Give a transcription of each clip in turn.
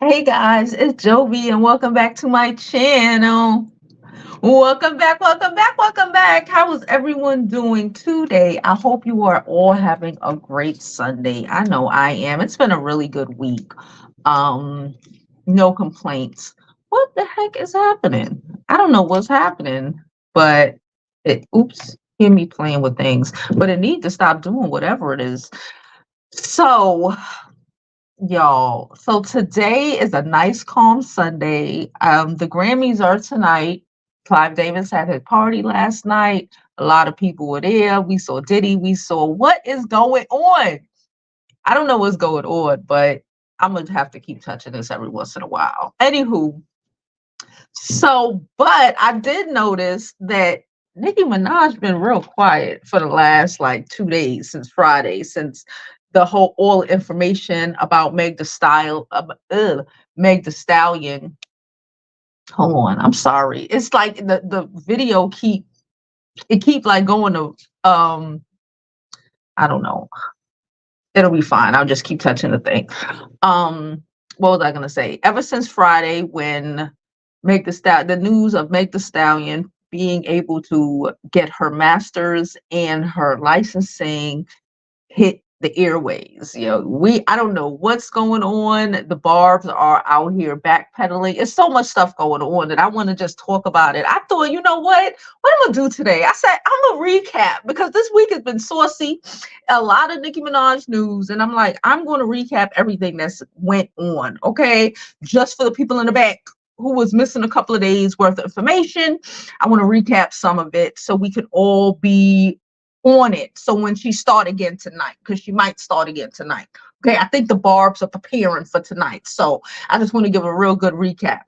Hey guys, it's Jovi and welcome back to my channel. Welcome back, welcome back, welcome back. How is everyone doing today? I hope you are all having a great Sunday. I know I am. It's been a really good week. Um, no complaints. What the heck is happening? I don't know what's happening, but oops, hear me playing with things, but it needs to stop doing whatever it is. So y'all, so today is a nice calm Sunday. The Grammys are tonight. Clive Davis had his party last night. A lot of people were there. We saw Diddy. We saw what is going on. I don't know what's going on, but I'm gonna have to keep touching this every once in a while. Anywho, but I did notice that Nicki Minaj been real quiet for the last like 2 days since Friday, since the whole all information about Meg the Stallion. Hold on, I'm sorry. It's like the video keep like going to I don't know. It'll be fine. I'll just keep touching the thing. What was I gonna say? Ever since Friday, when the news of Meg the Stallion being able to get her master's and her licensing hit the airways. I don't know what's going on. The Barbs are out here backpedaling. It's so much stuff going on that I want to just talk about it. I thought, you know what I'm gonna do today? I said I'm gonna recap because this week has been saucy, a lot of Nicki Minaj news, and I'm like, I'm gonna recap everything that's went on, okay? Just for the people in the back who was missing a couple of days worth of information. I want to recap some of it so we could all be on it. So when she start again tonight, because she might start again tonight. Okay, I think the Barbs are preparing for tonight. So I just want to give a real good recap.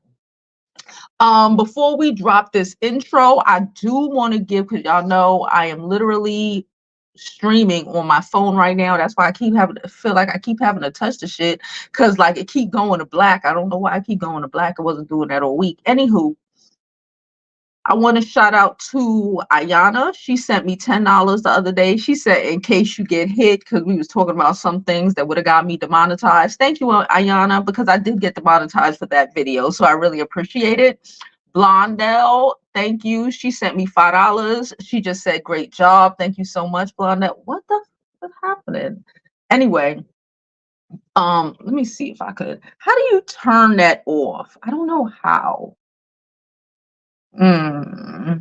Before we drop this intro, I do want to give, because y'all know I am literally streaming on my phone right now. That's why I feel like I keep having to touch the shit, because like it keep going to black. I don't know why I keep going to black. I wasn't doing that all week. Anywho, I want to shout out to Ayana. She sent me $10 the other day. She said, in case you get hit, because we was talking about some things that would have got me demonetized. Thank you, Ayana, because I did get demonetized for that video. So I really appreciate it. Blondell, thank you. She sent me $5. She just said, great job. Thank you so much, Blondell. What the fuck is happening? Anyway, let me see if I could. How do you turn that off? I don't know how. I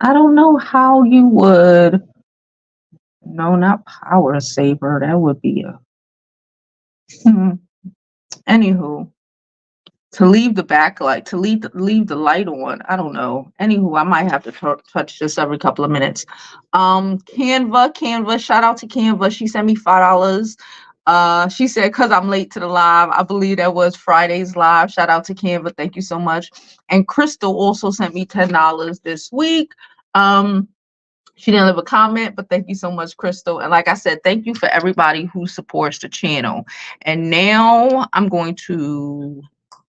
don't know how you would. No, not power saver. That would be a. Anywho, to leave the backlight, to leave the light on. I don't know. Anywho, I might have to touch this every couple of minutes. Canva. Shout out to Canva. She sent me $5. She said, because I'm late to the live. I believe that was Friday's live. Shout out to Canva. Thank you so much. And Crystal also sent me $10 this week. She didn't leave a comment, but thank you so much, Crystal. And like I said, thank you for everybody who supports the channel. And now I'm going to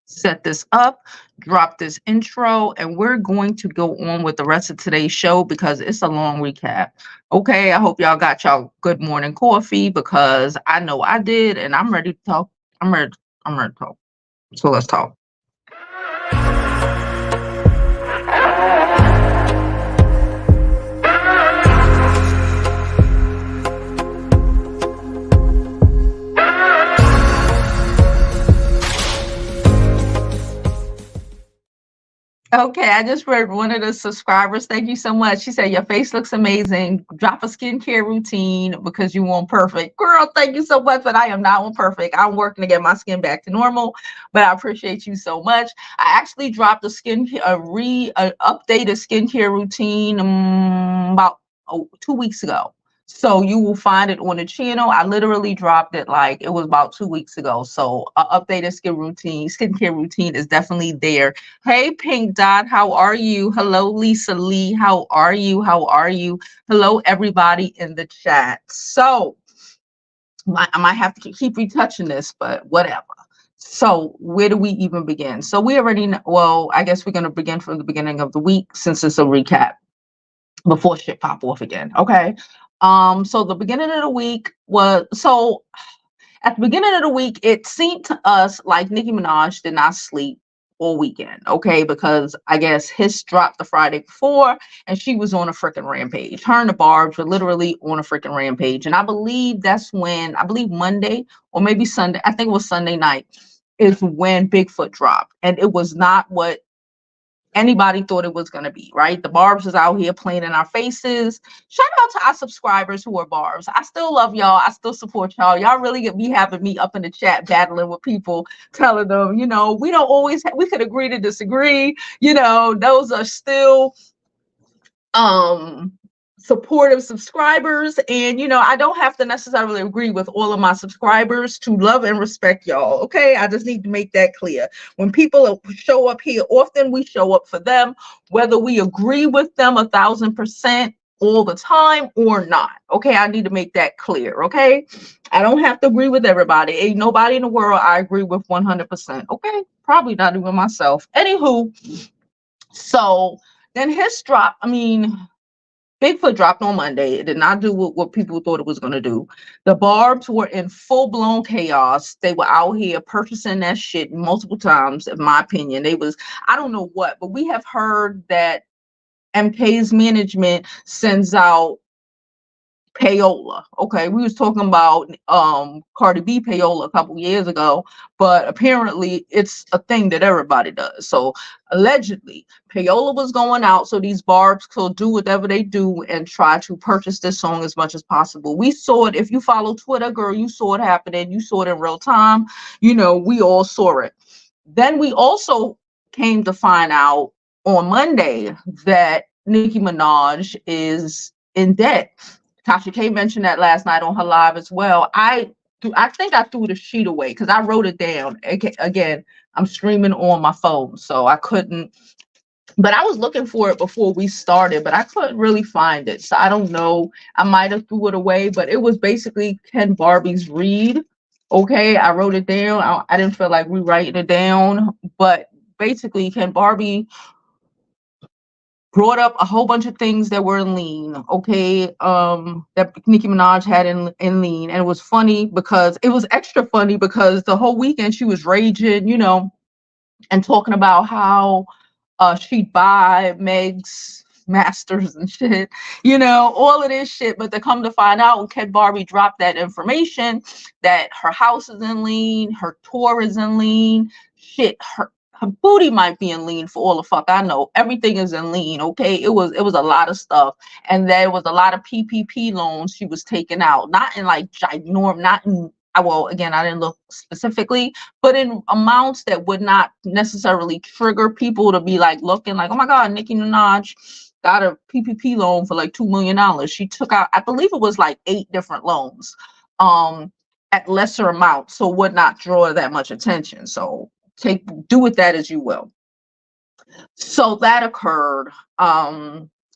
set this up, drop this intro, and we're going to go on with the rest of today's show because it's a long recap. Okay, I hope y'all got y'all good morning coffee, because I know I did, and I'm ready to talk. I'm ready to talk. So let's talk. Okay, I just read one of the subscribers. Thank you so much. She said, your face looks amazing. Drop a skincare routine because you want perfect. Girl, thank you so much, but I am not on perfect. I'm working to get my skin back to normal, but I appreciate you so much. I actually dropped a updated skincare routine about 2 weeks ago. So you will find it on the channel. I literally dropped it like it was about 2 weeks ago. So updated skincare routine is definitely there. Hey, Pink Dot, how are you? Hello, Lisa Lee. How are you? How are you? Hello, everybody in the chat. So I might have to keep retouching this, but whatever. So where do we even begin? So we already know, well, I guess we're going to begin from the beginning of the week since it's a recap before shit pop off again. Okay. So the beginning of the week was, At the beginning of the week, it seemed to us like Nicki Minaj did not sleep all weekend, okay? Because I guess his dropped the Friday before, and she was on a freaking rampage. Her and the Barbs were literally on a freaking rampage. And I believe that's when, I believe Monday or maybe Sunday, I think it was Sunday night, is when Bigfoot dropped. And it was not what anybody thought it was going to be, right? The Barbs is out here playing in our faces. Shout out to our subscribers who are Barbs. I still love y'all. I still support y'all. Y'all really get me having me up in the chat battling with people, telling them, you know, we don't always, we could agree to disagree. You know, those are still supportive subscribers, and you know, I don't have to necessarily agree with all of my subscribers to love and respect y'all. Okay, I just need to make that clear. When people show up here, often we show up for them, whether we agree with them 1000% all the time or not. Okay, I need to make that clear. Okay, I don't have to agree with everybody. Ain't nobody in the world I agree with 100%. Okay, probably not even myself. Anywho, so then his drop, I mean, Bigfoot dropped on Monday. It did not do what people thought it was going to do. The Barbs were in full-blown chaos. They were out here purchasing that shit multiple times, in my opinion. They was, I don't know what, but we have heard that MK's management sends out payola. Okay, we was talking about Cardi B payola a couple years ago, but apparently it's a thing that everybody does. So allegedly payola was going out so these Barbs could do whatever they do and try to purchase this song as much as possible. We saw it. If you follow Twitter, girl, you saw it happening. You saw it in real time. You know, we all saw it. Then we also came to find out on Monday that Nicki Minaj is in debt. Tasha K mentioned that last night on her live as well. I think I threw the sheet away because I wrote it down. Again, I'm streaming on my phone, so I couldn't. But I was looking for it before we started, but I couldn't really find it. So I don't know. I might have threw it away, but it was basically Ken Barbie's read. Okay, I wrote it down. I didn't feel like rewriting it down, but basically Ken Barbie brought up a whole bunch of things that were in lean, okay, that Nicki Minaj had in lean. And it was funny because it was extra funny because the whole weekend she was raging, you know, and talking about how she'd buy Meg's masters and shit, you know, all of this shit. But to come to find out, when Ken Barbie dropped that information that her house is in lean, her tour is in lean, shit, her booty might be in lean for all the fuck I know. Everything is in lean, okay? It was a lot of stuff. And there was a lot of PPP loans she was taking out. Not in like ginormous, not in, well, again, I didn't look specifically, but in amounts that would not necessarily trigger people to be like looking like, oh my God, Nicki Minaj got a PPP loan for like $2 million. She took out, I believe it was like 8 different loans at lesser amounts, so would not draw that much attention. So do with that as you will. So that occurred.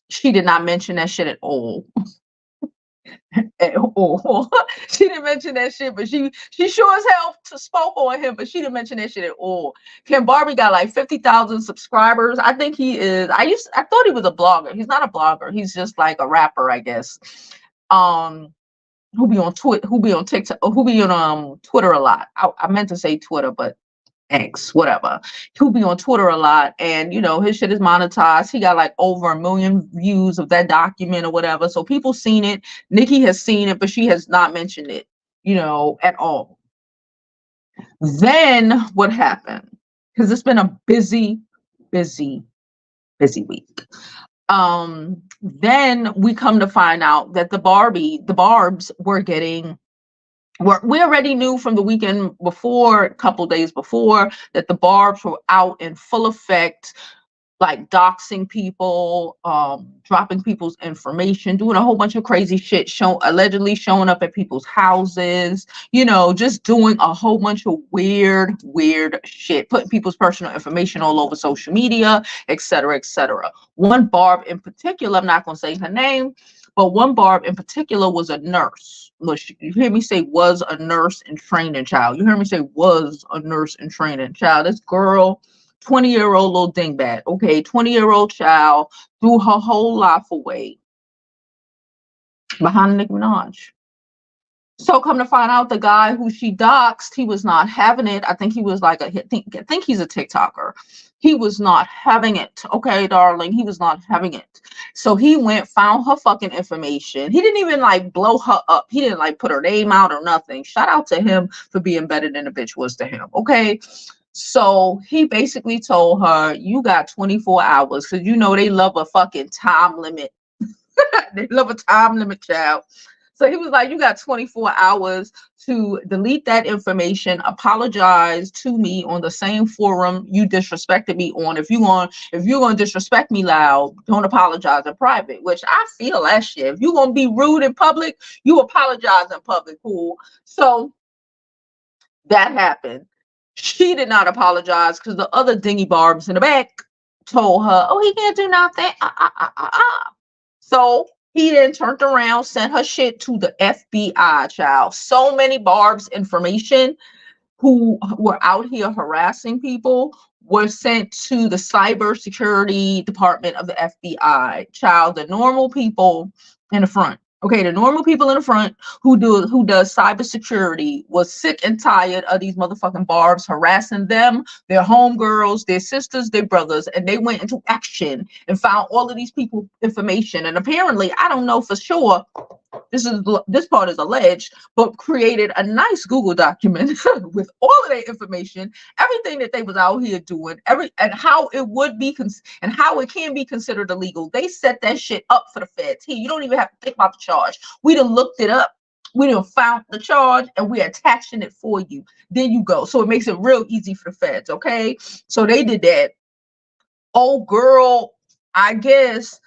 She did not mention that shit at all. At all. She didn't mention that shit, but she sure as hell spoke on him, but she didn't mention that shit at all. Ken Barbie got like 50,000 subscribers. I think he is. I thought he was a blogger. He's not a blogger. He's just like a rapper, I guess. Who be on Twitter, who be on TikTok, who be on Twitter a lot. I meant to say Twitter, but X, whatever. He'll be on Twitter a lot, and you know his shit is monetized. He got like over 1 million views of that document or whatever. So people seen it. Nicki has seen it, but she has not mentioned it, you know, at all. Then what happened? Because it's been a busy week. Then we come to find out that the Barbs were getting. We already knew from the weekend before, a couple days before, that the Barbs were out in full effect, like doxing people, dropping people's information, doing a whole bunch of crazy shit, allegedly showing up at people's houses, you know, just doing a whole bunch of weird shit, putting people's personal information all over social media, etc., etc. One Barb in particular, I'm not going to say her name, but one Barb in particular was a nurse. You hear me say was a nurse in training, child. You hear me say was a nurse in training, child. This girl, 20-year-old little dingbat, okay, 20-year-old child, threw her whole life away behind Nicki Minaj. So come to find out, the guy who she doxed, he was not having it. I think he was like I think he's a TikToker. He was not having it. Okay, darling, he was not having it. So he went, found her fucking information. He didn't even like blow her up. He didn't like put her name out or nothing. Shout out to him for being better than a bitch was to him. Okay. So he basically told her, you got 24 hours, because you know they love a fucking time limit. They love a time limit, child. So he was like, you got 24 hours to delete that information, apologize to me on the same forum you disrespected me on. If you're gonna disrespect me loud, don't apologize in private, which I feel that shit. If you're gonna be rude in public, you apologize in public, cool. So that happened. She did not apologize because the other dingy barbs in the back told her, oh, he can't do nothing. So he then turned around, sent her shit to the FBI, child. So many Barb's information who were out here harassing people were sent to the cybersecurity department of the FBI. Child, the normal people in the front. Okay, the normal people in the front who does cybersecurity was sick and tired of these motherfucking Barbs harassing them, their homegirls, their sisters, their brothers, and they went into action and found all of these people information. And apparently, I don't know for sure, this part is alleged, but created a nice Google document with all of their information, everything that they was out here doing, and how it would be and how it can be considered illegal. They set that shit up for the feds. Here, you don't even have to think about the charge. We done looked it up. We done found the charge and we're attaching it for you. Then you go. So it makes it real easy for the feds. Okay. So they did that. Oh, girl, I guess.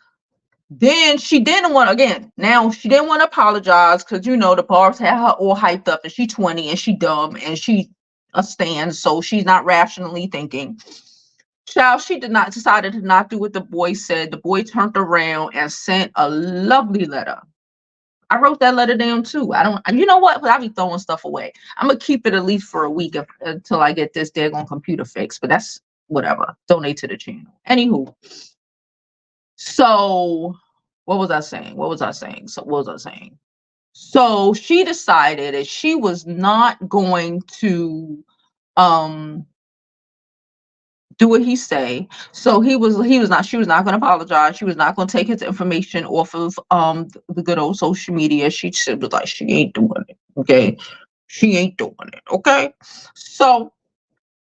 Then she didn't want, again, now she didn't want to apologize because, you know, the Barbs had her all hyped up and she 20 and she dumb and she a stand, so she's not rationally thinking. Child, she decided to not do what the boy said. The boy turned around and sent a lovely letter. I wrote that letter down too. You know what? I be throwing stuff away. I'm going to keep it at least for a week until I get this daggone computer fixed, but that's whatever. Donate to the channel. Anywho. So what was I saying? So she decided that she was not going to do what he say. So she was not going to apologize. She was not going to take his information off of the good old social media. She was like, she ain't doing it. Okay. She ain't doing it. Okay. So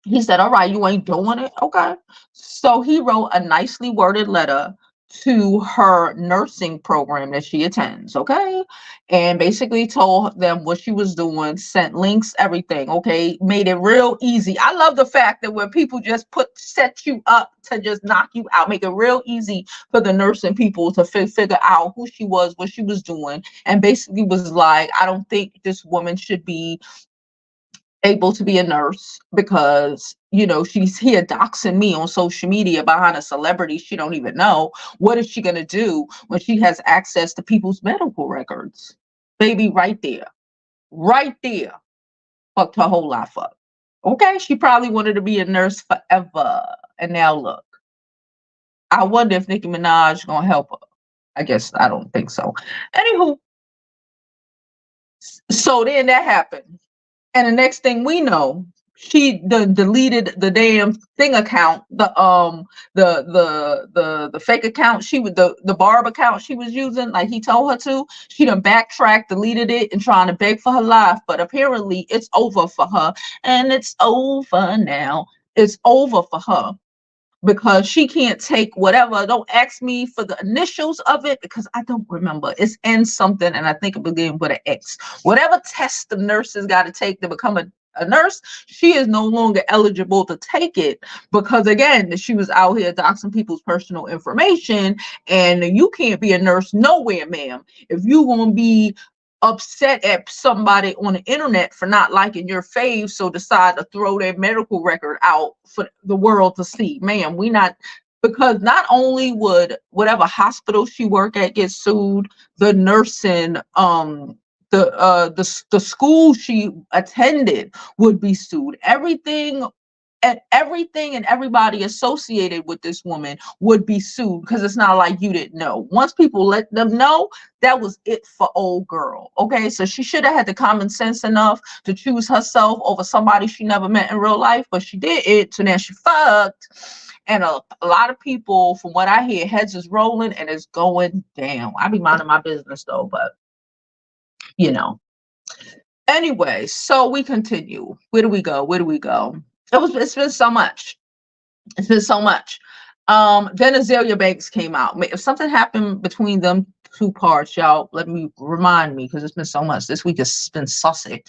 he said, all right, you ain't doing it. Okay. So he wrote a nicely worded letter to her nursing program that she attends. Okay. And basically told them what she was doing, sent links, everything. Okay. Made it real easy. I love the fact that when people just set you up to just knock you out, make it real easy for the nursing people to figure out who she was, what she was doing. And basically was like, I don't think this woman should be able to be a nurse because, you know, she's here doxing me on social media behind a celebrity she don't even know. What is she going to do when she has access to people's medical records? Baby, right there. Fucked her whole life up. Okay, she probably wanted to be a nurse forever. And now look. I wonder if Nicki Minaj gonna help her. I guess I don't think so. Anywho, so then that happened. And the next thing we know, she deleted the damn thing account, the fake account the Barb account she was using, like he told her to. She done backtracked, deleted it, and trying to beg for her life. But apparently it's over for her. And it's over now. It's over for her. Because she can't take whatever. Don't ask me for the initials of it because I don't remember. It's N something, and I think it began with an X. Whatever test the nurses got to take to become a nurse, she is no longer eligible to take it because, again, she was out here doxing people's personal information, and you can't be a nurse nowhere, ma'am. If you want to be upset at somebody on the internet for not liking your fave, so decide to throw their medical record out for the world to see. Ma'am, we not, because not only would whatever hospital she work at get sued, the nursing, the school she attended would be sued. Everything and everything and everybody associated with this woman would be sued, because it's not like you didn't know. Once people let them know, that was it for old girl. Okay, so she should have had the common sense enough to choose herself over somebody she never met in real life, but she did it, so now she fucked. And a lot of people, from what I hear, heads is rolling and it's going down. I be minding my business though, but you know. Anyway, so we continue. Where do we go? Where do we go? It's been so much. It's been so much. Then Azealia Banks came out. If something happened between them two parts, y'all, let me remind me, because it's been so much. This week has been saucy.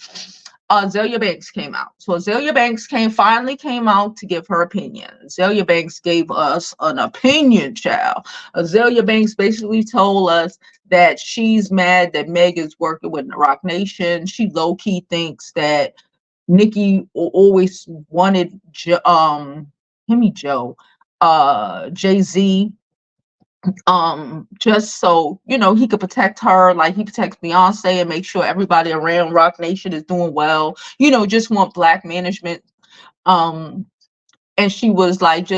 Azealia Banks came out. So Azealia Banks finally came out to give her opinion. Azealia Banks gave us an opinion, child. Azealia Banks basically told us that she's mad that Meg is working with Roc Nation. She low-key thinks that Nicki always wanted Jay-Z, just so he could protect her, like he protects Beyonce, and make sure everybody around Roc Nation is doing well. Just want black management. And she was like,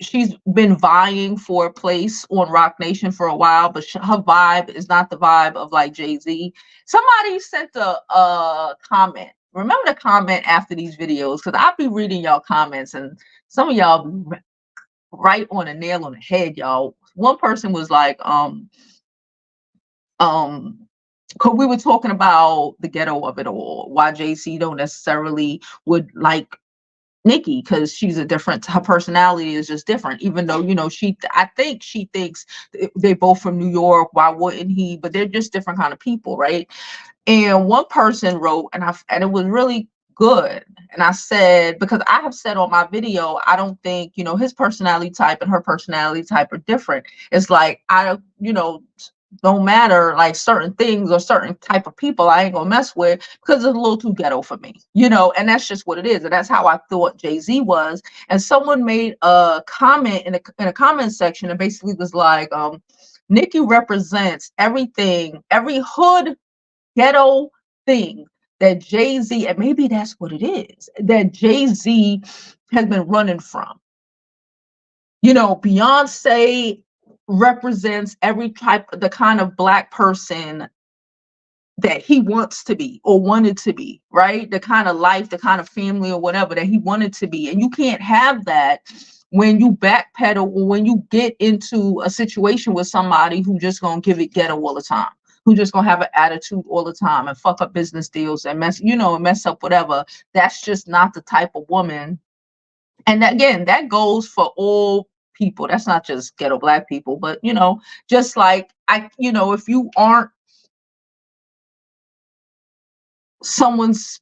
she's been vying for a place on Roc Nation for a while, but her vibe is not the vibe of like Jay-Z. Somebody sent a comment. Remember the comment after these videos, because I'll be reading y'all comments, and some of y'all be right on a nail on the head, y'all. One person was like, because we were talking about the ghetto of it all, why Jay-Z don't necessarily would like Nicki, because she's a different, her personality is just different, even though I think she thinks they both from New York, why wouldn't he? But they're just different kind of people, right? And one person wrote, and it was really good, and I said, because I have said on my video, I don't think his personality type and her personality type are different. It's like, I don't matter, like certain things or certain type of people I ain't gonna mess with, because it's a little too ghetto for me, and that's just what it is. And that's how I thought Jay-Z was. And someone made a comment in a comment section and basically was like, Nicki represents everything, every hood ghetto thing that Jay-Z, and maybe that's what it is, that Jay-Z has been running from. Beyonce represents the kind of black person that he wants to be or wanted to be, right? The kind of life, the kind of family or whatever that he wanted to be. And you can't have that when you backpedal or when you get into a situation with somebody who just gonna give it ghetto all the time, who just gonna have an attitude all the time and fuck up business deals and mess up whatever. That's just not the type of woman. And again, that goes for all people. That's not just ghetto black people, but just like if you aren't someone's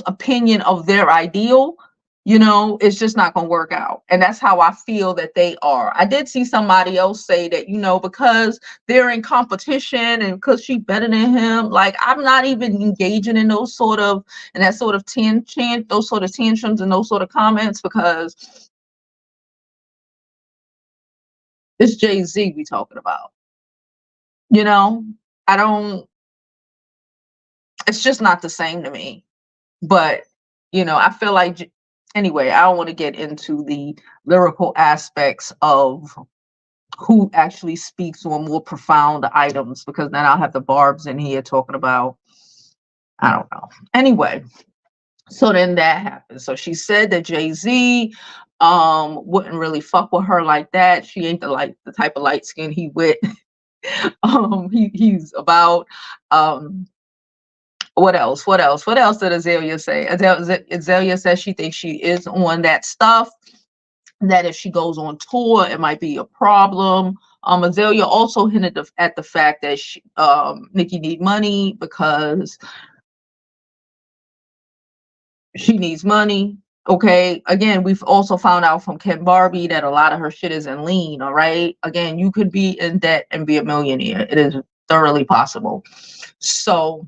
opinion of their ideal, it's just not going to work out. And that's how I feel that they are. I did see somebody else say that, because they're in competition and because she's better than him, like, I'm not even engaging in those sort of tantrums and those sort of comments, because it's Jay-Z we talking about. It's just not the same to me. But I feel like, anyway, I don't want to get into the lyrical aspects of who actually speaks on more profound items, because then I'll have the Barbs in here talking about, I don't know. Anyway, so then that happened. So she said that Jay-Z wouldn't really fuck with her like that. She ain't the type of light skin he with. He's about what else did Azealia say? Azealia says she thinks she is on that stuff, that if she goes on tour, it might be a problem. Azealia also hinted at the fact that Nicki need money, because she needs money. Okay, again, we've also found out from Ken Barbie that a lot of her shit is in lean. All right, again, you could be in debt and be a millionaire. It is thoroughly possible. So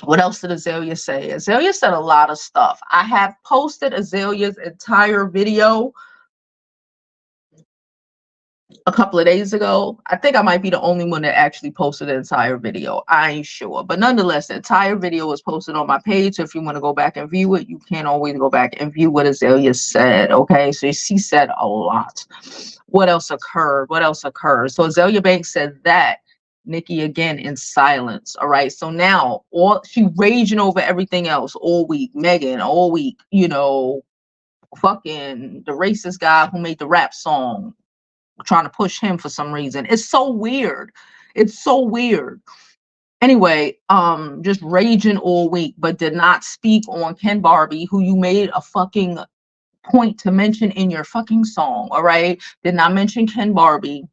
what else did Azealia say? Azealia said a lot of stuff. I have posted Azalea's entire video a couple of days ago. I think I might be the only one that actually posted the entire video. I ain't sure. But nonetheless, the entire video was posted on my page. So if you want to go back and view it, you can always go back and view what Azealia said. Okay. So she said a lot. What else occurred? What else occurred? So Azealia Banks said that. Nicki again in silence. All right. So now she raging over everything else all week. Megan all week, you know, fucking the racist guy who made the rap song, trying to push him for some reason. It's so weird. It's so weird. Anyway, just raging all week, but did not speak on Ken Barbie, who you made a fucking point to mention in your fucking song. All right. Did not mention Ken Barbie.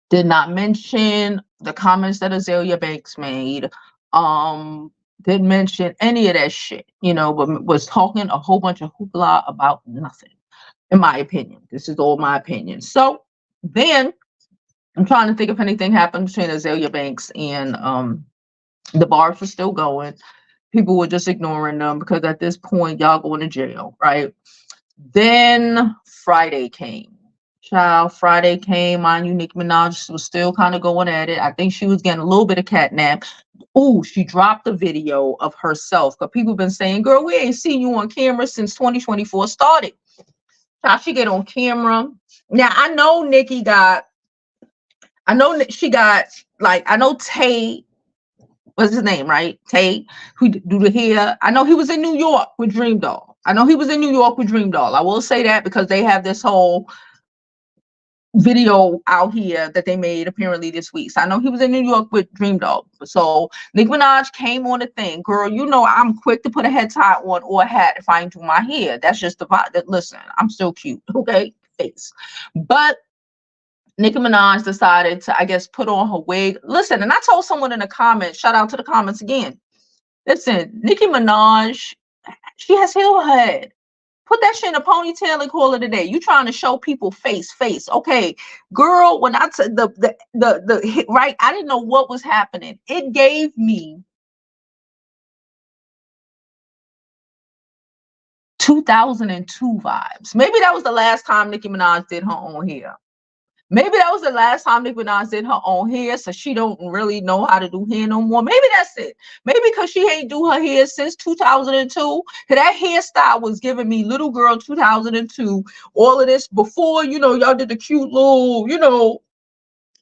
Did not mention the comments that Azealia Banks made. Didn't mention any of that shit, you know, but was talking a whole bunch of hoopla about nothing, in my opinion. This is all my opinion. So then I'm trying to think if anything happened between Azealia Banks and the Barbs were still going. People were just ignoring them because at this point, y'all going to jail, right? Then Friday came. Child, Friday came. Mind you, Nicki Minaj was still kind of going at it. I think she was getting a little bit of catnap. Oh, she dropped the video of herself because people been saying, girl, we ain't seen you on camera since 2024 started. Child, she get on camera. Now, I know Nicki got, I know she got, like, I know Tay, what's his name, right? Tay, who do the hair. I know he was in New York with Dream Doll. I know he was in New York with Dream Doll. I will say that because they have this whole video out here that they made apparently this week. So I know he was in New York with Dream Doll. So Nicki Minaj came on the thing. Girl, you know I'm quick to put a head tie on or a hat if I ain't do my hair. That's just the vibe. That, listen, I'm still cute, okay? Face. But Nicki Minaj decided to, I guess, put on her wig. Listen, and I told someone in the comments, shout out to the comments again. Listen, Nicki Minaj, she has healed her head. Put that shit in a ponytail and call it a day. You trying to show people face. Okay, girl, when I said the right, I didn't know what was happening. It gave me 2002 vibes. Maybe that was the last time Nicki Minaj did her own hair. Maybe that was the last time Nicki Minaj did her own hair, so she don't really know how to do hair no more. Maybe that's it. Maybe because she ain't do her hair since 2002. That hairstyle was giving me little girl 2002. All of this before, you know, y'all did the cute little, you know,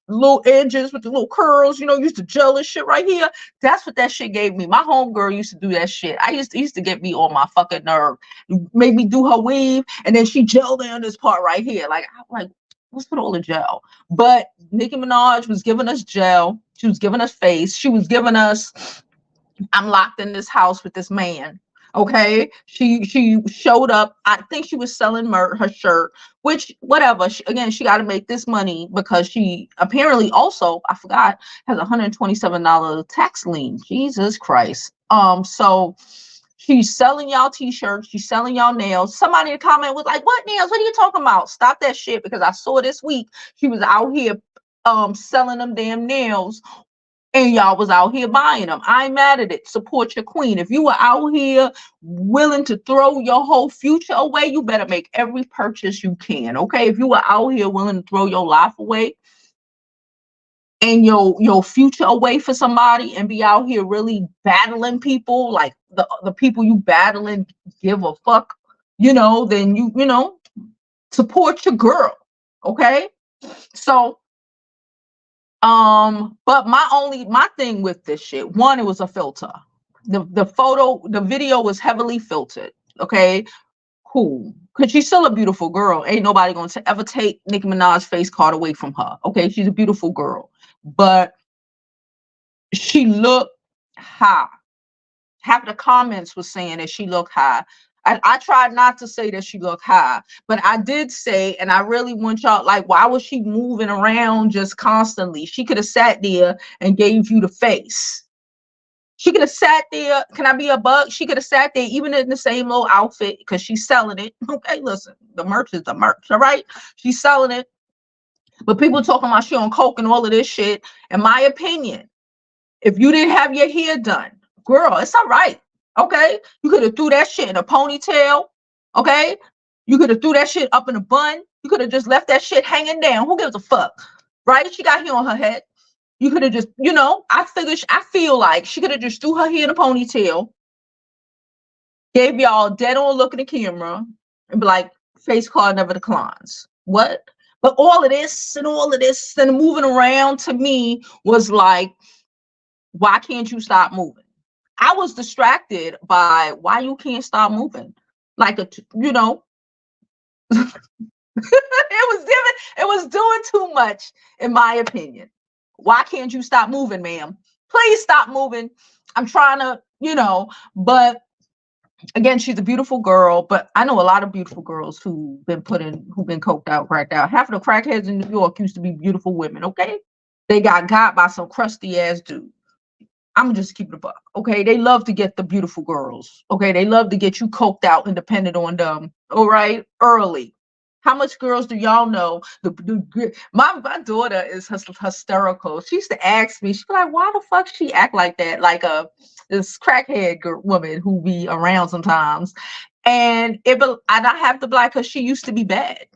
little edges with the little curls, you know, used to gel this shit right here. That's what that shit gave me. My homegirl used to do that shit. I used to get me on my fucking nerve. Made me do her weave, and then she gelled in this part right here. Like, I'm like, what's with all the gel? But Nicki Minaj was giving us gel. She was giving us face. She was giving us, I'm locked in this house with this man. Okay. She showed up. I think she was selling her shirt, which whatever. She got to make this money because she apparently also, I forgot, has $127 tax lien. Jesus Christ. So she's selling y'all t-shirts. She's selling y'all nails. Somebody in the comment was like, what nails? What are you talking about? Stop that shit, because I saw this week she was out here selling them damn nails and y'all was out here buying them. I ain't mad at it. Support your queen. If you were out here willing to throw your whole future away, you better make every purchase you can. Okay. If you were out here willing to throw your life away and your future away for somebody and be out here really battling people, like the people you battling give a fuck, you know, then you know, support your girl. Okay. So but my thing with this shit, one, it was a filter. The video was heavily filtered. Okay, cool. Cause she's still a beautiful girl. Ain't nobody gonna ever take Nicki Minaj's face card away from her. Okay, she's a beautiful girl, but she looked high. Half of the comments was saying that she looked high. I tried not to say that she looked high, but I did say, and I really want y'all, like, why was she moving around just constantly? She could have sat there and gave you the face. She could have sat there. Can I be a bug? She could have sat there even in the same little outfit because she's selling it. Okay, listen, the merch is the merch, all right? She's selling it. But people talking about she on coke and all of this shit. In my opinion, if you didn't have your hair done, girl, it's all right. Okay, you could have threw that shit in a ponytail. Okay, you could have threw that shit up in a bun. You could have just left that shit hanging down. Who gives a fuck? Right? She got hair on her head. You could have just, I feel like she could have just threw her hair in a ponytail, gave y'all dead on look in the camera, and be like, face card never declines. What? But all of this and moving around to me was like, why can't you stop moving? I was distracted by why you can't stop moving. Like, it was doing too much, in my opinion. Why can't you stop moving, ma'am? Please stop moving. I'm trying to, but again, she's a beautiful girl, but I know a lot of beautiful girls who've been coked out, cracked out. Half of the crackheads in New York used to be beautiful women, okay? They got by some crusty ass dude. I'm just keeping it a buck, okay? They love to get the beautiful girls, okay? They love to get you coked out and dependent on them, all right? Early. How much girls do y'all know? My daughter is hysterical. She used to ask me, she'd be like, why the fuck she act like that? Like this crackhead woman who be around sometimes. And I have to be like, because she used to be bad.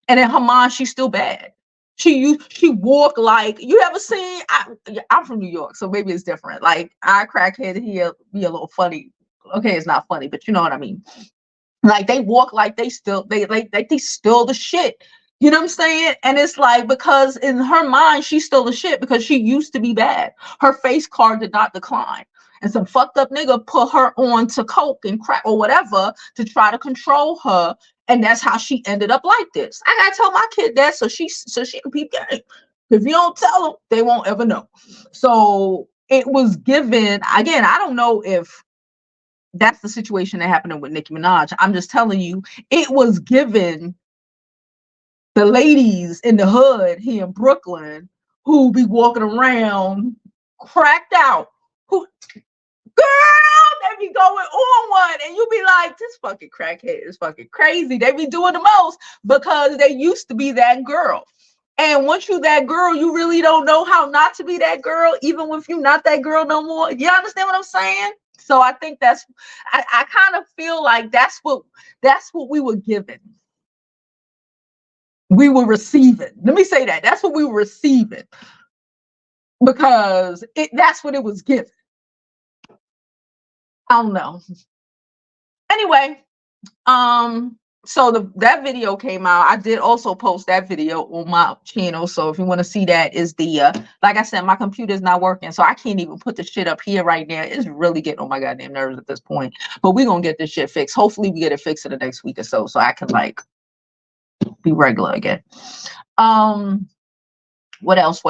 And in her mind, she's still bad. She walk like, you ever seen, I'm from New York, so maybe it's different. Like, our crackhead here be a little funny. Okay, it's not funny, but you know what I mean. Like, they walk like they still the shit. You know what I'm saying? And it's like, because in her mind, she's still the shit because she used to be bad. Her face card did not decline. And some fucked up nigga put her on to coke and crack or whatever to try to control her. And that's how she ended up like this. I gotta tell my kid that so she can peep game. If you don't tell them, they won't ever know. So it was given, again, I don't know if that's the situation that happened with Nicki Minaj. I'm just telling you, it was given the ladies in the hood here in Brooklyn who be walking around cracked out. Who, girl, they be going on one, and you be like, this fucking crackhead is fucking crazy. They be doing the most because they used to be that girl. And once you that girl, you really don't know how not to be that girl, even if you're not that girl no more. You understand what I'm saying? So I think I kind of feel like that's what we were given. We were receiving. Let me say that. That's what we were receiving. Because that's what it was given. I don't know. Anyway, so that video came out. I did also post that video on my channel. So if you want to see that, is the like I said, my computer's not working, so I can't even put the shit up here right now. It's really getting on my goddamn nerves at this point. But we're gonna get this shit fixed. Hopefully we get it fixed in the next week or so I can like be regular again. What else?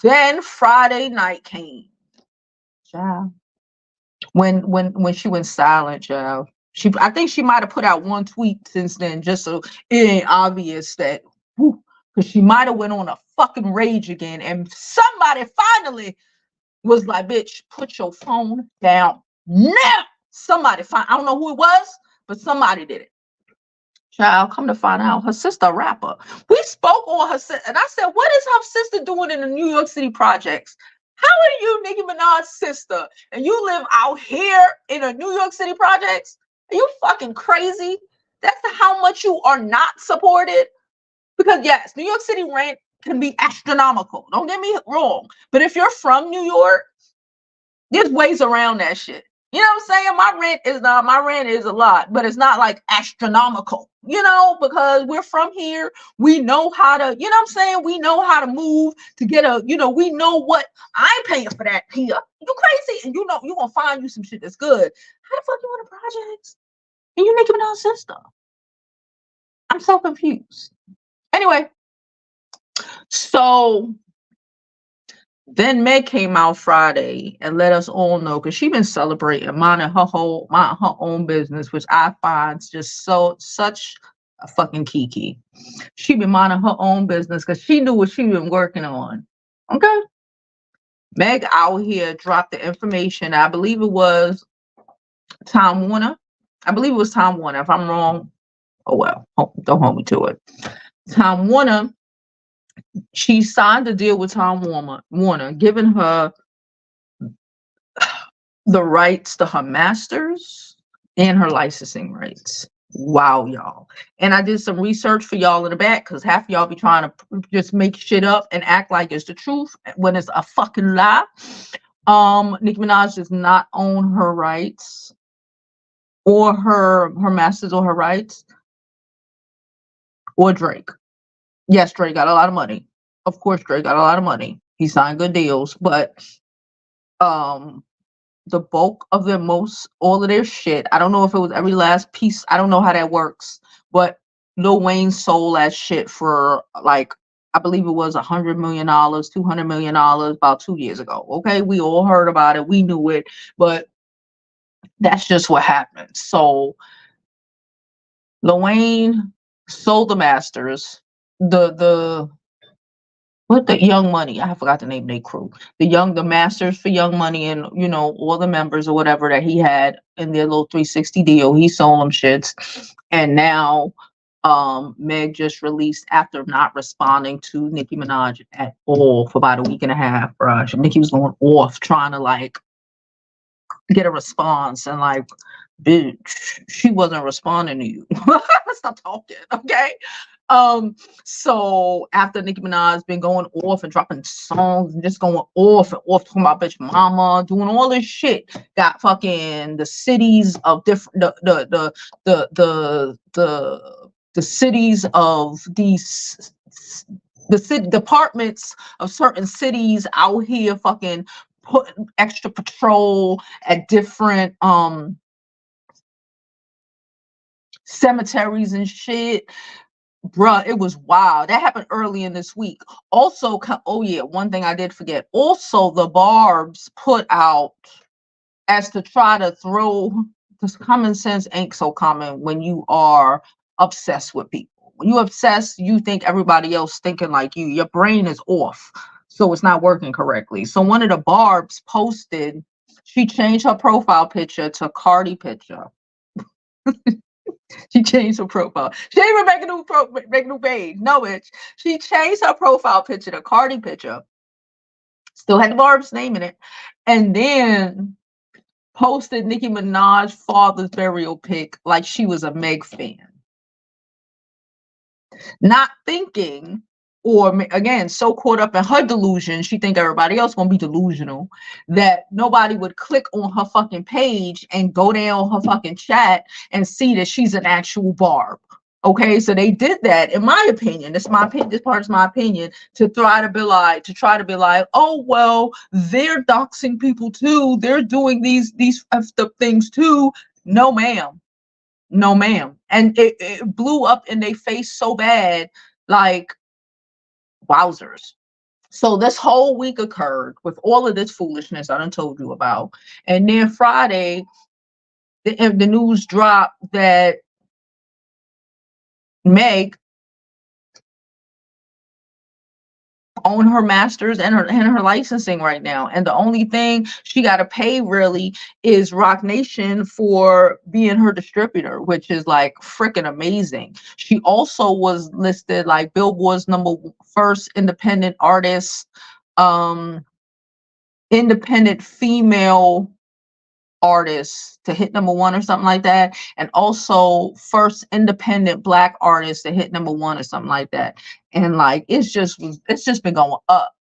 Then Friday night came. Child. When she went silent, child. I think she might have put out one tweet since then, just so it ain't obvious that, because she might have went on a fucking rage again, and somebody finally was like, bitch, put your phone down now. Somebody I don't know who it was, but somebody did it. Child, come to find out, her sister a rapper. We spoke on her sister, and I said, what is her sister doing in the New York City projects? How are you Nicki Minaj's sister, and you live out here in a New York City projects? Are you fucking crazy? That's how much you are not supported. Because yes, New York City rent can be astronomical. Don't get me wrong. But if you're from New York, there's ways around that shit. You know what I'm saying? My rent is a lot, but it's not like astronomical, because we're from here. We know how to, you know what I'm saying? We know how to move to get we know what I'm paying for that here. You crazy. And you're going to find you some shit that's good. How the fuck you want the projects? And you Nicki Minaj's sister. I'm so confused. Anyway, so then Meg came out Friday and let us all know, because she's been celebrating minding her own business, which I find just such a fucking kiki. She been minding her own business because she knew what she been working on. Okay. Meg out here dropped the information. I believe it was Time Warner. If I'm wrong, oh well, don't hold me to it. Time Warner, she signed a deal with Time Warner, giving her the rights to her masters and her licensing rights. Wow, y'all. And I did some research for y'all in the back because half of y'all be trying to just make shit up and act like it's the truth when it's a fucking lie. Nicki Minaj does not own her rights or her masters or her rights or Drake. Yes, Drake got a lot of money. Of course, Drake got a lot of money. He signed good deals, but um the bulk of their all of their shit. I don't know if it was every last piece. I don't know how that works, but Lil Wayne sold that shit for like I believe it was $100 million, $200 million about 2 years ago. Okay, we all heard about it, we knew it, but that's just what happened. So Lil Wayne sold the masters, the what the Young Money, I forgot the name of their crew. The masters for Young Money and all the members or whatever that he had in their little 360 deal. He sold them shits. And now Meg just released after not responding to Nicki Minaj at all for about a week and a half, bruh. Nicki was going off trying to like get a response and like, bitch, she wasn't responding to you. Stop talking, okay? So after Nicki Minaj been going off and dropping songs and just going off and off talking about bitch mama, doing all this shit, got fucking the cities of different the cities of these the city departments of certain cities out here fucking putting extra patrol at different cemeteries and shit. Bruh, it was wild. That happened early in this week. Also, oh yeah, one thing I did forget. Also, the Barbs put out as to try to throw this common sense ain't so common when you are obsessed with people. When you obsessed, you think everybody else thinking like you. Your brain is off, so it's not working correctly. So one of the Barbs posted, she changed her profile picture to Cardi picture. She changed her profile. She didn't even make a new page. No, bitch. She changed her profile picture to Cardi picture. Still had the Barb's name in it. And then posted Nicki Minaj's father's burial pic like she was a Meg fan. Not thinking, or again, so caught up in her delusion, she think everybody else gonna be delusional, that nobody would click on her fucking page and go down her fucking chat and see that she's an actual Barb. Okay, so they did that, in my opinion. This part is my opinion, to try to be like, oh well, they're doxing people too. They're doing these effed up things too. No, ma'am. No, ma'am. And it blew up in their face so bad, like wowzers. So this whole week occurred with all of this foolishness I done told you about. And then Friday, the news dropped that Meg own her masters and her licensing right now, and the only thing she got to pay really is Roc Nation for being her distributor, which is like freaking amazing. She also was listed like Billboard's first independent artist, independent female artists to hit #1 or something like that, and also first independent Black artist to hit #1 or something like that. And like it's just been going up.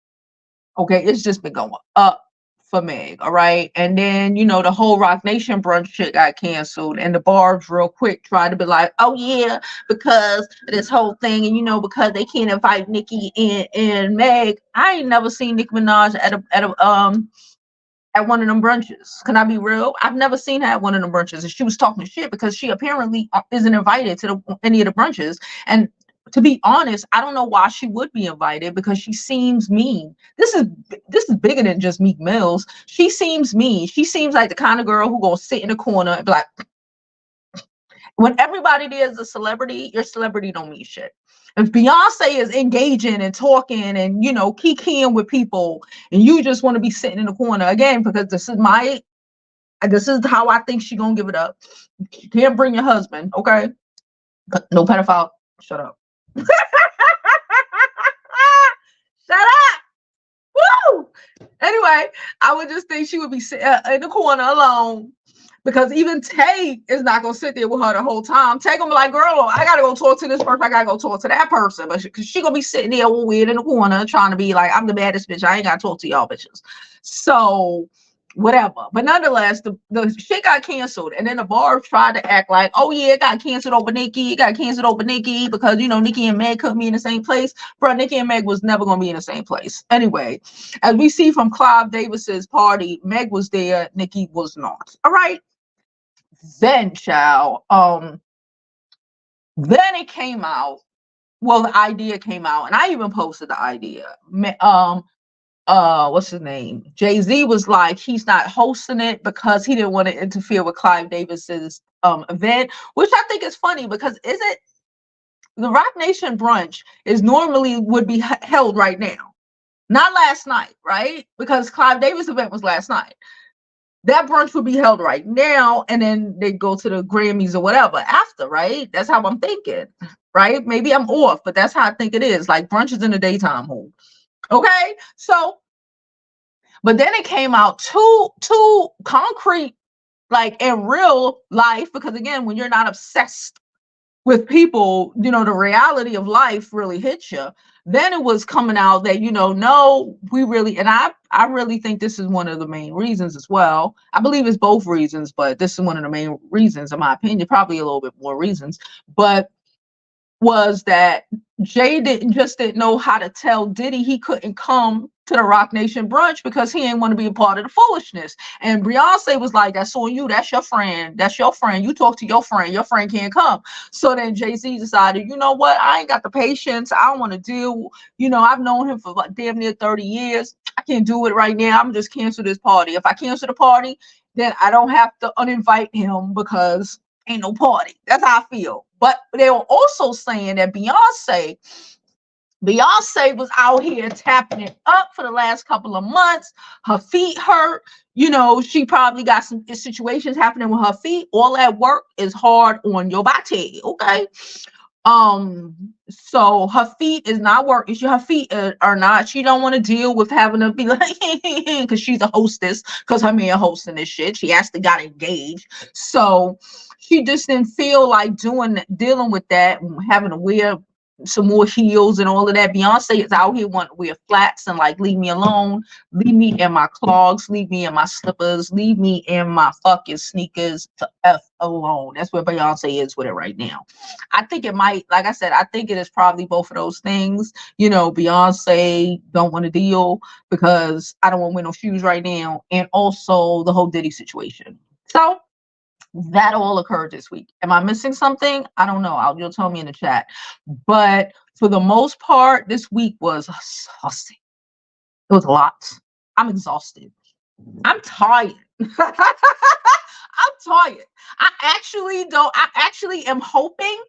Okay, it's just been going up for Meg. All right, and then the whole Roc Nation brunch shit got canceled, and the Barbs real quick tried to be like, oh yeah, because this whole thing, and because they can't invite Nicki and Meg. I ain't never seen Nicki Minaj at one of them brunches. Can I be real? I've never seen her at one of them brunches, and she was talking shit because she apparently isn't invited to any of the brunches. And to be honest, I don't know why she would be invited, because she seems mean. This is bigger than just Meek Mills. She seems mean. She seems like the kind of girl who gonna sit in the corner and be like, when everybody there is a celebrity, your celebrity don't mean shit. If Beyonce is engaging and talking and kikiing with people, and you just want to be sitting in the corner, again, because this is how I think she gonna give it up. You can't bring your husband, okay? No pedophile. Shut up. Shut up. Woo! Anyway, I would just think she would be sitting in the corner alone, Because even Tay is not gonna sit there with her the whole time. Tay gonna be like, girl, I gotta go talk to this person, I gotta go talk to that person. But she gonna be sitting there all weird in the corner trying to be like, I'm the baddest bitch, I ain't gotta talk to y'all bitches. So whatever. But nonetheless, the shit got canceled. And then the Barb tried to act like, oh yeah, it got canceled over Nicki. It got canceled over Nicki because, you know, Nicki and Meg couldn't be in the same place. Bro, Nicki and Meg was never going to be in the same place. Anyway, as we see from Clive Davis's party, Meg was there, Nicki was not. All right. Then, child, then it came out. Well, the idea came out, and I even posted the idea. What's his name? Jay-Z was like, he's not hosting it because he didn't want to interfere with Clive Davis's event, which I think is funny because isn't the Roc Nation brunch is normally would be held right now, not last night, right? Because Clive Davis event was last night. That brunch would be held right now, and then they go to the Grammys or whatever after, right? That's how I'm thinking, right? Maybe I'm off, but that's how I think it is. Like brunch is in the daytime hold. Okay, so, but then it came out too concrete, like in real life, because again, when you're not obsessed with people, you know, the reality of life really hits you. Then it was coming out that, you know, no, we really, and I really think this is one of the main reasons as well. I believe it's both reasons, but this is one of the main reasons, in my opinion, probably a little bit more reasons, but was that Jay didn't know how to tell Diddy he couldn't come to the Roc Nation brunch because he didn't want to be a part of the foolishness. And Beyonce was like, that's on you. That's your friend. That's your friend. You talk to your friend. Your friend can't come. So then Jay-Z decided, you know what? I ain't got the patience. I don't want to deal. You know, I've known him for like damn near 30 years. I can't do it right now. I'm just cancel this party. If I cancel the party, then I don't have to uninvite him because ain't no party. That's how I feel. But they were also saying that Beyonce was out here tapping it up for the last couple of months. Her feet hurt. You know, she probably got some situations happening with her feet. All that work is hard on your body. Okay. So her feet is not working. Her feet are not. She don't want to deal with having to be like, because she's a hostess. Because her man hosting this shit. She actually got engaged. So she just didn't feel like dealing with that, having to wear some more heels and all of that. Beyonce is out here wanting to wear flats and like, leave me alone, leave me in my clogs, leave me in my slippers, leave me in my fucking sneakers to F alone. That's where Beyonce is with it right now. I think it might, like I said, I think it is probably both of those things. You know, Beyonce don't want to deal because I don't want to wear no shoes right now, and also the whole Diddy situation. So that all occurred this week. Am I missing something? I don't know. You'll tell me in the chat. But for the most part, this week was exhausting. It was a lot. I'm exhausted. I'm tired. I'm tired. I actually am hoping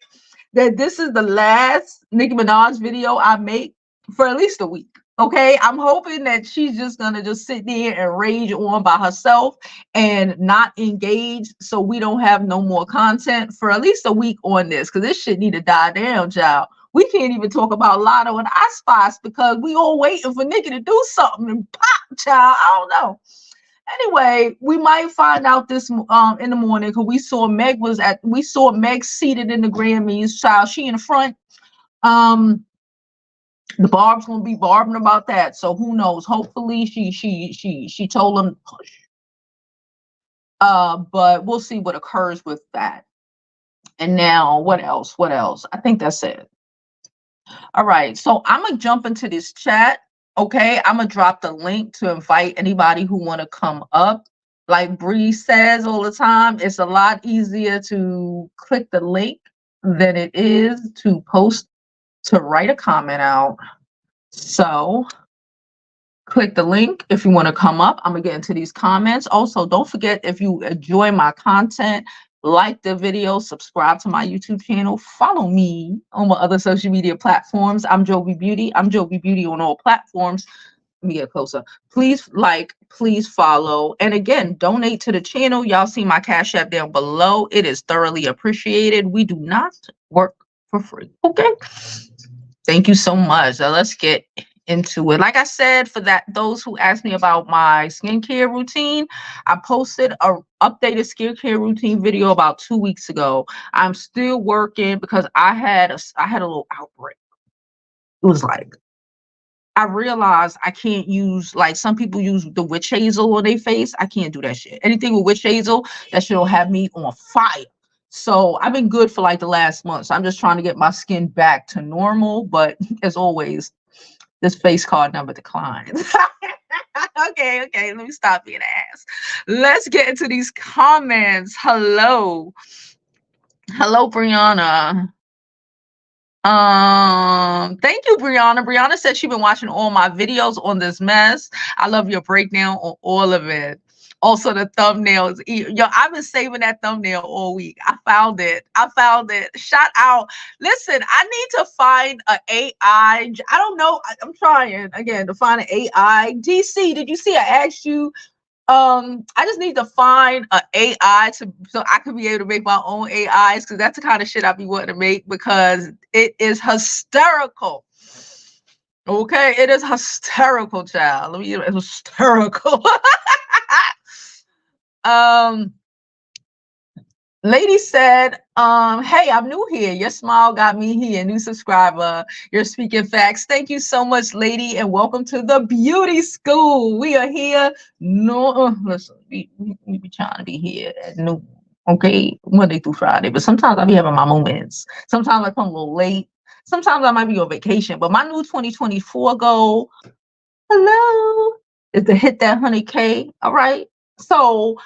that this is the last Nicki Minaj video I make for at least a week. Okay, I'm hoping that she's just gonna just sit there and rage on by herself and not engage, so we don't have no more content for at least a week on this, because this shit need to die down, child. We can't even talk about Lotto and iSpots because we all waiting for Nicki to do something and pop, child. I don't know. Anyway, we might find out this in the morning, because we saw Meg seated in the Grammys, child. She in the front. The Barb's gonna be barbing about that, so who knows? Hopefully she told him push. But we'll see what occurs with that. And now what else? I think that's it. All right, so I'm gonna jump into this chat. Okay, I'm gonna drop the link to invite anybody who want to come up. Like Bree says all the time, it's a lot easier to click the link than it is to write a comment out. So click the link if you want to come up. I'm gonna get into these comments. Also, don't forget, if you enjoy my content, like the video, subscribe to my YouTube channel, follow me on my other social media platforms. I'm Jovi Beauty. I'm Jovi Beauty on all platforms. Let me get closer. Please like, please follow, and again, donate to the channel. Y'all see my Cash App down below. It is thoroughly appreciated. We do not work for free. Okay. Thank you so much. Now let's get into it. Like I said, for that, those who asked me about my skincare routine, I posted a updated skincare routine video about 2 weeks ago. I'm still working because I had a little outbreak. It was like, I realized I can't use, like some people use the witch hazel on their face. I can't do that shit. Anything with witch hazel, that shit will have me on fire. So I've been good for like the last month. So I'm just trying to get my skin back to normal. But as always, this face card number declines. Okay, let me stop being an ass. Let's get into these comments. Hello, Brianna. Thank you, Brianna. Brianna said she's been watching all my videos on this mess. I love your breakdown on all of it. Also, the thumbnails. Yo, I've been saving that thumbnail all week. I found it. Shout out. Listen, I need to find an AI. I don't know. I'm trying again to find an AI. DC, did you see I asked you? I just need to find an AI so I could be able to make my own AIs, because that's the kind of shit I be wanting to make, because it is hysterical. Okay, it is hysterical, child. Let me get it. Hysterical. Lady said, hey, I'm new here. Your smile got me here. New subscriber. You're speaking facts. Thank you so much, lady, and welcome to the beauty school. We are here. No, listen, we be trying to be here at noon, okay, Monday through Friday. But sometimes I be having my moments. Sometimes I come a little late. Sometimes I might be on vacation. But my new 2024 goal, hello, is to hit that 100K. All right. So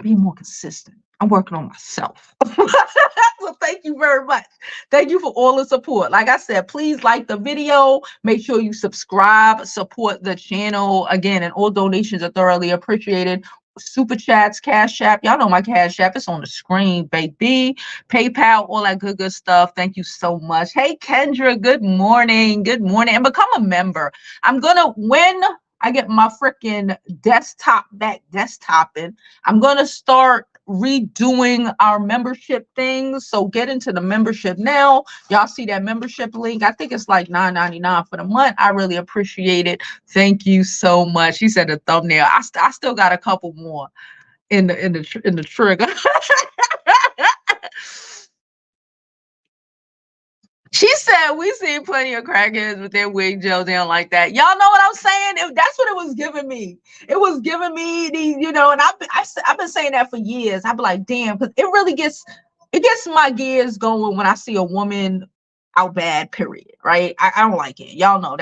be more consistent. I'm working on myself. So thank you very much. Thank you for all the support. Like I said, please like the video. Make sure you subscribe, support the channel. Again, and all donations are thoroughly appreciated. Super chats, Cash App. Y'all know my Cash App. It's on the screen, baby. PayPal, all that good stuff. Thank you so much. Hey, Kendra, good morning. Good morning. And become a member. I'm going to, when I get my freaking desktop back desktoping, I'm going to start redoing our membership things. So get into the membership now. Y'all see that membership link? I think it's like $9.99 for the month. I really appreciate it. Thank you so much. She said the thumbnail. I still got a couple more in the trigger. She said, we seen plenty of crackheads with their wig gel down like that. Y'all know what I'm saying? That's what it was giving me. It was giving me these, and I've been saying that for years. I'd be like, damn, because it gets my gears going when I see a woman out bad, period. Right? I don't like it. Y'all know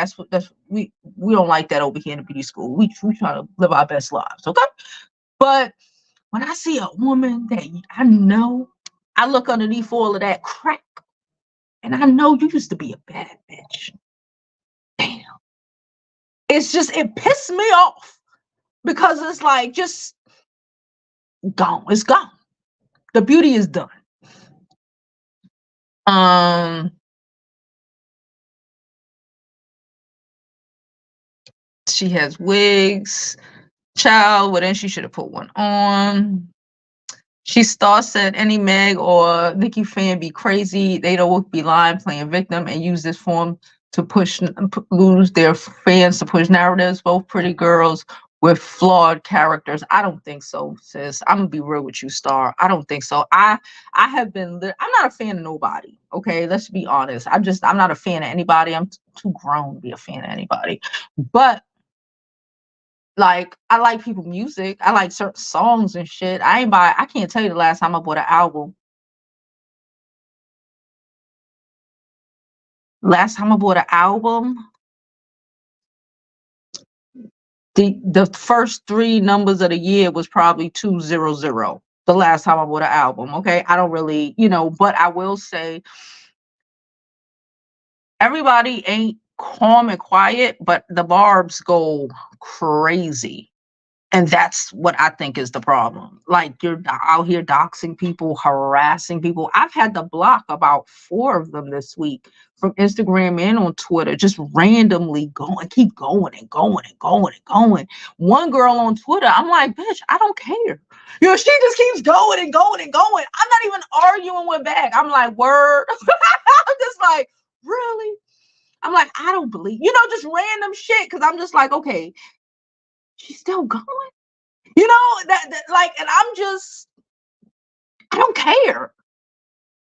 we don't like that over here in the beauty school. We try to live our best lives, okay? But when I see a woman that I know, I look underneath all of that crack. And I know you used to be a bad bitch. Damn. It pissed me off, because it's like, just gone. It's gone. The beauty is done. She has wigs. Child, well, then she should have put one on. She said any Meg or Nicki fan be crazy. They don't be lying, playing victim, and use this form to lose their fans to push narratives. Both pretty girls with flawed characters. I don't think so, sis. I'm gonna be real with you, Star. I don't think so. I'm not a fan of nobody. Okay, let's be honest. I'm not a fan of anybody. I'm too grown to be a fan of anybody. But like, I like people's music. I like certain songs and shit. I can't tell you the last time I bought an album. Last time I bought an album, the first 3 numbers of the year was probably 200. The last time I bought an album. Okay. I don't really, but I will say everybody ain't calm and quiet, but the Barbs go crazy. And that's what I think is the problem. Like, you're out here doxing people, harassing people. I've had to block about 4 of them this week from Instagram and on Twitter, just randomly keep going and going and going and going. One girl on Twitter, I'm like, bitch, I don't care. She just keeps going and going and going. I'm not even arguing with back. I'm like, word. I'm just like, really? I'm like, I don't believe, you know, just random shit. Cause I'm just like, okay, she's still going. You know, that like, and I'm just, I don't care.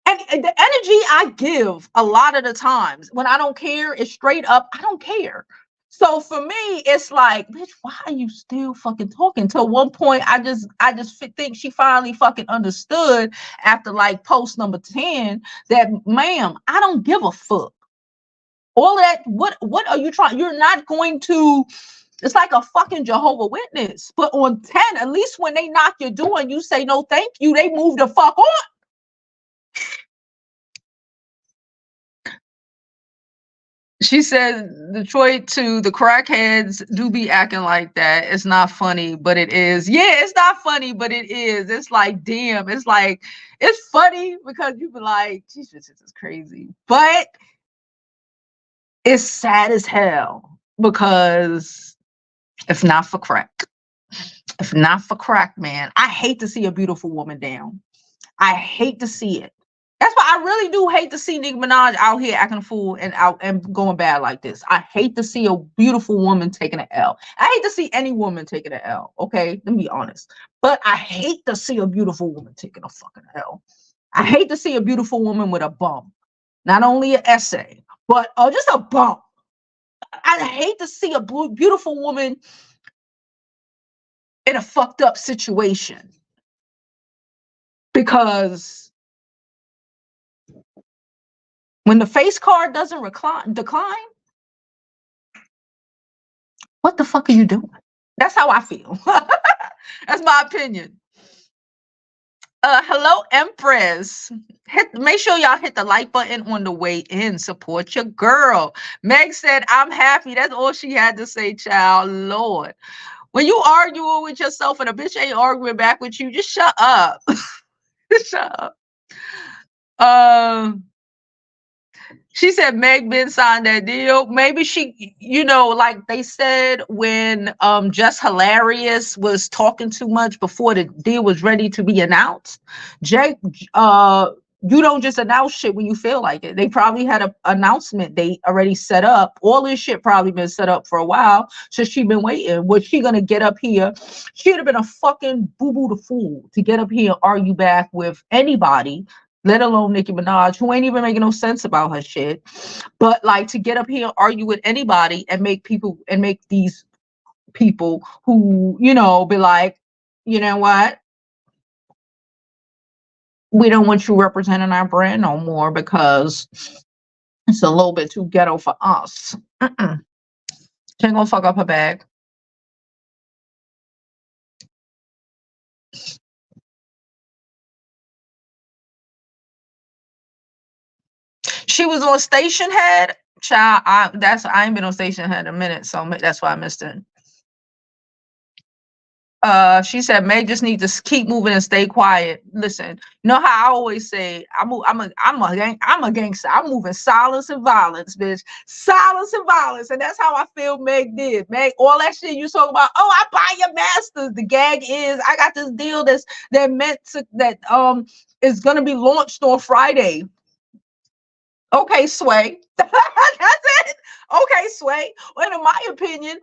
And the energy I give a lot of the times when I don't care is straight up, I don't care. So for me, it's like, bitch, why are you still fucking talking? Till one point, I just think she finally fucking understood after like post number 10 that, ma'am, I don't give a fuck. All that, what are you trying? You're not going to, it's like a fucking Jehovah Witness. But on 10, at least when they knock your door and you say no thank you, they move the fuck on. She said Detroit to the crackheads do be acting like that. It's not funny, but it is. Yeah, it's not funny, but it is. It's like, damn, it's like, it's funny because you be like, Jesus, this is crazy. But it's sad as hell because if not for crack, if not for crack, man, I hate to see a beautiful woman down. I hate to see it. That's why I really do hate to see Nicki Minaj out here acting a fool and out and going bad like this. I hate to see a beautiful woman taking an L. I hate to see any woman taking an L. Okay, let me be honest. But I hate to see a beautiful woman taking a fucking L. I hate to see a beautiful woman with a bump. Not only an essay, but just a bump. I hate to see a beautiful woman in a fucked up situation because when the face card doesn't decline, what the fuck are you doing? That's how I feel. That's my opinion. Hello, Empress. Make sure y'all hit the like button on the way in. Support your girl. Meg said, I'm happy. That's all she had to say, child. Lord. When you arguing with yourself and a bitch ain't arguing back with you, just shut up. Shut up. She said Meg Ben signed that deal. Maybe she, you know, like they said when Just Hilarious was talking too much before the deal was ready to be announced. Jake, you don't just announce shit when you feel like it. They probably had an announcement date already set up. All this shit probably been set up for a while. So she been waiting. Was she gonna get up here? She'd have been a fucking boo-boo the fool to get up here and argue back with anybody, let alone Nicki Minaj, who ain't even making no sense about her shit. But like to get up here and argue with anybody and make these people who, you know, be like, you know what? We don't want you representing our brand no more because it's a little bit too ghetto for us. She ain't gonna fuck up her bag. She was on Station Head. Child, I ain't been on Station Head in a minute, so that's why I missed it. She said Meg just need to keep moving and stay quiet. Listen, you know how I always say I'm a gangster. I'm moving silence and violence, bitch. Silence and violence. And that's how I feel Meg did. Meg, all that shit you talk about, oh, I buy your masters. The gag is I got this deal that is gonna be launched on Friday. Okay, Sway. That's it. Okay, Sway. Well, in my opinion,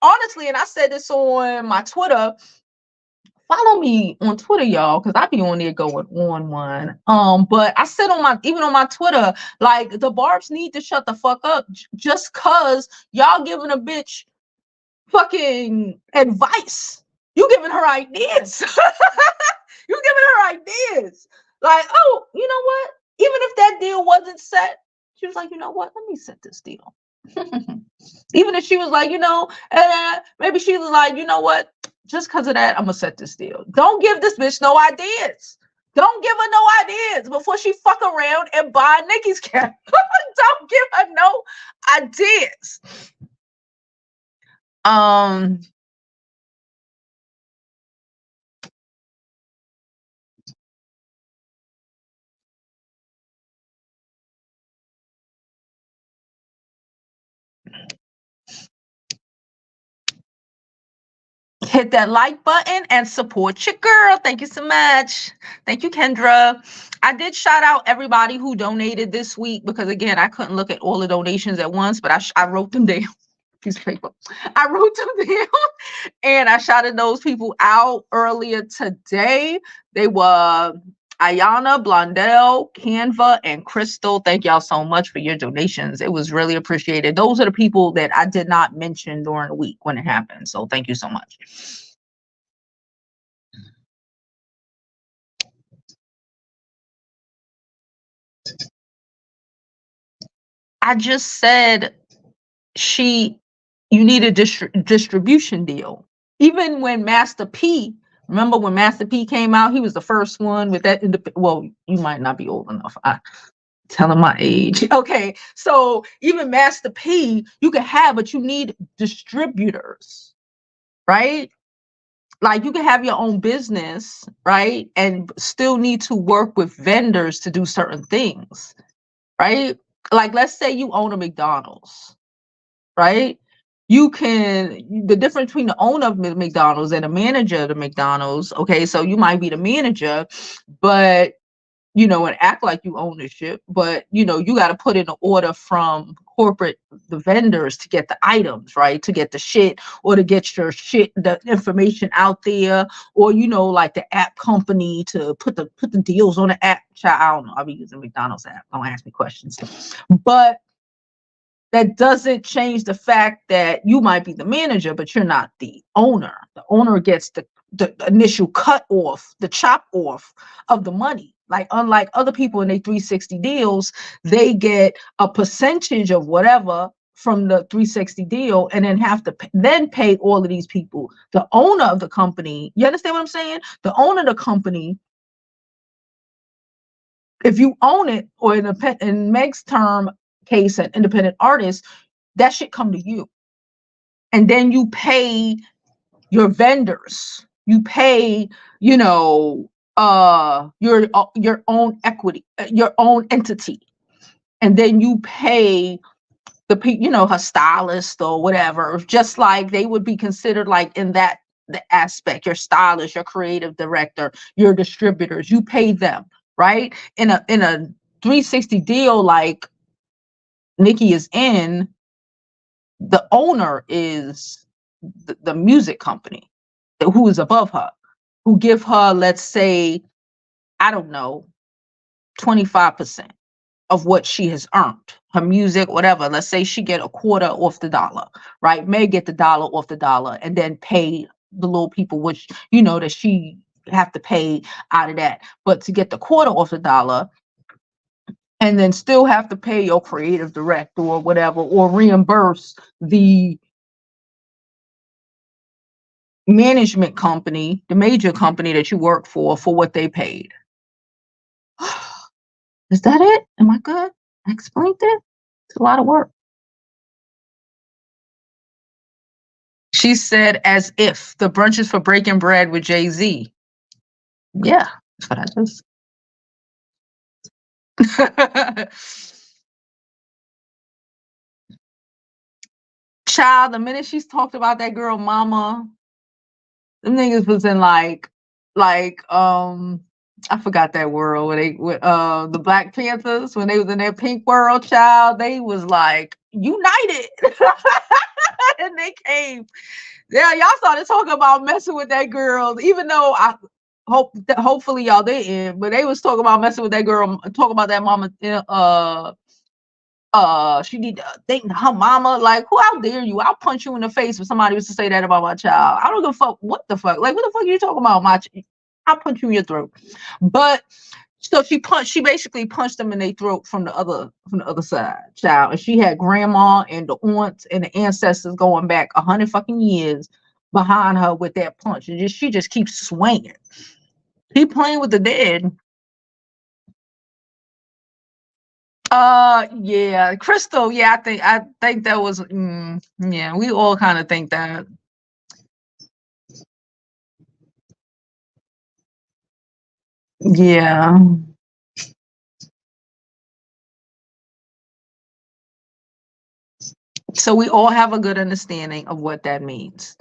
honestly, and I said this on my Twitter. Follow me on Twitter, y'all, because I be on there going on one. But I said even on my Twitter, like the Barbs need to shut the fuck up just cause y'all giving a bitch fucking advice. You giving her ideas. You giving her ideas. Like, oh, you know what? Even if that deal wasn't set, she was like, you know what? Let me set this deal. Even if she was like, you know, maybe she was like, you know what? Just because of that, I'm gonna set this deal. Don't give this bitch no ideas. Don't give her no ideas before she fuck around and buy Nicki's cat. Don't give her no ideas. hit that like button and support your girl. Thank you so much. Thank you, Kendra. I did shout out everybody who donated this week because, again, I couldn't look at all the donations at once, but I wrote them down. Piece of paper. I wrote them down and I shouted those people out earlier today. They were Ayana, Blondell, Canva, and Crystal. Thank y'all so much for your donations. It was really appreciated. Those are the people that I did not mention during the week when it happened. So thank you so much. I just said you need a distribution deal. Even when Master P, remember when Master P came out, he was the first one with that. Well, you might not be old enough. I telling my age. Okay, so even Master P, you can have, but you need distributors, right? Like you can have your own business, right? And still need to work with vendors to do certain things, right? Like let's say you own a McDonald's, right? The difference between the owner of McDonald's and the manager of the McDonald's, okay, so you might be the manager, but and act like you own the ship, but you got to put in an order from corporate, the vendors, to get the items, right? To get the shit, or to get your shit, the information out there, or like the app company to put the deals on the app. I don't know. I'll be using McDonald's app. Don't ask me questions. But that doesn't change the fact that you might be the manager, but you're not the owner. The owner gets the initial cut off, the chop off of the money. Like unlike other people in their 360 deals, they get a percentage of whatever from the 360 deal and then have to then pay all of these people. The owner of the company, you understand what I'm saying? The owner of the company, if you own it, or in Meg's term case, an independent artist, that should come to you. And then you pay your vendors, you pay, your own equity, your own entity. And then you pay her stylist or whatever, just like they would be considered like in the aspect, your stylist, your creative director, your distributors, you pay them, right? In a 360 deal like Nicki is in, the owner is the music company who is above her, who give her, let's say, I don't know, 25% of what she has earned, her music, whatever. Let's say she get a quarter off the dollar, right? May get the dollar off the dollar and then pay the little people, which, that she have to pay out of that. But to get the quarter off the dollar, and then still have to pay your creative director or whatever, or reimburse the management company, the major company that you work for what they paid. Is that it? Am I good? I explained it? It's a lot of work. She said, as if the brunch is for breaking bread with Jay-Z. Yeah, that's what I just. Child, the minute she's talked about that girl mama, them niggas was in like I forgot that world where the Black Panthers, when they was in their pink world, child, they was like united. And they came. Yeah, y'all started talking about messing with that girl, even though I hopefully y'all didn't, but they was talking about messing with that girl, talking about that mama. She need to think her mama. Like, who, how dare you? I'll punch you in the face if somebody was to say that about my child. I don't give a fuck. What the fuck? Like, what the fuck are you talking about? I'll punch you in your throat. But so she basically punched them in their throat from the other side, child. And she had grandma and the aunts and the ancestors going back 100 fucking years behind her with that punch. And she just keeps swinging. Keep playing with the dead. Yeah, Crystal. Yeah, I think that was. Yeah, we all kind of think that. Yeah. So we all have a good understanding of what that means.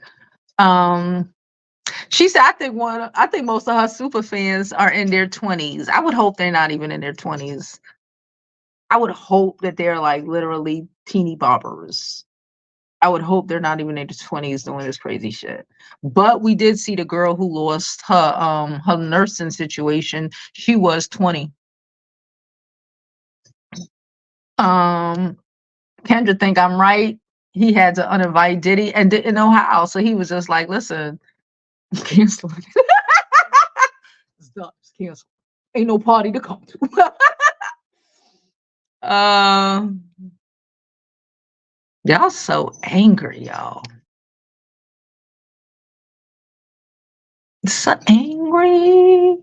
She said, I think most of her super fans are in their 20s. I would hope they're not even in their 20s. I would hope that they're like literally teeny boppers. I would hope they're not even in their 20s doing this crazy shit. But we did see the girl who lost her nursing situation. She was 20. Kendra think I'm right. He had to uninvite Diddy and didn't know how. So he was just like, listen, cancel it. It's done. It's canceled. Ain't no party to come to. Y'all so angry, y'all. So angry.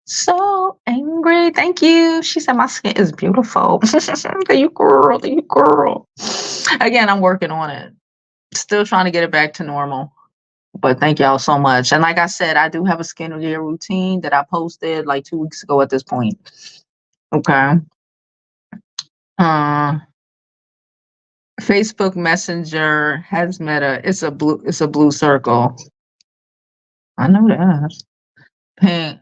So angry. Thank you. She said my skin is beautiful. Thank you, girl. Thank you, girl. Again, I'm working on it. Still trying to get it back to normal. But thank y'all so much. And like I said, I do have a skincare routine that I posted like 2 weeks ago at this point. Okay. Facebook Messenger has Meta. It's a blue circle. I know that. Pink.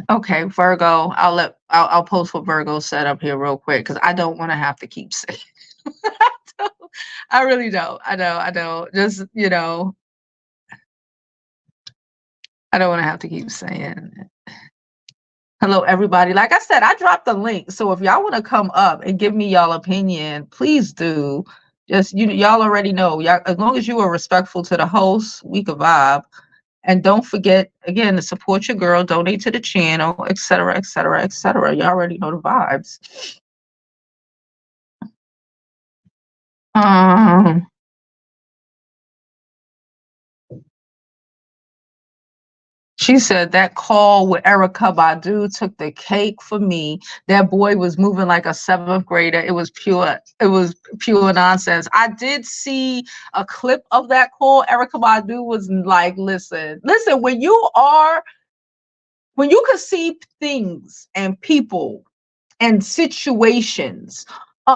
Okay, Virgo. I'll post what Virgo set up here real quick because I don't want to have to keep saying. I really don't. I don't. Just I don't want to have to keep saying it. Hello, everybody. Like I said, I dropped the link. So if y'all want to come up and give me y'all opinion, please do. Just y'all already know. Y'all, as long as you are respectful to the host, we can vibe. And don't forget, again, to support your girl, donate to the channel, etc., etc., etc. You already know the vibes. She said that call with Erykah Badu took the cake for me. That boy was moving like a 7th grader. It was pure nonsense. I did see a clip of that call. Erykah Badu was like, listen, when you can see things and people and situations,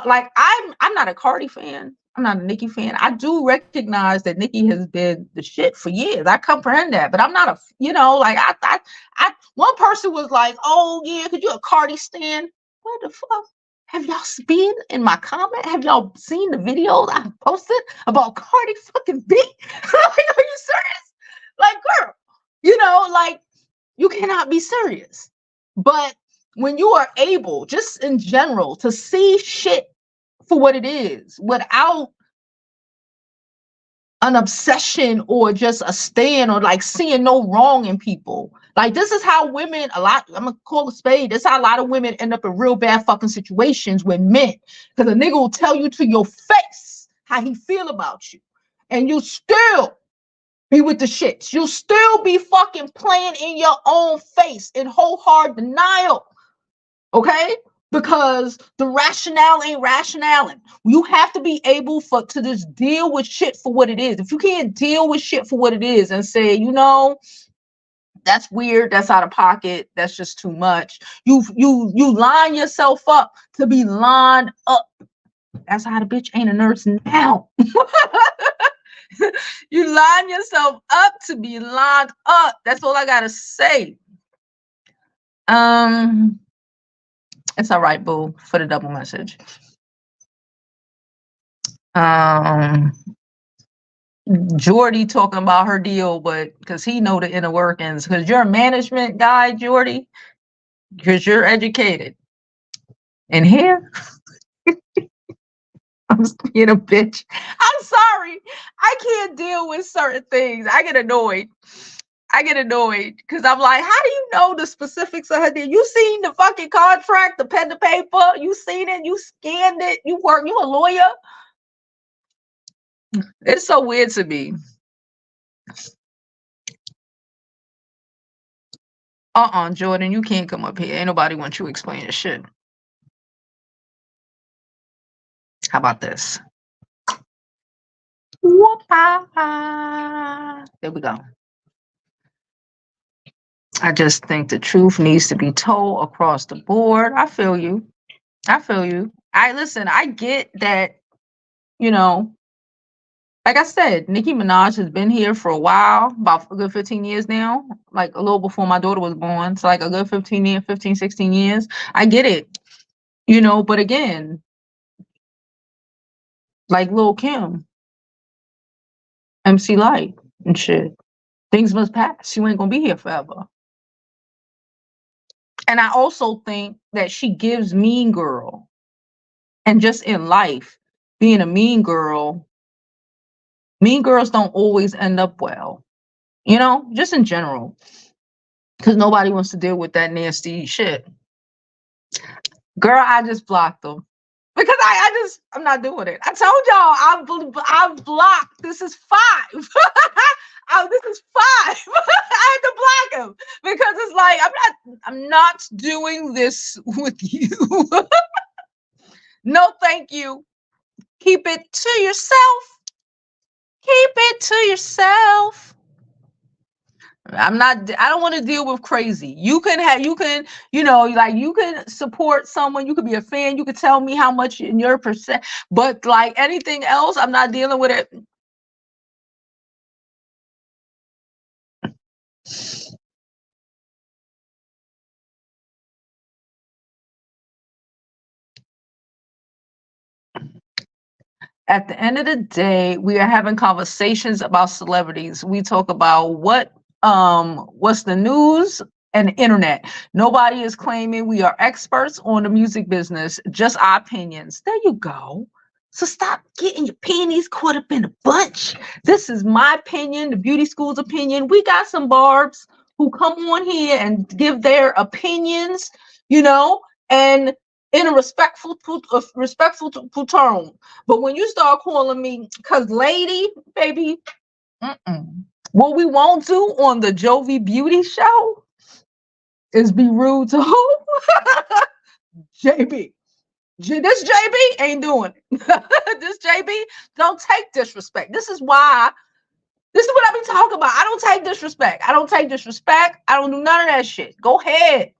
like I'm not a Cardi fan. I'm not a Nicki fan. I do recognize that Nicki has been the shit for years. I comprehend that, but I'm not a, I one person was like, oh yeah, could you a Cardi stan? What the fuck? Have y'all been in my comment? Have y'all seen the videos I posted about Cardi fucking B? Like, are you serious? Like, girl, like you cannot be serious. But when you are able, just in general, to see shit for what it is without an obsession or just a stand or like seeing no wrong in people. Like this is how women, I'm gonna call a spade. This is how a lot of women end up in real bad fucking situations with men. Because a nigga will tell you to your face how he feel about you. And you still be with the shits. You'll still be fucking playing in your own face in whole hard denial. Okay? Because the rationale ain't rationale. You have to be able to just deal with shit for what it is. If you can't deal with shit for what it is and say, that's weird, that's out of pocket, that's just too much. You line yourself up to be lined up. That's how the bitch ain't a nurse now. You line yourself up to be lined up. That's all I gotta say. It's all right, boo, for the double message. Jordy talking about her deal, but because he know the inner workings, because you're a management guy, Jordy, because you're educated. And here, I'm being a bitch. I'm sorry. I can't deal with certain things. I get annoyed because I'm like, how do you know the specifics of her deal? You seen the fucking contract, the pen to paper? You seen it? You scanned it? You a lawyer? It's so weird to me. Jordan, you can't come up here. Ain't nobody want you to explain your shit. How about this? There we go. I just think the truth needs to be told across the board. I feel you. I get that, Like I said, Nicki Minaj has been here for a while, about a good 15 years now, like a little before my daughter was born. So like a good 16 years. I get it, but again, like Lil Kim, MC Light and shit. Things must pass. You ain't gonna be here forever. And I also think that she gives Mean Girl, and just in life, being a mean girls don't always end up well, just in general, because nobody wants to deal with that nasty shit. Girl, I just blocked them because I'm not doing it. I told y'all I've blocked. This is 5. This is 5. I had to block him because it's like I'm not doing this with you. No, thank you. Keep it to yourself. Keep it to yourself. I don't want to deal with crazy. You can support someone. You could be a fan. You could tell me how much in your percent, but like anything else, I'm not dealing with it. At the end of the day, we are having conversations about celebrities. We talk about what's the news and the internet. Nobody is claiming we are experts on the music business, just our opinions. There you go. So stop getting your panties caught up in a bunch. This is my opinion, the beauty school's opinion. We got some Barbs who come on here and give their opinions, and in a respectful tone. But when you start calling me, cause lady, baby, what we won't do on the Jovi Beauty show is be rude to who? JB. This JB ain't doing it. This JB don't take disrespect. This is what I be talking about. I don't take disrespect. I don't do none of that shit. Go ahead.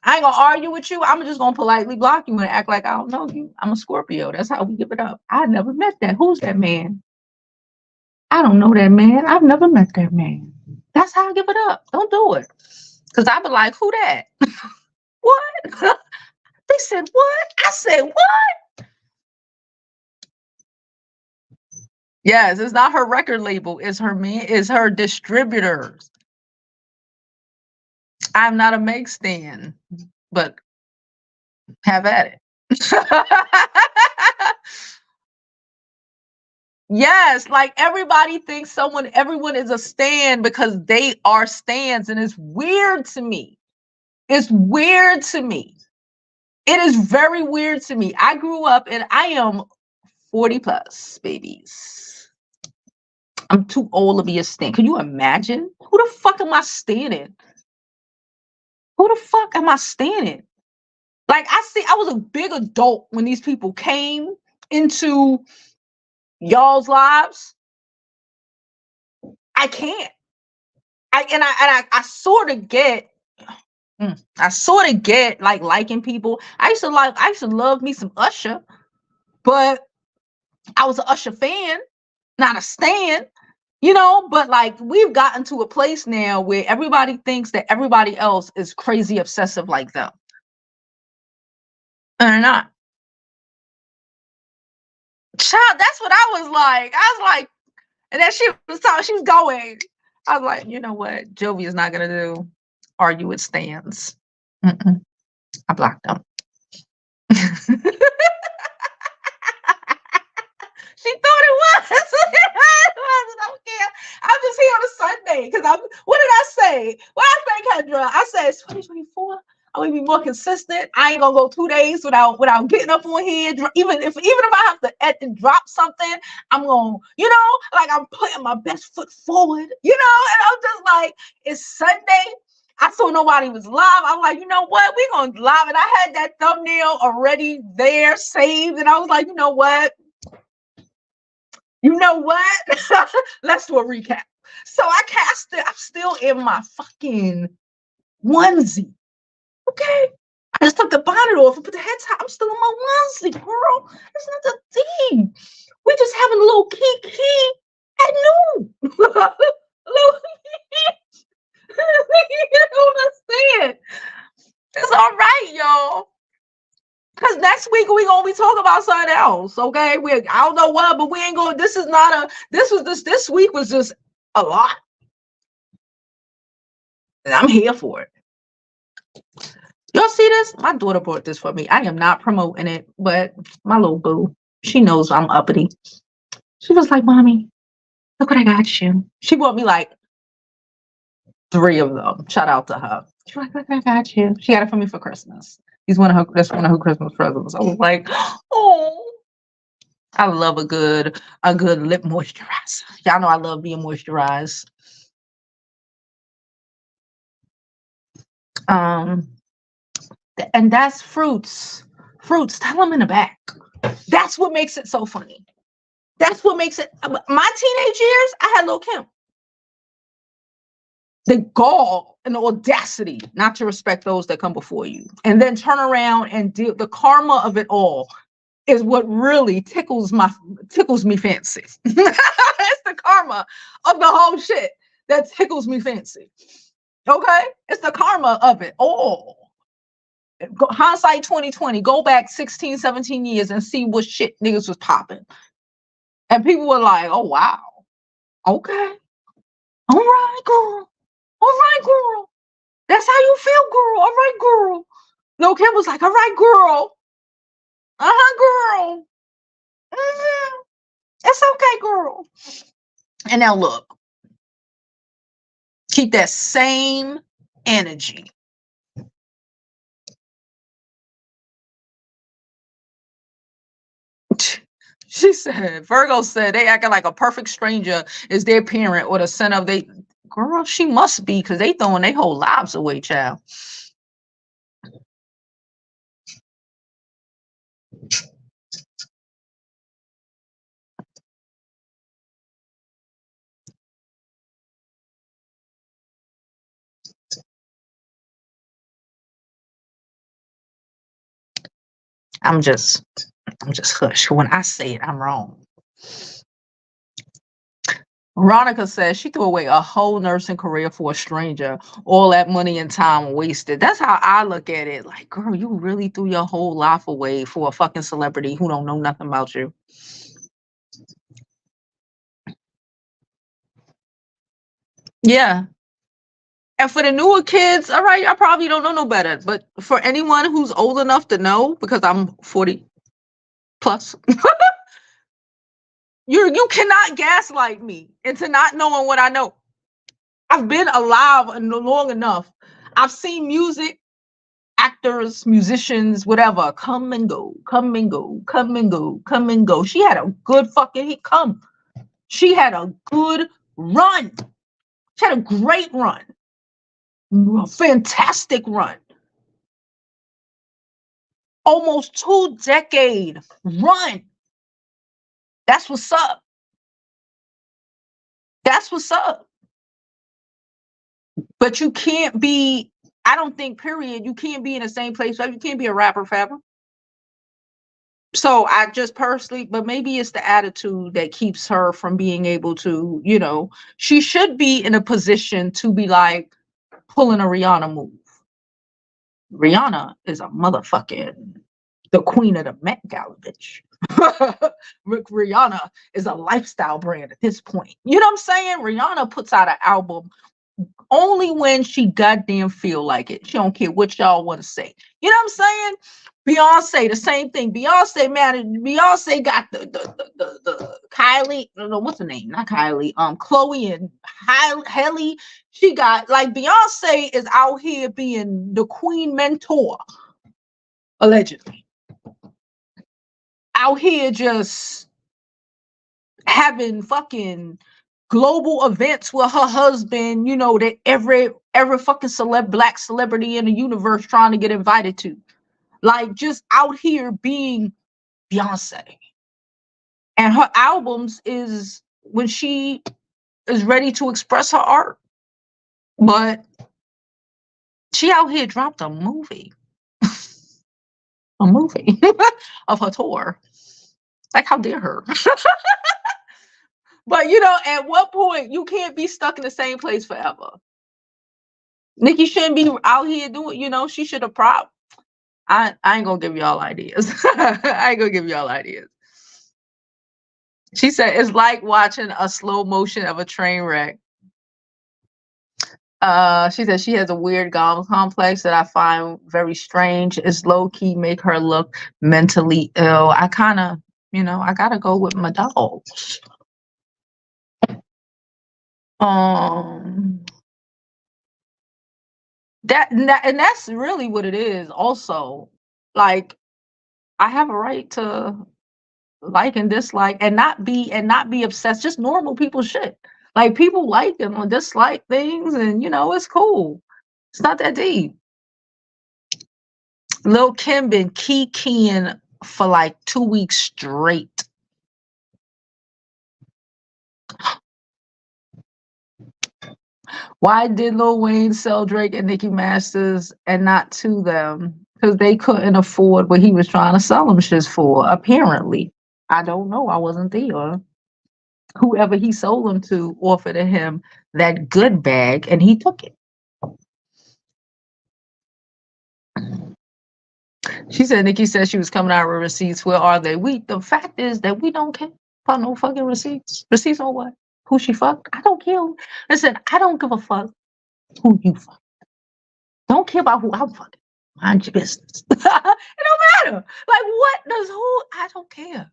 I ain't gonna argue with you. I'm just gonna politely block you and act like I don't know you. I'm a Scorpio. That's how we give it up. I never met that. Who's that man? I don't know that man. I've never met that man. That's how I give it up. Don't do it. Because I be like, who that? What? They said, what? I said, what? Yes, it's not her record label. It's her distributors. I'm not a Meg stan, but have at it. Yes, like everybody thinks everyone is a stan because they are stans, and it's weird to me. It's weird to me. It is very weird to me. I grew up and I am 40 plus, babies. I'm too old to be a stan. Can you imagine? Who the fuck am I standing? Who the fuck am I standing? Like I was a big adult when these people came into y'all's lives. I can't. I sort of get like liking people. I used to love me some Usher, but I was an Usher fan, not a stan, but like we've gotten to a place now where everybody thinks that everybody else is crazy obsessive like them. And they're not. Child, that's what I was like. And then she was going. I was like, you know what? Jovi is not gonna do argue with stans. I blocked them. She thought it was. I don't care. I'm just here on a Sunday because what did I say? What I say, Kendra? I said it's 2024. I'm gonna be more consistent. I ain't gonna go 2 days without getting up on here. Even if I have to drop something, I'm gonna, like I'm putting my best foot forward, and I'm just like, it's Sunday. I saw nobody was live. I'm like, you know what? We're gonna live. And I had that thumbnail already there saved. And I was like, you know what? Let's do a recap. So I cast it. I'm still in my fucking onesie. Okay. I just took the bonnet off and put the head top. I'm still in my onesie, girl. It's not the thing. We're just having a little kiki. I knew. Look, you don't understand. It's all right, y'all. Because next week we gonna be talking about something else. Okay, I don't know what, but we ain't going. This is not a. This week was just a lot, and I'm here for it. Y'all see this? My daughter bought this for me. I am not promoting it, but my little boo, she knows I'm uppity. She was like, "Mommy, look what I got you." She bought me like 3 of them. Shout out to her. She's like, "Look what I got you." She got it for me for Christmas. That's one of her Christmas presents. I was like, "Oh." I love a good lip moisturizer. Y'all know I love being moisturized. And that's fruits. Fruits. Tell them in the back. That's what makes it so funny. That's what makes it. My teenage years, I had Lil' Kim. The gall and the audacity not to respect those that come before you, and then turn around and deal. The karma of it all is what really tickles me fancy. It's the karma of the whole shit that tickles me fancy. Okay, it's the karma of it all. Hindsight 2020, go back 16, 17 years and see what shit niggas was popping. And people were like, oh wow, okay, all right, girl, all right, girl. That's how you feel, girl. All right, girl. Lil' Kim was like, all right, girl. Girl. Mm-hmm. It's okay, girl. And now look, keep that same energy. She said, Virgo said they acting like a perfect stranger is their parent or the center of they. Girl, she must be, because they throwing their whole lives away, child. I'm just hush. When I say it, I'm wrong. Veronica says she threw away a whole nursing career for a stranger. All that money and time wasted. That's how I look at it. Like, girl, you really threw your whole life away for a fucking celebrity who don't know nothing about you. Yeah. And for the newer kids, all right, I probably don't know no better. But for anyone who's old enough to know, because I'm 40 plus, you cannot gaslight me into not knowing what I know. I've been alive long enough. I've seen music, actors, musicians, whatever, come and go, come and go, come and go, come and go. She had a good fucking hit come. She had a good run. She had a great run. A fantastic run. Almost 2-decade run. That's what's up. That's what's up. But you can't be, I don't think, period, you can't be in the same place. You can't be a rapper forever. So I just personally, but maybe it's the attitude that keeps her from being able to, she should be in a position to be like pulling a Rihanna move. Rihanna is a motherfucking the queen of the Met Gala, bitch. Rihanna is a lifestyle brand at this point. You know what I'm saying? Rihanna puts out an album only when she goddamn feel like it. She don't care what y'all want to say. You know what I'm saying? Beyonce, the same thing. Beyonce, man, Beyonce got the Kylie, no, what's her name? Not Kylie, Chloe and Halle. She got, like, Beyonce is out here being the queen mentor, allegedly. Out here just having fucking global events with her husband, that every fucking black celebrity in the universe trying to get invited to. Like, just out here being Beyonce. And her albums is when she is ready to express her art. But she out here dropped a movie. A movie of her tour. Like, how dare her? But you know, at what point you can't be stuck in the same place forever. Nicki shouldn't be out here doing, you know, she should have I ain't gonna give y'all ideas. I ain't gonna give y'all ideas. She said it's like watching a slow motion of a train wreck. She said she has a weird God complex that I find very strange. It's low key make her look mentally ill. I kind of, you know, I gotta go with my dogs. And that's really what it is. Also, like I have a right to like and dislike and not be obsessed. Just normal people shit. Like people like them or dislike things, and you know it's cool. It's not that deep. Lil Kim been keying for like 2 weeks straight. Why did Lil Wayne sell Drake and Nicki Masters and not to them? Because they couldn't afford what he was trying to sell them shits for, apparently. I don't know. I wasn't there. Whoever he sold them to offered him that good bag and he took it. She said Nicki said she was coming out with receipts. Where are they? The fact is that we don't care about no fucking receipts. Receipts on what? Who she fucked? I don't care. Listen, I don't give a fuck who you fuck. Don't care about who I'm fucking. Mind your business. It don't matter. Like what does who? I don't care.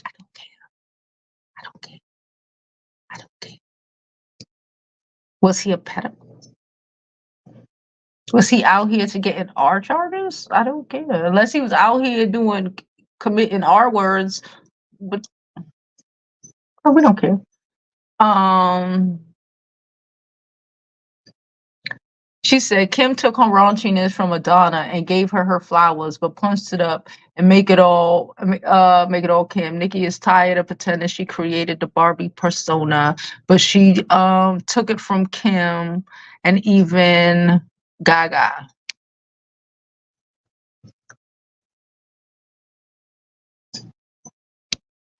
I don't care. I don't care. I don't care. Was he a pedophile? Was he out here to get in R charges? I don't care. Unless he was out here committing R words, but we don't care. She said Kim took her raunchiness from Madonna and gave her flowers, but punched it up and make it all Kim. Nicki is tired of pretending she created the Barbie persona, but she took it from Kim and even Gaga.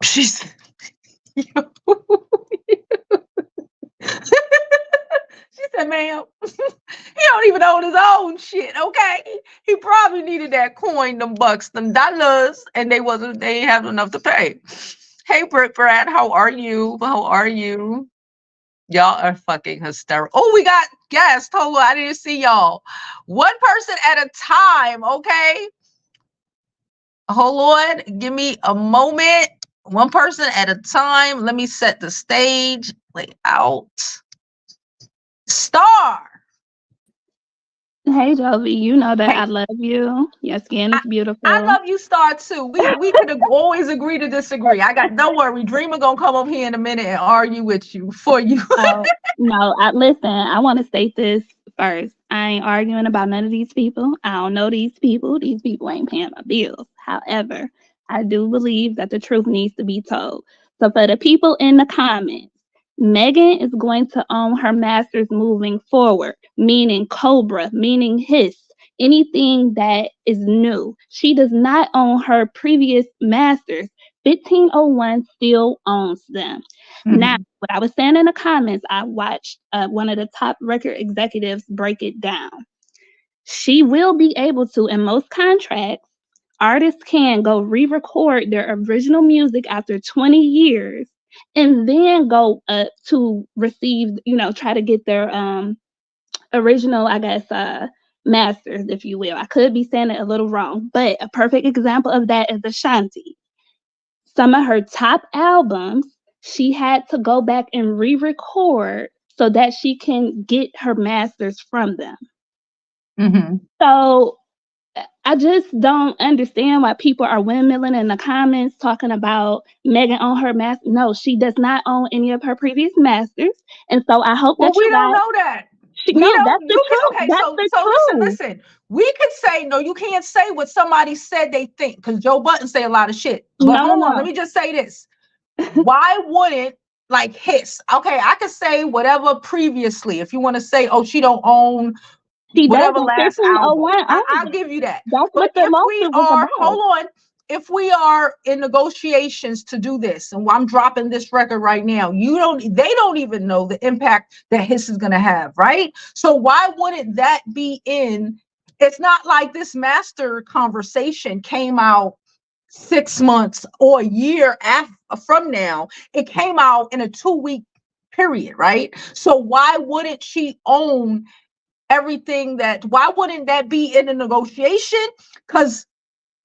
She's she said, ma'am, he don't even own his own shit, okay? He probably needed that coin, them bucks, them dollars, and they ain't have enough to pay. Hey, Brad, how are you? How are you? Y'all are fucking hysterical. Oh, we got guests. Hold on, I didn't see y'all. One person at a time, okay? Hold on, give me a moment. One person at a time. Let me set the stage. Lay out. Star. Hey, Jovi, you know that I love you. Your skin is beautiful. I love you, Star, too. We could always agree to disagree. Don't worry. Dreamer gonna come up here in a minute and argue with you for you. Listen, I want to state this first. I ain't arguing about none of these people. I don't know these people. These people ain't paying my bills. However, I do believe that the truth needs to be told. So for the people in the comments, Megan is going to own her masters moving forward, meaning Cobra, meaning Hiss, anything that is new. She does not own her previous masters. 1501 still owns them. Mm-hmm. Now, what I was saying in the comments, I watched one of the top record executives break it down. She will be able to, in most contracts, artists can go re-record their original music after 20 years and then go to receive, try to get their original, I guess, masters, if you will. I could be saying it a little wrong, but a perfect example of that is Ashanti. Some of her top albums, she had to go back and re-record so that she can get her masters from them. Mm-hmm. So I just don't understand why people are windmilling in the comments talking about Megan on her master. No, she does not own any of her previous masters. And so I hope that we don't know that. That's the truth. Okay, so listen. We could say, no, you can't say what somebody said they think, because Joe Budden say a lot of shit. But hold on, let me just say this. Why wouldn't, like, Hiss? Okay, I could say whatever previously. If you want to say, oh, she don't own whatever last album, I'll give you that. That's but what the lawsuit was about. Hold on. if we are in negotiations to do this, and I'm dropping this record right now, they don't even know the impact that Hiss is going to have, right? So why wouldn't that be in? It's not like this master conversation came out 6 months or a year from now. It came out in a 2-week period, right? So why wouldn't she own everything why wouldn't that be in a negotiation? Because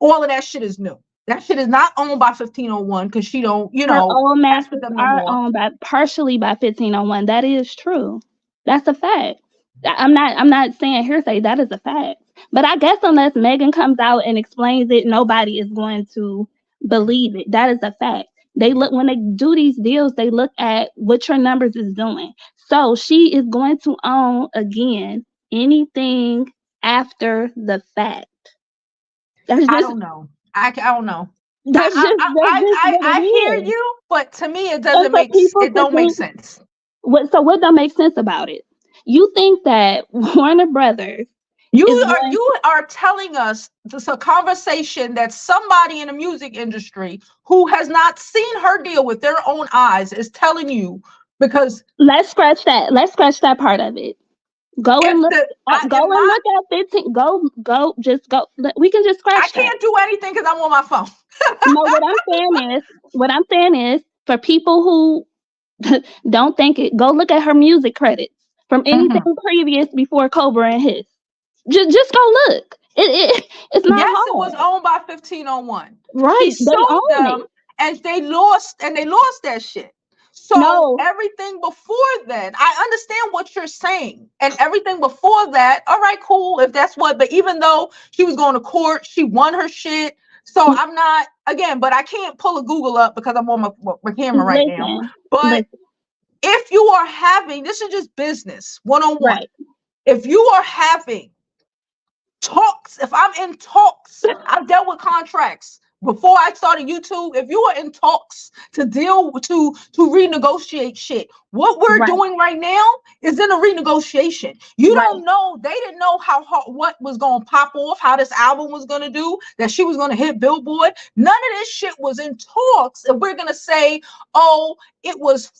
all of that shit is new. That shit is not owned by 1501 because she don't, All masters them no are more. owned partially by 1501. That is true. That's a fact. I'm not saying hearsay. That is a fact. But I guess unless Megan comes out and explains it, nobody is going to believe it. That is a fact. When they do these deals, they look at what your numbers is doing. So she is going to own again anything after the fact. I don't know. I don't know. I hear you, but to me it don't make sense. What don't make sense about it? You think that Warner Brothers you are telling us this a conversation that somebody in the music industry who has not seen her deal with their own eyes is telling you, because let's scratch that part of it. Go and look at 15. Just go. We can just scratch. I can't do anything because I'm on my phone. No, what I'm saying is, for people who don't think it, go look at her music credits from anything previous before Cobra and Hiss. Just go look. It's not hard. It was owned by 1501. Right. He sold them, and they lost that shit. So everything before that, I understand what you're saying. And everything before that, all right, cool. If that's what, but even though she was going to court, she won her shit. So I'm not, again, but I can't pull a Google up because I'm on my camera right now. But if you are having, this is just business, one-on-one. Right. If you are having talks, if I'm in talks, I've dealt with contracts. Before I started YouTube, if you are in talks to renegotiate shit, what we're doing right now is in a renegotiation. You don't know, they didn't know what was going to pop off, how this album was going to do, that she was going to hit Billboard. None of this shit was in talks. If we're going to say, oh, it was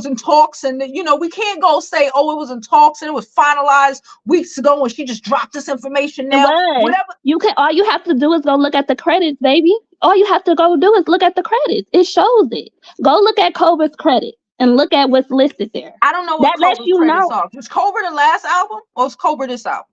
in talks, and we can't go say, oh, it was in talks and it was finalized weeks ago and she just dropped this information now. Whatever. All you have to do is go look at the credits, baby. All you have to go do is look at the credits. It shows it. Go look at Cobra's credit and look at what's listed there. I don't know what that lets you know. Was Cobra the last album or was Cobra this album?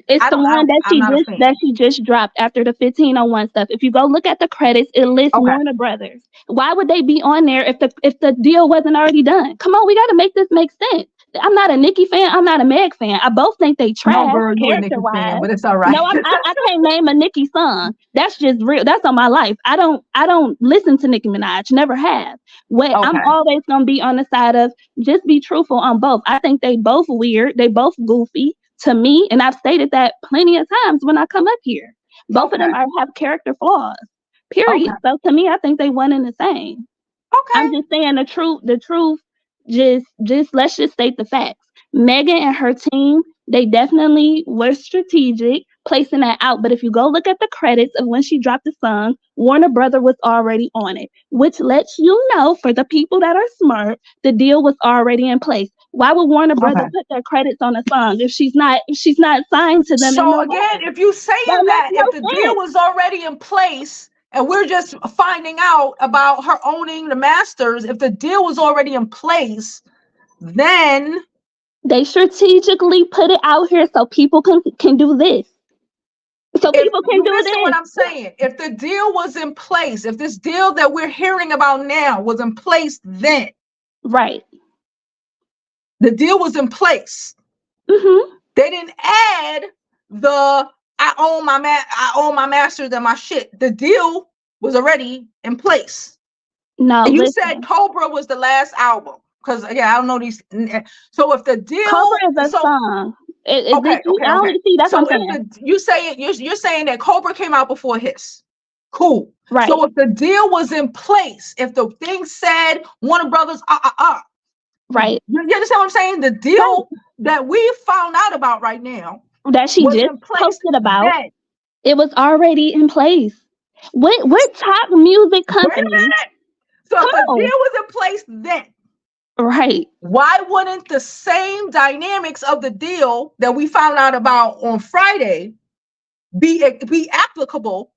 It's the one that she just dropped after the 1501 stuff. If you go look at the credits, it lists Warner Brothers. Why would they be on there if the deal wasn't already done? Come on, we got to make this make sense. I'm not a Nicki fan. I'm not a Meg fan. I both think they trash. No, girl, you're a Nicki fan, but it's all right. No, I can't name a Nicki song. That's just real. That's on my life. I don't listen to Nicki Minaj. Never have. I'm always gonna be on the side of just be truthful on both. I think they both weird. They both goofy to me, and I've stated that plenty of times when I come up here. Both of them have character flaws. Period. So to me, I think they one and the same. Okay. I'm just saying the truth. Just let's just state the facts. Megan and her team, they definitely were strategic placing that out. But if you go look at the credits of when she dropped the song, Warner Brother was already on it, which lets you know, for the people that are smart, the deal was already in place. Why would Warner Brother put their credits on a song if she's not signed to them? So again, if you saying that if the deal was already in place, and we're just finding out about her owning the masters, if the deal was already in place, then they strategically put it out here so people can do this. So people can do this. What I'm saying, if the deal was in place, if this deal that we're hearing about now was in place, then the deal was in place. They didn't add the I own my masters and my shit. The deal was already in place. No, and you said Cobra was the last album, because again, I don't know these. So if the deal, Cobra is a song. Okay. That's so what I'm saying. You're saying that Cobra came out before Hiss. Cool. Right. So if the deal was in place, if the thing said Warner Brothers, right. You understand what I'm saying? The deal that we found out about right now, that she just posted about, it was already in place. What top music Wait a company? minute. So Come if a deal on. was in place then, Right. why wouldn't the same dynamics of the deal that we found out about on Friday be applicable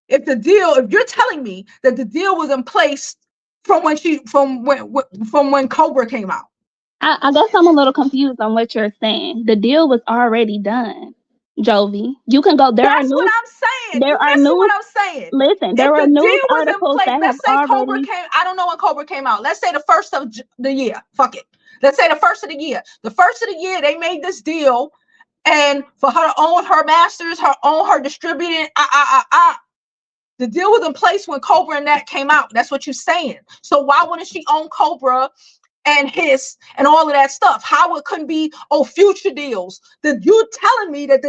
if you're telling me that the deal was in place from when Cobra came out? I guess I'm a little confused on what you're saying. The deal was already done, Jovi. You can go. That's what I'm saying. There You are missing what news. I'm saying. Listen, If there are the news deal was in articles place, that have let's say Cobra already. came, I don't know when Cobra came out. Let's say the first of the year. Fuck it. Let's say the first of the year. The first of the year, they made this deal, and for her to own her masters, her distributing, the deal was in place when Cobra and that came out. That's what you're saying. So why wouldn't she own Cobra and Hiss and all of that stuff? How it couldn't be future deals? That you're telling me that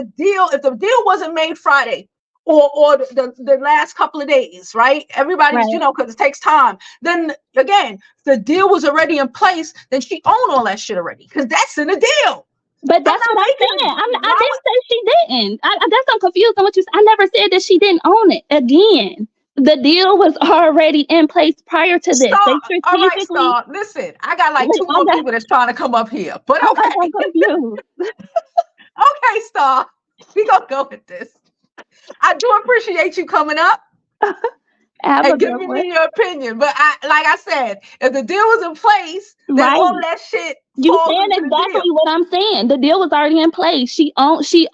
if the deal wasn't made Friday or the last couple of days, right? Everybody's, Right. because it takes time. Then again, the deal was already in place, then she owned all that shit already. Because that's in the deal. But I'm that's not what I'm making saying. it. I didn't say she didn't. I guess I'm confused on what you said. I never said that she didn't own it. Again, the deal was already in place prior to this. They Star, all right, strategically. Star. Listen, I got like Wait, two more people that's trying to come up here, but I'm okay, confused. okay, Star. We gonna go with this. I do appreciate you coming up Have a and good giving one. me your opinion, but like I said, if the deal was in place, then Right. all of that shit You falls saying into the deal. exactly what I'm saying. The deal was already in place. She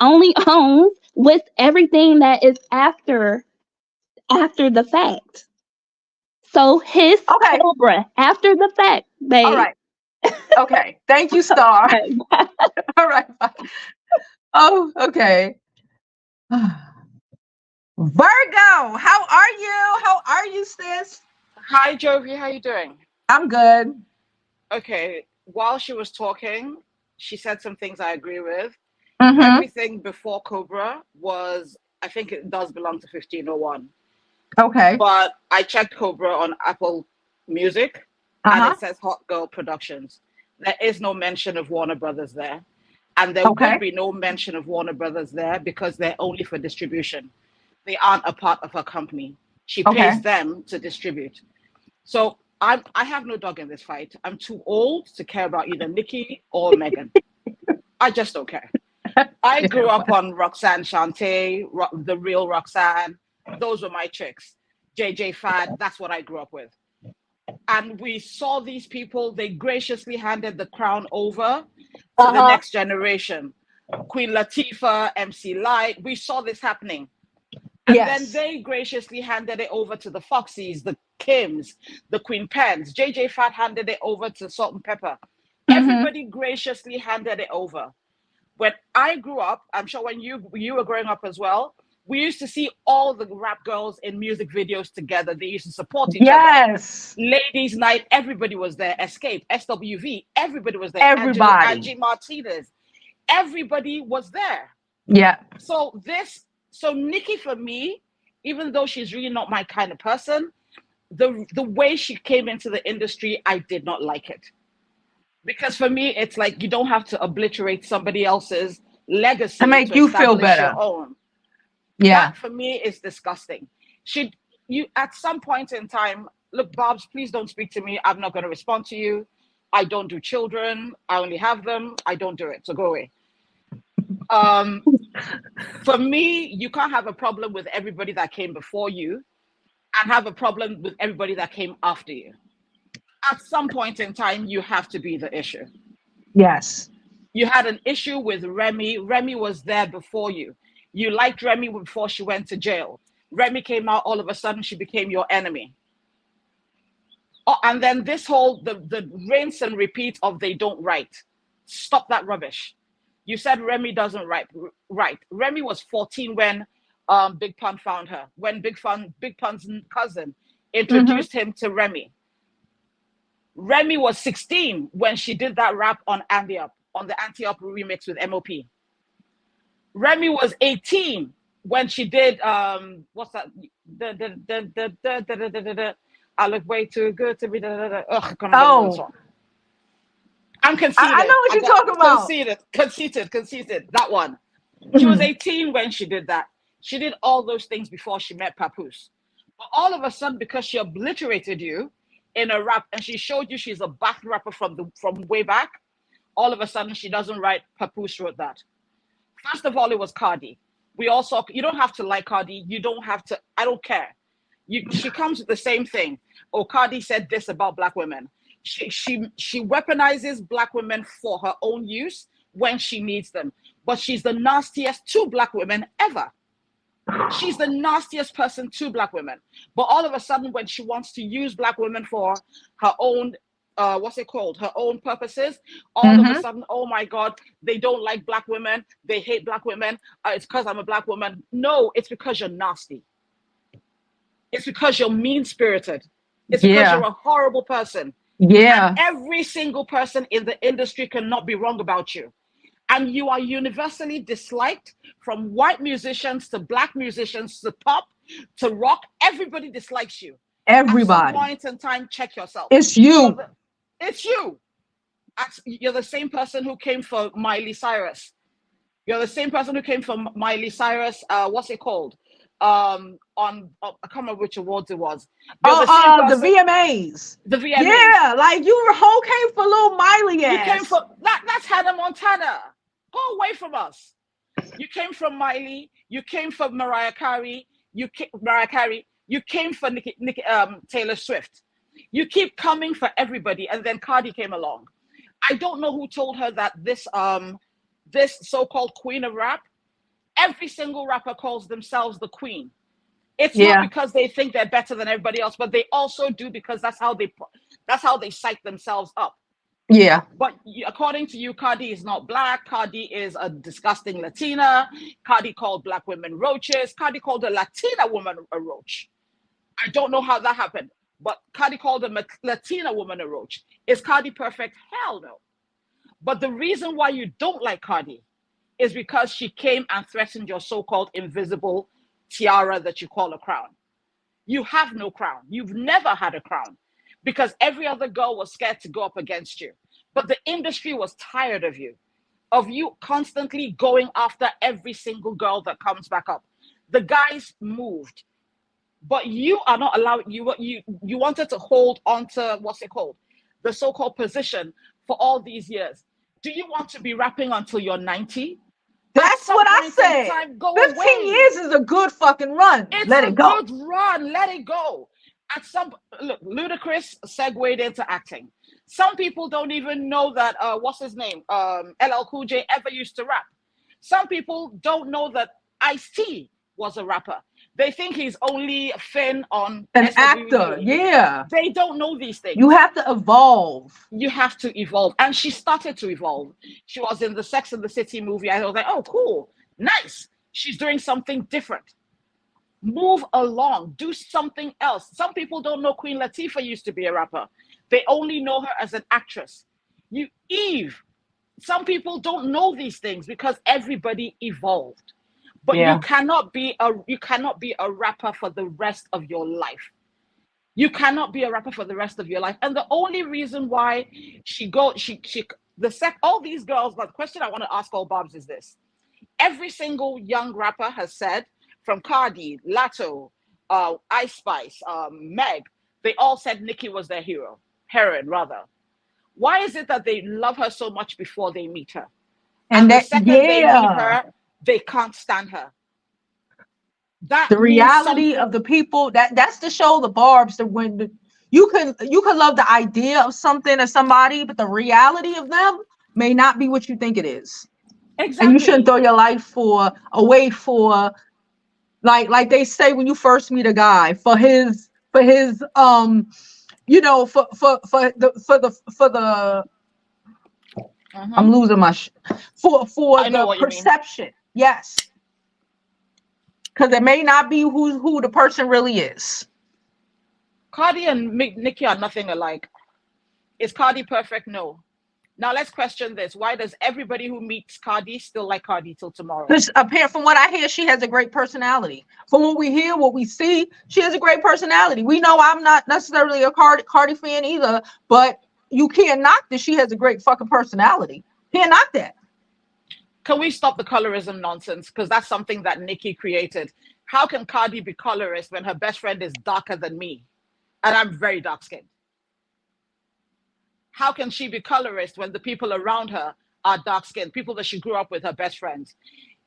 only owns with everything that is after the fact. So his Okay, Cobra after the fact, all babe. right, okay. Thank you, Star. All right. Bye. Oh, okay. Virgo, how are you? How are you, sis? Hi, Jovi. How you doing? I'm good. Okay. While she was talking, she said some things I agree with. Mm-hmm. Everything before Cobra was, I think it does belong to 1501. Okay. But I checked Cobra on Apple Music and Uh-huh. it says Hot Girl Productions. There is no mention of Warner Brothers there. And there Okay. would be no mention of Warner Brothers there because they're only for distribution. They aren't a part of her company. She Okay. pays them to distribute. So I have no dog in this fight. I'm too old to care about either Nicki or Megan. I just don't care. I grew up on Roxanne Shante, the real Roxanne. Those were my chicks. JJ Fad, that's what I grew up with. And we saw these people, they graciously handed the crown over to the Uh-huh. next generation. Queen Latifah, MC Light, we saw this happening. And then Yes. they graciously handed it over to the Foxies, the Kims, the Queen Pens. JJ Fat handed it over to Salt and Pepper. Mm-hmm. Everybody graciously handed it over. When I grew up, I'm sure when you were growing up as well, we used to see all the rap girls in music videos together. They used to support each other. Yes. Ladies' Night, everybody was there. Escape, SWV, everybody was there. Everybody. Angie Martinez, everybody was there. Yeah. So Nicki for me, even though she's really not my kind of person, the way she came into the industry, I did not like it. Because for me, it's like you don't have to obliterate somebody else's To legacy make to you feel establish your better. own. Yeah. That for me is disgusting. Should you at some point in time, look, Bobs, please don't speak to me. I'm not going to respond to you. I don't do children. I only have them. I don't do it. So go away. Um, for me, you can't have a problem with everybody that came before you and have a problem with everybody that came after you. At some point in time, you have to be the issue. Yes. You had an issue with Remy. Remy was there before you. You liked Remy before she went to jail. Remy came out, all of a sudden she became your enemy. Oh, and then this whole the rinse and repeat of they don't write. Stop that rubbish. You said Remy doesn't write. Right. Remy was 14 when Big Pun found her. When Big Pun's cousin Mm-hmm. introduced him to Remy. Remy was 16 when she did that rap on Andy Up, on the Anti Up remix with MOP. Remy was 18 when she did what's that? I look way too good to be Ugh, I can't remember the Oh, song. I'm I know conceited. what I you're got talking about. conceited. That one. She was Mhm. 18 when she did that. She did all those things before she met Papoose. But all of a sudden, because she obliterated you in a rap and she showed you she's a back rapper from way back, all of a sudden she doesn't write Papoose wrote that. First of all, it was Cardi. We also, you don't have to like Cardi. You don't have to, I don't care. She comes with the same thing. Oh, Cardi said this about black women. She weaponizes black women for her own use when she needs them. But she's the nastiest to black women ever. She's the nastiest person to black women. But all of a sudden, when she wants to use black women for her own, what's it called? Her own purposes, all of a sudden, oh my God, they don't like black women. They hate black women. It's because I'm a black woman. No, it's because you're nasty. It's because you're mean-spirited. It's because you're a horrible person. Yeah. And every single person in the industry cannot be wrong about you. And you are universally disliked, from white musicians to black musicians to pop to rock. Everybody dislikes you. Everybody. At some point in time, check yourself. It's you. It's you. You're the same person who came for Miley Cyrus. You're the same person who came for Miley Cyrus. What's it called? I can't remember which awards it was. The VMAs. The VMAs. Yeah, like you whole came for little Miley ass. You came for that's Hannah Montana. Go away from us. You came from Miley. You came for Mariah Carey. You came for Taylor Swift. You keep coming for everybody, and then Cardi came along. I don't know who told her that this so-called queen of rap. Every single rapper calls themselves the queen. It's not because they think they're better than everybody else, but they also do because that's how they psych themselves up. Yeah. But according to you, Cardi is not black. Cardi is a disgusting Latina. Cardi called black women roaches. Cardi called a Latina woman a roach. I don't know how that happened, but Cardi called a Latina woman a roach. Is Cardi perfect? Hell no. But the reason why you don't like Cardi is because she came and threatened your so-called invisible tiara that you call a crown. You have no crown. You've never had a crown because every other girl was scared to go up against you. But the industry was tired of you constantly going after every single girl that comes back up. The guys moved, but you are not allowed. You wanted to hold onto what's it called, the so-called position for all these years. Do you want to be rapping until you're 90? That's what I said. 15 years is a good fucking run. Let it go. It's a good run. Let it go. Look, Ludacris segued into acting. Some people don't even know that what's his name? LL Cool J ever used to rap. Some people don't know that Ice-T was a rapper. They think he's only Finn on an SWV. actor. Yeah. They don't know these things. You have to evolve. You have to evolve. And she started to evolve. She was in the Sex and the City movie. I was like, oh, cool. Nice. She's doing something different. Move along. Do something else. Some people don't know Queen Latifah used to be a rapper. They only know her as an actress. Eve. Some people don't know these things because everybody evolved. But you cannot be a rapper for the rest of your life. You cannot be a rapper for the rest of your life. And the only reason why all these girls, but the question I want to ask all Barbs is this. Every single young rapper has said, from Cardi, Latto, Ice Spice, Meg, they all said Nicki was their heroine rather. Why is it that they love her so much before they meet her? And the second they meet her, they can't stand her. That the reality of the people that's to show the Barbs that when you can love the idea of something or somebody, but the reality of them may not be what you think it is. Exactly. And you shouldn't throw your life away for like they say when you first meet a guy for his you know for the I'm losing my for the perception. Yes. Because it may not be who the person really is. Cardi and Nicki are nothing alike. Is Cardi perfect? No. Now let's question this. Why does everybody who meets Cardi still like Cardi till tomorrow? Because from what I hear, she has a great personality. From what we hear, what we see, she has a great personality. We know I'm not necessarily a Cardi fan either, but you can't knock that she has a great fucking personality. Can't knock that. Can we stop the colorism nonsense? Because that's something that Nicki created. How can Cardi be colorist when her best friend is darker than me and I'm very dark skinned? How can she be colorist when the people around her are dark skinned, people that she grew up with, her best friends?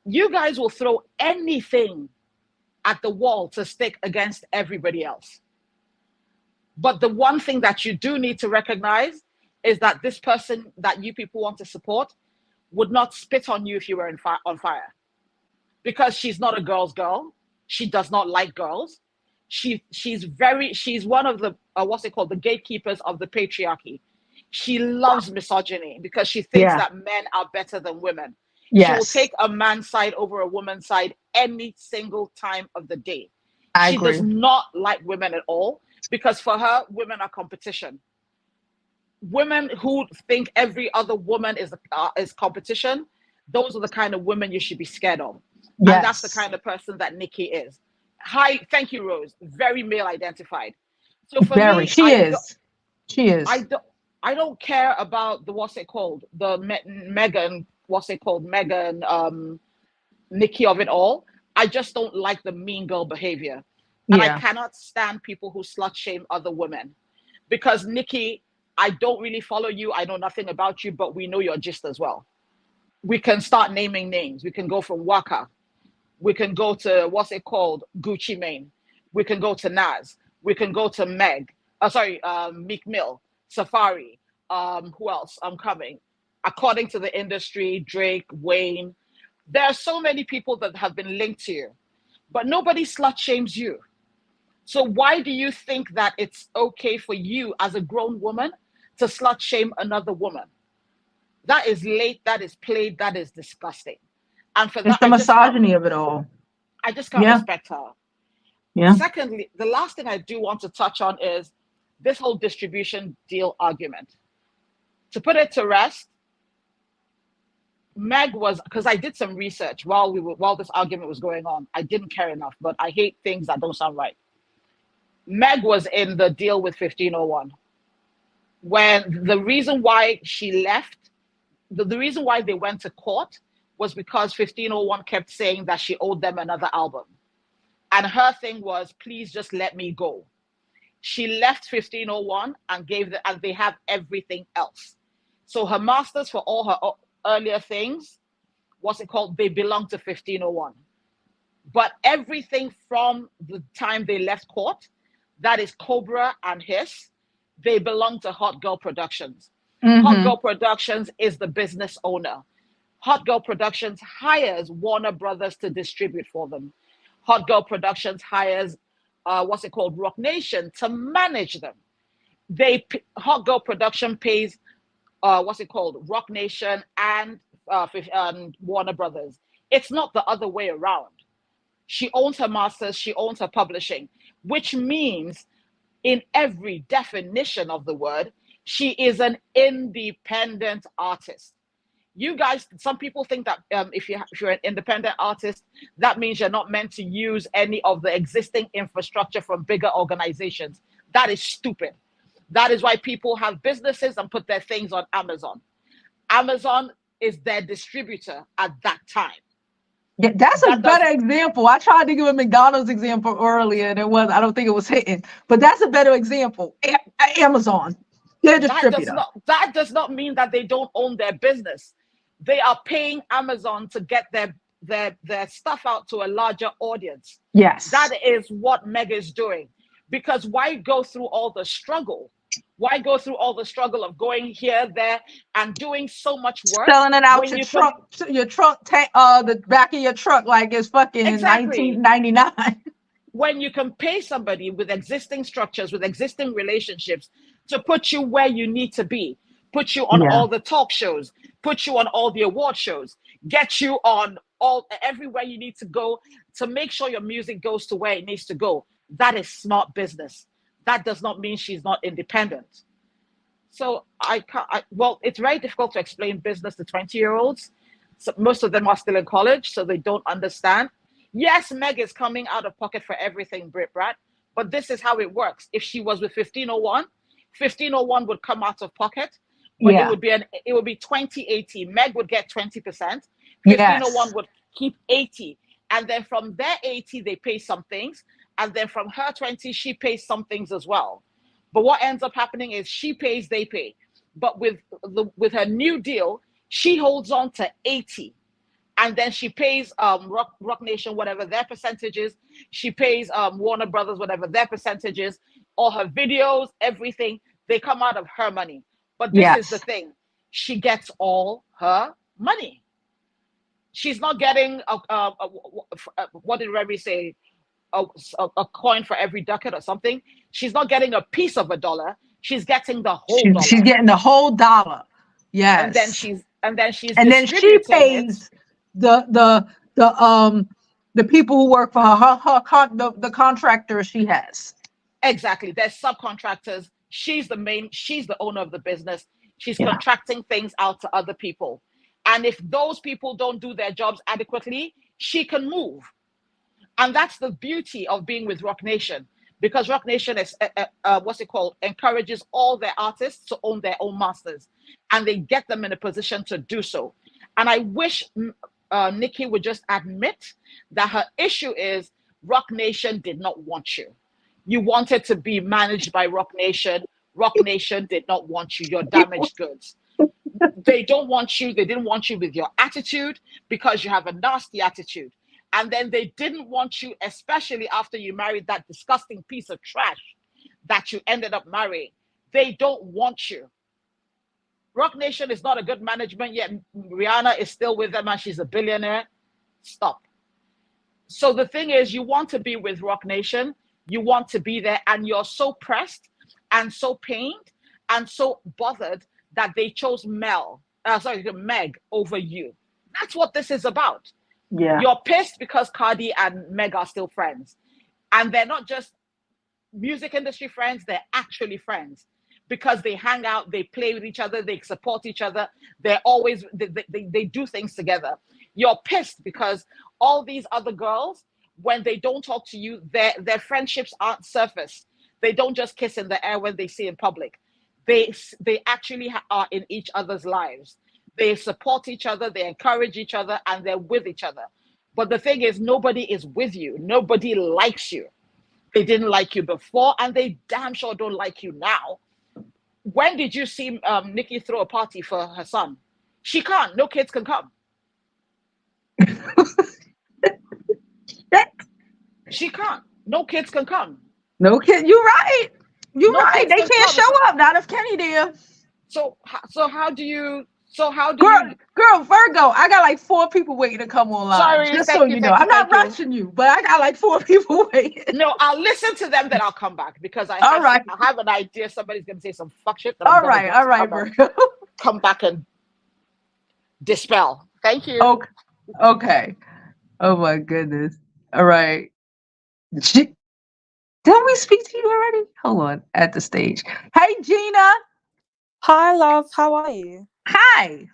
You guys will throw anything at the wall to stick against everybody else. But the one thing that you do need to recognize is that this person that you people want to support would not spit on you if you were on fire. Because she's not a girl's girl. She does not like girls. She's one of the, what's it called? The gatekeepers of the patriarchy. She loves misogyny because she thinks that men are better than women. Yes. She will take a man's side over a woman's side any single time of the day. I She agree. does not like women at all because for her, women are competition. Women who think every other woman is competition, those are the kind of women you should be scared of. Yes. And that's the kind of person that Nicki is. Hi, thank you, Rose. Very male identified. So for me, She is. I don't care about the what's it called, the Megan, Nicki of it all. I just don't like the mean girl behavior, and I cannot stand people who slut shame other women. Because Nicki, I don't really follow you. I know nothing about you, but we know your gist as well. We can start naming names. We can go from Waka. We can go to Gucci Mane. We can go to Nas. We can go to Meek Mill, Safari. Who else? I'm coming. According to the industry, Drake, Wayne. There are so many people that have been linked to you, but nobody slut shames you. So why do you think that it's okay for you as a grown woman to slut shame another woman? That is late. That is played. That is disgusting. And for it's that, the misogyny of it all. I just can't respect her. Yeah. Secondly, the last thing I do want to touch on is this whole distribution deal argument. To put it to rest, Meg was, because I did some research while this argument was going on. I didn't care enough, but I hate things that don't sound right. Meg was in the deal with 1501. When the reason why she left, the reason why they went to court was because 1501 kept saying that she owed them another album. And her thing was, please just let me go. She left 1501 and and they have everything else. So her masters for all her earlier things, they belong to 1501. But everything from the time they left court, that is Cobra and Hiss, they belong to Hot Girl Productions. Mm-hmm. Hot Girl Productions is the business owner. Hot Girl Productions hires Warner Brothers to distribute for them. Hot Girl Productions hires, Roc Nation to manage them. Hot Girl Production pays, Roc Nation and Warner Brothers. It's not the other way around. She owns her masters, she owns her publishing, which means in every definition of the word, she is an independent artist. You guys, some people think that if you're an independent artist, that means you're not meant to use any of the existing infrastructure from bigger organizations. That is stupid. That is why people have businesses and put their things on Amazon. Amazon is their distributor at that time. Yeah, that's a better example. I tried to give a McDonald's example earlier, and I don't think it was hitting. But that's a better example. Amazon, their distributor. That does not mean that they don't own their business. They are paying Amazon to get their stuff out to a larger audience. Yes. That is what Meg is doing. Because why go through all the struggle? Why go through all the struggle of going here, there, and doing so much work? Selling it out your trunk, the back of your truck like it's fucking 1999. When you can pay somebody with existing structures, with existing relationships, to put you where you need to be, put you on all the talk shows, put you on all the award shows, get you on everywhere you need to go to make sure your music goes to where it needs to go. That is smart business. That does not mean she's not independent. So it's very difficult to explain business to 20-year-olds. So most of them are still in college, so they don't understand. Yes, Meg is coming out of pocket for everything, Brat, but this is how it works. If she was with 1501, 1501 would come out of pocket, but it would be 20-80. Meg would get 20%. 1501 would keep 80. And then from their 80, they pay some things. And then from her 20, she pays some things as well. But what ends up happening is she pays, they pay. But with her new deal, she holds on to 80. And then she pays Roc Nation whatever their percentages. She pays Warner Brothers whatever their percentages. All her videos, everything, they come out of her money. But this is the thing: she gets all her money. She's not getting what did Remy say? A coin for every ducat or something. She's not getting a piece of a dollar. She's getting the whole dollar. She's getting the whole dollar. Yes. And then she pays the people who work for the contractors she has. Exactly. There's subcontractors. She's the owner of the business. She's contracting things out to other people. And if those people don't do their jobs adequately, she can move. And that's the beauty of being with Roc Nation, because Roc Nation is, encourages all their artists to own their own masters, and they get them in a position to do so. And I wish Nicki would just admit that her issue is Roc Nation did not want you. You wanted to be managed by Roc Nation. Roc Nation did not want you. You're damaged goods. They don't want you. They didn't want you with your attitude, because you have a nasty attitude. And then they didn't want you, especially after you married that disgusting piece of trash that you ended up marrying. They don't want you. Roc Nation is not a good management, yet Rihanna is still with them and she's a billionaire. Stop. So the thing is, you want to be with Roc Nation, you want to be there, and you're so pressed and so pained and so bothered that they chose Meg over you. That's what this is about. Yeah. You're pissed because Cardi and Meg are still friends. And they're not just music industry friends, they're actually friends, because they hang out, they play with each other, they support each other. They're always, they do things together. You're pissed because all these other girls, when they don't talk to you, their friendships aren't surface. They don't just kiss in the air when they see in public. They actually are in each other's lives. They support each other, they encourage each other, and they're with each other. But the thing is, nobody is with you. Nobody likes you. They didn't like you before, and they damn sure don't like you now. When did you see Nicki throw a party for her son? She can't. No kids can come. She can't. No kids can come. No kid. You're right. You're right. They can't show up. Not if Kenny there. So how do you? Girl, Virgo, I got like 4 people waiting to come online. Sorry, just so you know. I'm not rushing you, but I got like 4 people waiting. No, I'll listen to them, then I'll come back, because I have an idea somebody's gonna say some fuck shit. All right, Virgo. Come back and dispel. Thank you. Okay. Oh my goodness. All right. Did we speak to you already? Hold on, at the stage. Hey, Gina. Hi, love. How are you? Hi.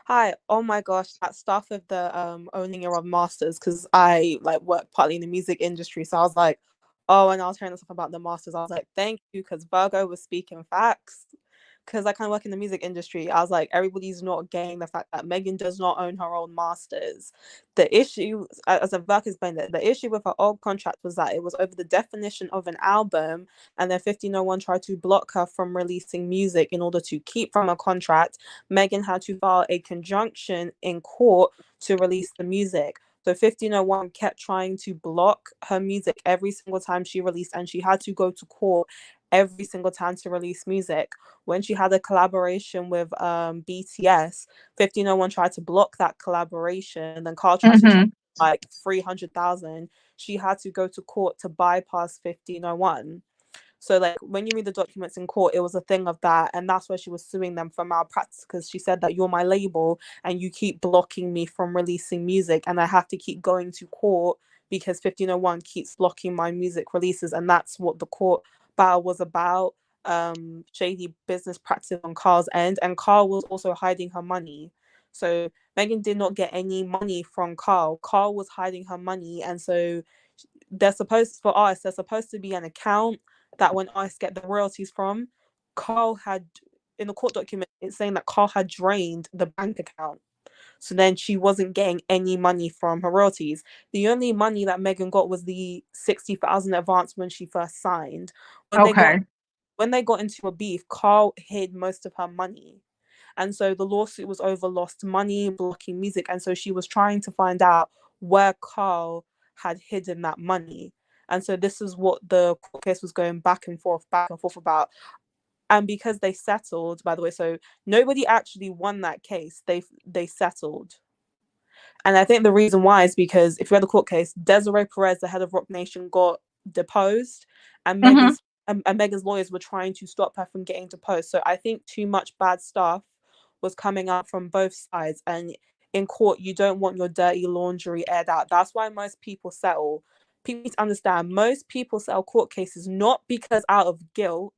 Hi. Oh my gosh, that stuff with the owning your own masters, because I work partly in the music industry, so I was like, oh, and I was hearing stuff about the masters. I was like, thank you, because Virgo was speaking facts. Because I kind of work in the music industry, I was like, everybody's not getting the fact that Megan does not own her own masters. The issue, as Virgo explained it, the issue with her old contract was that it was over the definition of an album, and then 1501 tried to block her from releasing music in order to keep from a contract. Megan had to file a conjunction in court to release the music. So 1501 kept trying to block her music every single time she released, and she had to go to court every single time to release music. When she had a collaboration with BTS, 1501 tried to block that collaboration, and then Carl tried to charge like 300,000. She had to go to court to bypass 1501. So when you read the documents in court, it was a thing of that, and that's where she was suing them for malpractice, because she said that you're my label and you keep blocking me from releasing music, and I have to keep going to court because 1501 keeps blocking my music releases. And that's what the court battle was about, shady business practice on Carl's end, and Carl was also hiding her money. So Megan did not get any money from Carl. Carl was hiding her money, and so there's supposed to be an account that when artists get the royalties from. Carl had, in the court document, it's saying that Carl had drained the bank account. So then she wasn't getting any money from her royalties. The only money that Megan got was the 60,000 advance when she first signed. Okay. When they got into a beef, Carl hid most of her money. And so the lawsuit was over lost money, blocking music. And so she was trying to find out where Carl had hidden that money. And so this is what the court case was going back and forth about. And because they settled, by the way, so nobody actually won that case. They settled. And I think the reason why is because if you had the court case, Desiree Perez, the head of Roc Nation, got deposed, and Mhm. Megan's lawyers were trying to stop her from getting deposed. So I think too much bad stuff was coming out from both sides. And in court, you don't want your dirty laundry aired out. That's why most people settle. People need to understand most people settle court cases not because out of guilt.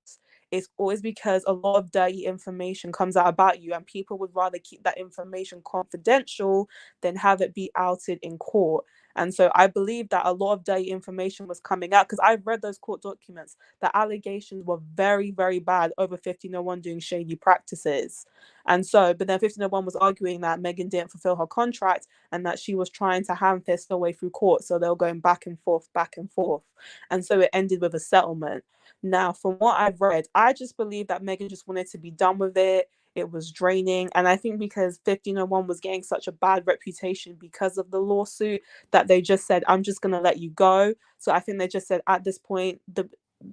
It's always because a lot of dirty information comes out about you, and people would rather keep that information confidential than have it be outed in court. And so I believe that a lot of dirty information was coming out because I've read those court documents. The allegations were very, very bad over 1501 doing shady practices. And so, but then 1501 was arguing that Megan didn't fulfill her contract and that she was trying to ham fist her way through court. So they were going back and forth, back and forth. And so it ended with a settlement. Now, from what I've read, I just believe that Megan just wanted to be done with it. It was draining. And I think because 1501 was getting such a bad reputation because of the lawsuit, that they just said, I'm just going to let you go. So I think they just said, at this point,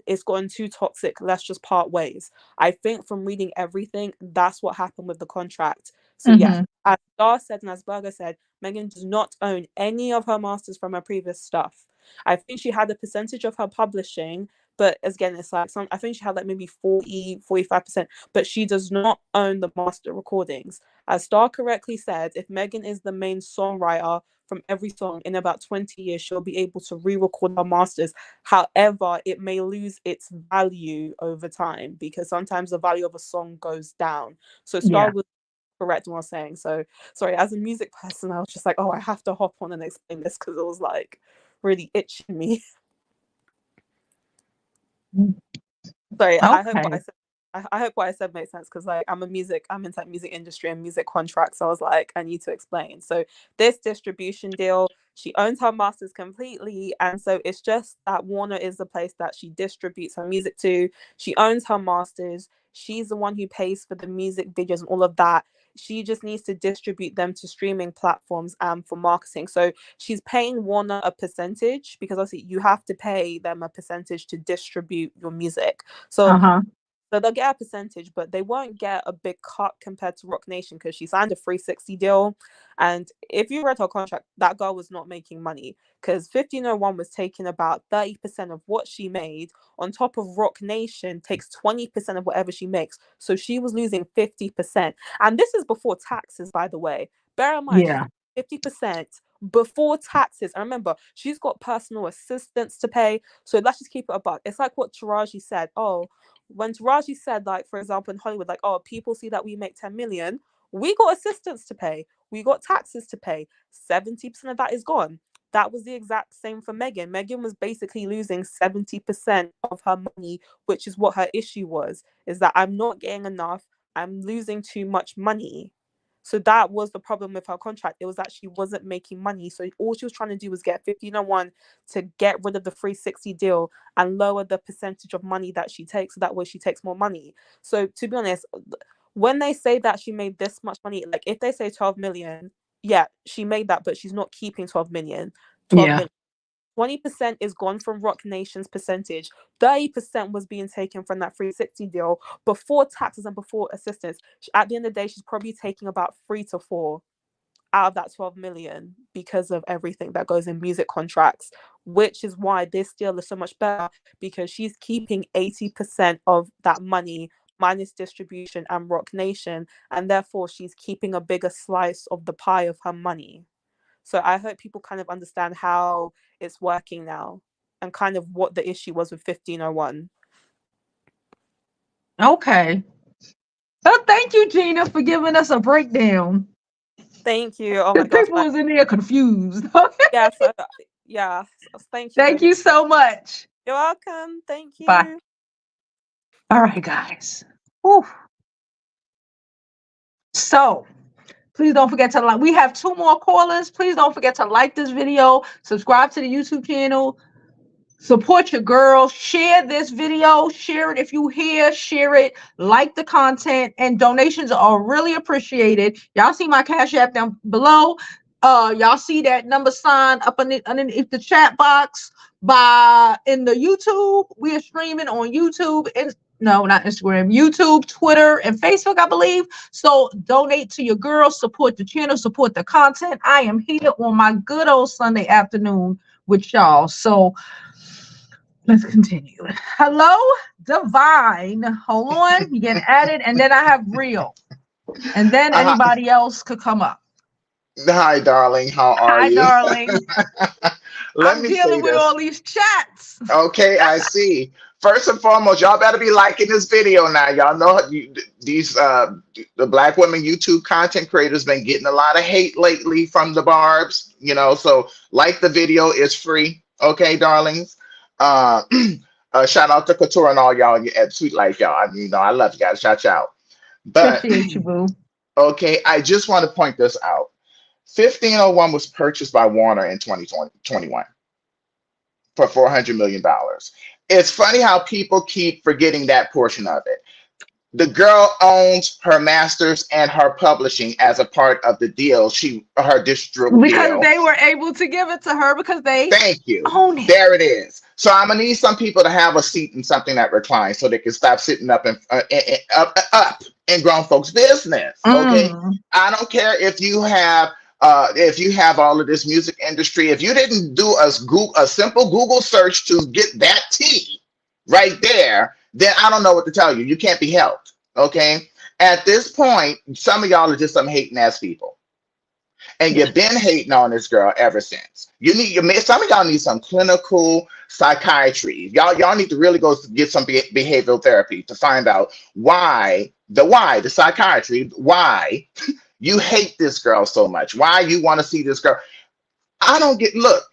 it's gotten too toxic. Let's just part ways. I think from reading everything, that's what happened with the contract. So yes, Mhm. as Dar said and as Berger said, Megan does not own any of her masters from her previous stuff. I think she had a percentage of her publishing, but again, it's like I think she had like maybe 45%, but she does not own the master recordings. As Star correctly said, if Megan is the main songwriter from every song, in about 20 years, she'll be able to re-record her masters. However, it may lose its value over time because sometimes the value of a song goes down. So Star Yeah. was correct in what I was saying. So sorry, as a music person, I was just like, oh, I have to hop on and explain this because it was like really itching me. Sorry, I hope what I Okay. said. I hope what I said makes sense because like I'm into music industry and music contracts. So I was like, I need to explain. So this distribution deal, she owns her masters completely, and so it's just that Warner is the place that she distributes her music to. She owns her masters. She's the one who pays for the music videos and all of that. She just needs to distribute them to streaming platforms and for marketing. So she's paying Warner a percentage because obviously you have to pay them a percentage to distribute your music. So Uh-huh. they'll get a percentage, but they won't get a big cut compared to Roc Nation because she signed a 360 deal. And if you read her contract, that girl was not making money because 1501 was taking about 30% of what she made, on top of Roc Nation takes 20% of whatever she makes. So she was losing 50%. And this is before taxes, by the way. Bear in mind, she's Yeah. 50% before taxes. And remember, she's got personal assistants to pay. So let's just keep it a buck. It's like what Taraji said. Oh, when Taraji said, like, for example, in Hollywood, like, oh, people see that we make 10 million, we got assistants to pay, we got taxes to pay, 70% of that is gone. That was the exact same for Megan. Megan was basically losing 70% of her money, which is what her issue was, is that I'm not getting enough, I'm losing too much money. So that was the problem with her contract. It was that she wasn't making money. So all she was trying to do was get 1501 to get rid of the 360 deal and lower the percentage of money that she takes. So that way she takes more money. So to be honest, when they say that she made this much money, like if they say 12 million, yeah, she made that, but she's not keeping 12 million. 12 Yeah. million. 20% is gone from Roc Nation's percentage. 30% was being taken from that 360 deal before taxes and before assistance. At the end of the day, she's probably taking about 3 to 4 out of that 12 million because of everything that goes in music contracts, which is why this deal is so much better because she's keeping 80% of that money minus distribution and Roc Nation, and therefore she's keeping a bigger slice of the pie of her money. So I hope people kind of understand how it's working now and kind of what the issue was with 1501. Okay. So thank you, Gina, for giving us a breakdown. Thank you. Oh my Because gosh. people was in there confused. Yeah, so yeah. Thank you. Thank you so much. You're welcome. Thank Bye. you. All right, guys. Whew. So Please don't forget to like. We have 2 more callers. Please don't forget to like this video, subscribe to the YouTube channel, support your girl, share this video, share it if you hear, share it, like the content, and donations are really appreciated. Y'all see my Cash App down below. Y'all see that number sign up underneath the chat box. In the YouTube, we are streaming on YouTube and no, not Instagram, YouTube, Twitter, and Facebook, I believe. So donate to your girl, support the channel, support the content. I am here on my good old Sunday afternoon with y'all. So let's continue. Hello, Divine. Hold on, you get added, and then I have Real, and then anybody else could come up. Hi, darling. How are you? Hi, darling. I'm dealing with all these chats. Okay, I see. First and foremost, y'all better be liking this video now. Y'all know the Black women YouTube content creators been getting a lot of hate lately from the Barbs. You know, so like the video, is free. Okay, darlings. Shout out to Couture and all y'all at Sweet Life, y'all. I mean, you know, I love you guys. Shout out. But appreciate you, boo. Okay, I just want to point this out. 1501 was purchased by Warner in 2021 for $400 million. It's funny how people keep forgetting that portion of it. The girl owns her masters and her publishing as a part of the deal. Her distribution because they were able to give it to her because they own it. There it is. So I'm gonna need some people to have a seat in something that reclines so they can stop sitting up up in grown folks' business. Okay, I don't care if you have all of this music industry. If you didn't do a simple Google search to get that tea right there, then I don't know what to tell you. You can't be helped. Okay. At this point, some of y'all are just some hating ass people. And you've been hating on this girl ever since. Some of y'all need some clinical psychiatry. Y'all need to really go get some behavioral therapy to find out the psychiatry, why you hate this girl so much, why you want to see this girl. I don't get, look,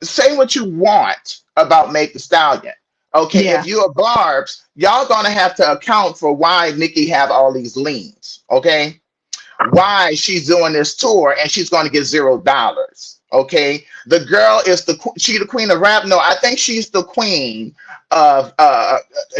say what you want about Make the Stallion. Okay, if you are Barb's, y'all gonna have to account for why Nicki have all these liens. Okay, why she's doing this tour and she's gonna get $0. Okay, the girl is the queen of rap. No, I think she's the queen of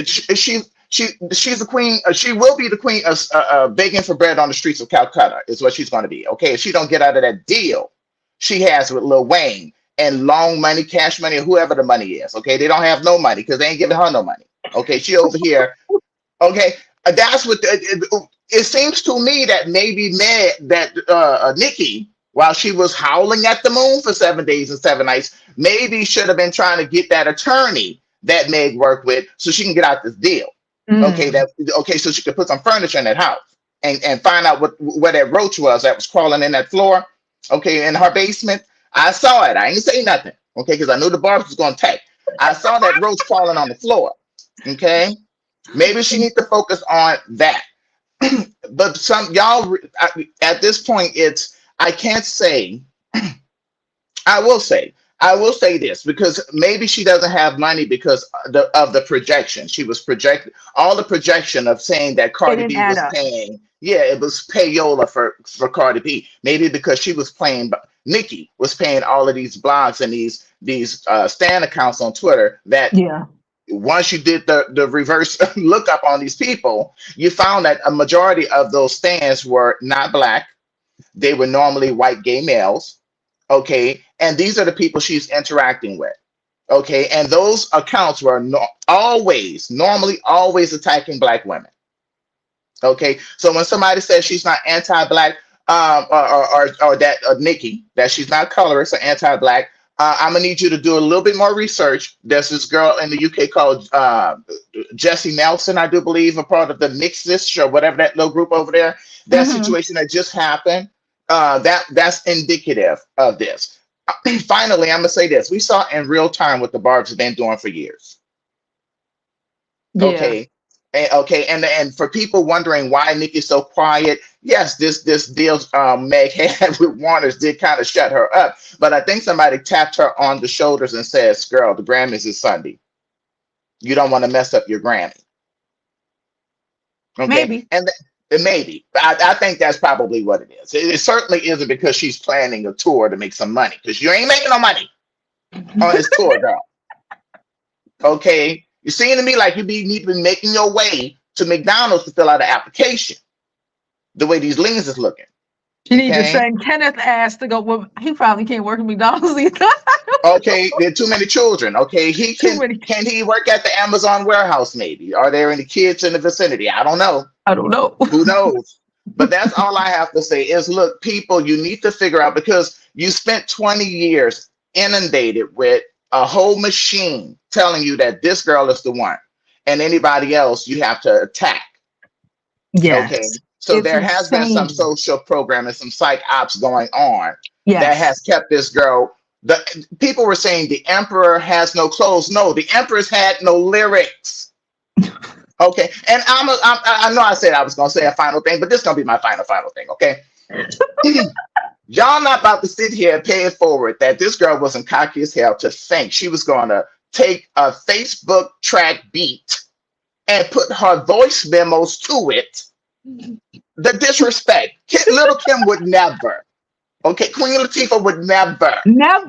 she's the queen. She will be the queen of begging for bread on the streets of Calcutta. Is what she's gonna be. Okay, if she don't get out of that deal she has with Lil Wayne and Long Money, Cash Money, or whoever the money is. Okay, they don't have no money because they ain't giving her no money. Okay, she over here. Okay, that's what it seems to me that maybe Nicki, while she was howling at the moon for 7 days and 7 nights, maybe should have been trying to get that attorney that Meg worked with so she can get out this deal. Okay, so she could put some furniture in that house and find out where that roach was that was crawling in that floor. Okay, in her basement. I saw it. I ain't say nothing. Okay, because I knew the Barbs was gonna take. I saw that roach falling on the floor. Okay, maybe she needs to focus on that. But some y'all at this point, I can't say. I will say this because maybe she doesn't have money because of the projection. She was all the projection of saying that Cardi B was paying. Yeah, it was payola for Cardi B. Maybe because she was playing. Nicki was paying all of these blogs and these stan accounts on Twitter that once you did the reverse lookup on these people, you found that a majority of those stans were not Black. They were normally white gay males. Okay, and these are the people she's interacting with. Okay, and those accounts were normally always attacking Black women. Okay, so when somebody says she's not anti-Black, or that Nicki, that she's not colorist or anti-Black, I'm gonna need you to do a little bit more research. There's this girl in the UK called Jessie Nelson, I do believe, a part of the Nixis or whatever that little group over there. That situation that just happened, that's indicative of this. Finally, I'm gonna say this: we saw in real time what the Barbs have been doing for years. Okay. And for people wondering why Nicki's so quiet, yes, this deal Meg had with Warner's did kind of shut her up, but I think somebody tapped her on the shoulders and says, "Girl, the Grammys is Sunday. You don't want to mess up your Grammy." Okay, maybe. And Maybe. I think that's probably what it is. It certainly isn't because she's planning a tour to make some money, because you ain't making no money on this tour, girl. Okay? You seem to me like you need to be making your way to McDonald's to fill out an application, the way these liens is looking. You need to Okay? send Kenneth ass to go. Well, he probably can't work at McDonald's either. Okay, there are too many children. Okay, Too many. can he work at the Amazon warehouse? Maybe. Are there any kids in the vicinity? I don't know. I don't know. Who knows? But that's all I have to say is, look, people, you need to figure out, because you spent 20 years inundated with a whole machine telling you that this girl is the one, and anybody else you have to attack. Yes. Okay. So It's there has been some insane. social programming, some psych ops going on that Yes. has kept this girl. The people were saying the emperor has no clothes. No, the empress had no lyrics. Okay, and I know I said I was gonna say a final thing, but this is gonna be my final thing. Okay, y'all not about to sit here and pay it forward that this girl wasn't cocky as hell to think she was gonna take a Facebook track beat and put her voice memos to it. The disrespect. Little Kim would never. Okay, Queen Latifah would never. Never.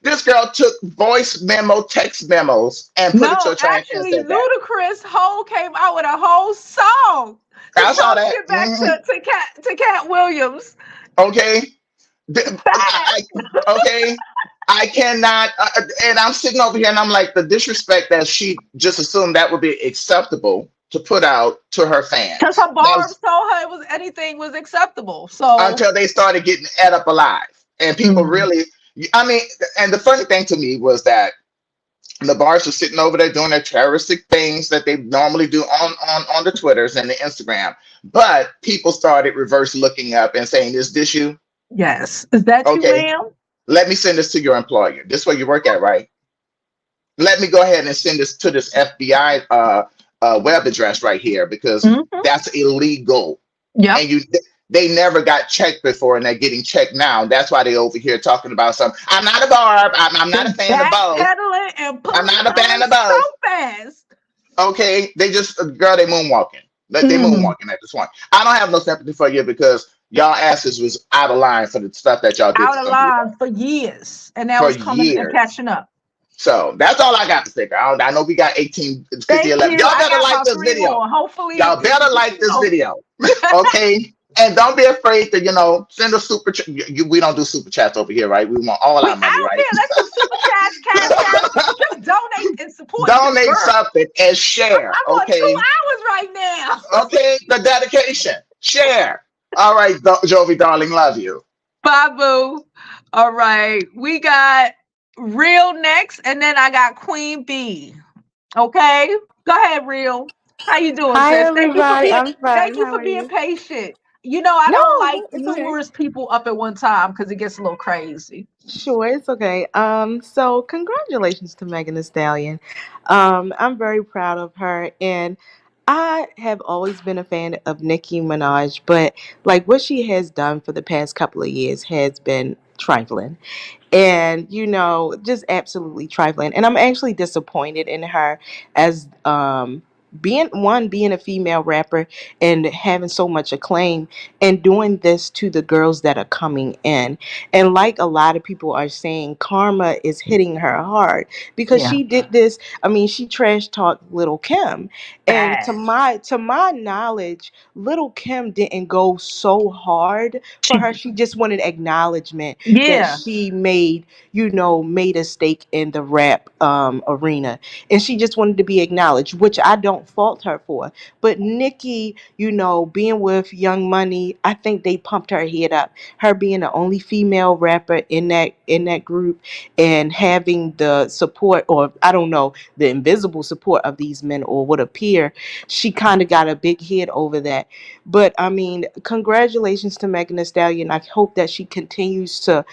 This girl took voice memo, text memos, and put it to a track and actually, said that. Ludacris whole came out with a whole song. I saw that. Get back to Cat Williams. Okay. Okay. I cannot. And I'm sitting over here and I'm like, the disrespect that she just assumed that would be acceptable to put out to her fans. Because her Barb told her anything was acceptable. So until they started getting ate up alive. And people really, I mean, and the funny thing to me was that the Barbs were sitting over there doing their terroristic things that they normally do on the Twitters and the Instagram. But people started reverse looking up and saying, is this you? Yes. Is that you, ma'am? Let me send this to your employer. This is where you work at, right? Let me go ahead and send this to this FBI web address right here, because that's illegal. Yeah. And they never got checked before, and they're getting checked now. That's why they over here talking about some. I'm not a Barb. I'm not a fan of both. I'm not a fan of both. So fast. Okay, they just girl, they moonwalking. They moonwalking at this point. I don't have no sympathy for you because y'all asses was out of line for the stuff that y'all did. Out of line for years, and now it's coming and catching up. So that's all I got to say. I know we got 18, 50, 11. Y'all better like this video. Hopefully, y'all better like this video. Okay. And don't be afraid to, send a super chat. We don't do super chats over here, right? We want all our money, right? Yeah, let's do super chats, cash out. Just donate and support. Donate something and share. I'm okay. on 2 hours right now. Okay, the dedication. Share. All right, Jovi, darling, love you. Bye, boo. All right, we got Real next, and then I got Queen B. Okay, go ahead, Real. How you doing, Hi, sis? everybody. I'm fine. Thank you How for are being you? patient. I don't like it's numerous people up at one time because it gets a little crazy. Sure, it's okay. So congratulations to Megan Thee Stallion. I'm very proud of her, and I have always been a fan of Nicki Minaj, but like what she has done for the past couple of years has been trifling. And just absolutely trifling. And I'm actually disappointed in her as being a female rapper and having so much acclaim and doing this to the girls that are coming in. And like a lot of people are saying, karma is hitting her hard because she did this. I mean, she trash talked Little Kim. And to my knowledge, Little Kim didn't go so hard for her. She just wanted acknowledgement that she made a stake in the rap arena, and she just wanted to be acknowledged, which I don't fault her for. But Nicki, being with Young Money, I think they pumped her head up. Her being the only female rapper in that group and having the support, or I don't know, the invisible support of these men, or would appear, she kind of got a big head over that. But I mean, congratulations to Megan Thee Stallion. I hope that she continues to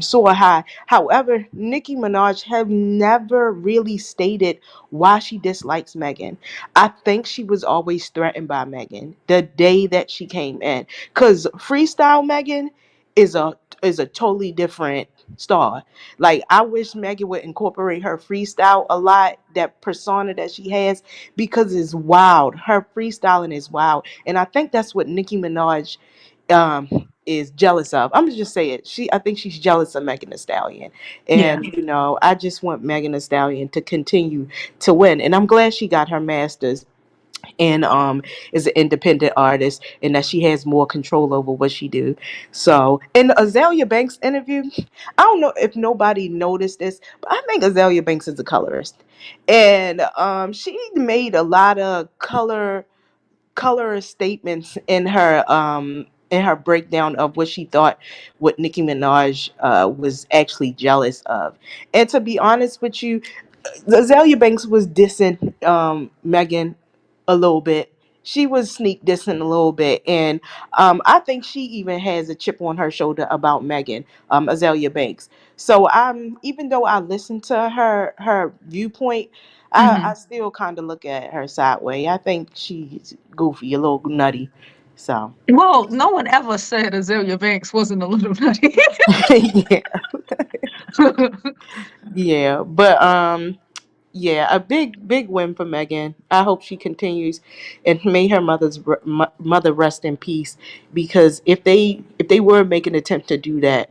soar high. However, Nicki Minaj have never really stated why she dislikes Megan. I think she was always threatened by Megan the day that she came in, because freestyle Megan is a totally different star. Like I wish Megan would incorporate her freestyle a lot, that persona that she has, because it's wild. Her freestyling is wild. And I think that's what Nicki Minaj is jealous of. I'm gonna just say it. I think she's jealous of Megan Thee Stallion. Yeah. And I just want Megan Thee Stallion to continue to win. And I'm glad she got her masters and is an independent artist, and that she has more control over what she do. So in the Azealia Banks interview, I don't know if nobody noticed this, but I think Azealia Banks is a colorist, and she made a lot of colorist statements in her breakdown of what she thought what Nicki Minaj was actually jealous of. And to be honest with you, Azealia Banks was dissing Megan a little bit. She was sneak dissing a little bit, and I think she even has a chip on her shoulder about Megan, Azealia Banks. So even though I listened to her viewpoint, I Hmm. still kind of look at her sideways. I think she's goofy, a little nutty. So Well, no one ever said Azealia Banks wasn't a little nutty. yeah, yeah, but yeah, a big win for Megan. I hope she continues, and may her mother rest in peace. Because if they were making an attempt to do that,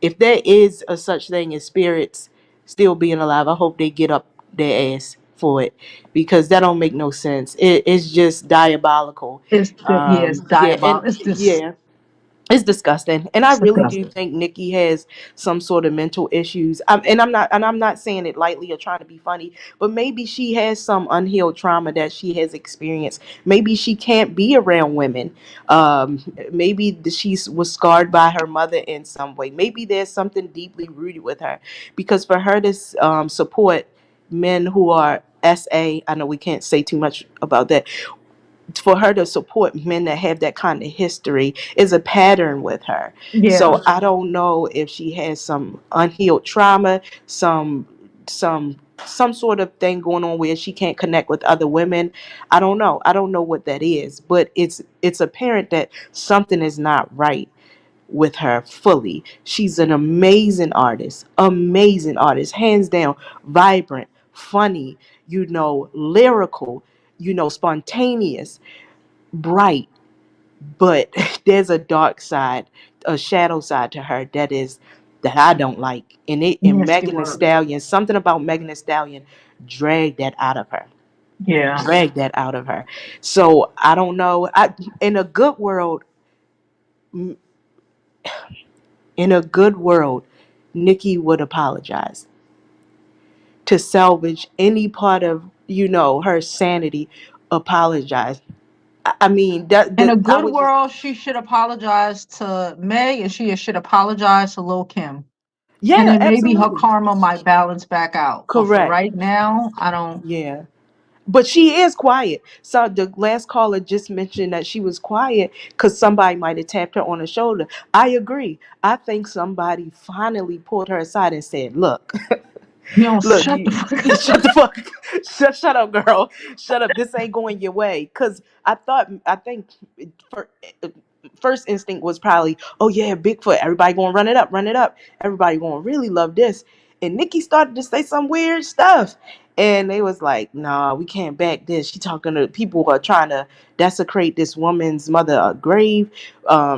if there is a such thing as spirits still being alive, I hope they get up their ass for it, because that don't make no sense. It's just diabolical. Yeah, it's Yeah, and diabolical. yeah, it's disgusting, and I It's really do disgusting. think Nikki has some sort of mental issues. And I'm not saying it lightly or trying to be funny, but maybe she has some unhealed trauma that she has experienced. Maybe she can't be around women. Maybe she was scarred by her mother in some way. Maybe there's something deeply rooted with her, because for her to support men who are SA, I know we can't say too much about that, for her to support men that have that kind of history is a pattern with her. Yeah. So I don't know if she has some unhealed trauma, some some sort of thing going on where she can't connect with other women. I don't know. I don't know what that is, but it's apparent that something is not right with her fully. She's an amazing artist, hands down, vibrant, funny, lyrical, spontaneous, bright, but there's a dark side, a shadow side to her that I don't like. And Nasty Megan Thee word. Stallion, something about Megan Thee Stallion dragged that out of her. Yeah. Dragged that out of her. So I don't know. In a good world, in a good world, Nikki would apologize to salvage any part of her sanity. Apologize. I mean In a I good was just world, she should apologize to Meg, and she should apologize to Lil Kim. And yeah, then maybe her absolutely. karma might balance back out. But for Correct. right now, I don't. Yeah. But she is quiet. So the last caller just mentioned that she was quiet because somebody might have tapped her on the shoulder. I agree. I think somebody finally pulled her aside and said, "Look, You don't look, shut the fuck you up. shut the fuck, shut up, girl, shut up. This ain't going your way." Because I think for, first instinct was probably, "Oh yeah, Bigfoot. Everybody gonna run it up, run it up. Everybody gonna really love this." And Nikki started to say some weird stuff, and they was like, "Nah, we can't back this. She talking to people who are trying to desecrate this woman's mother grave.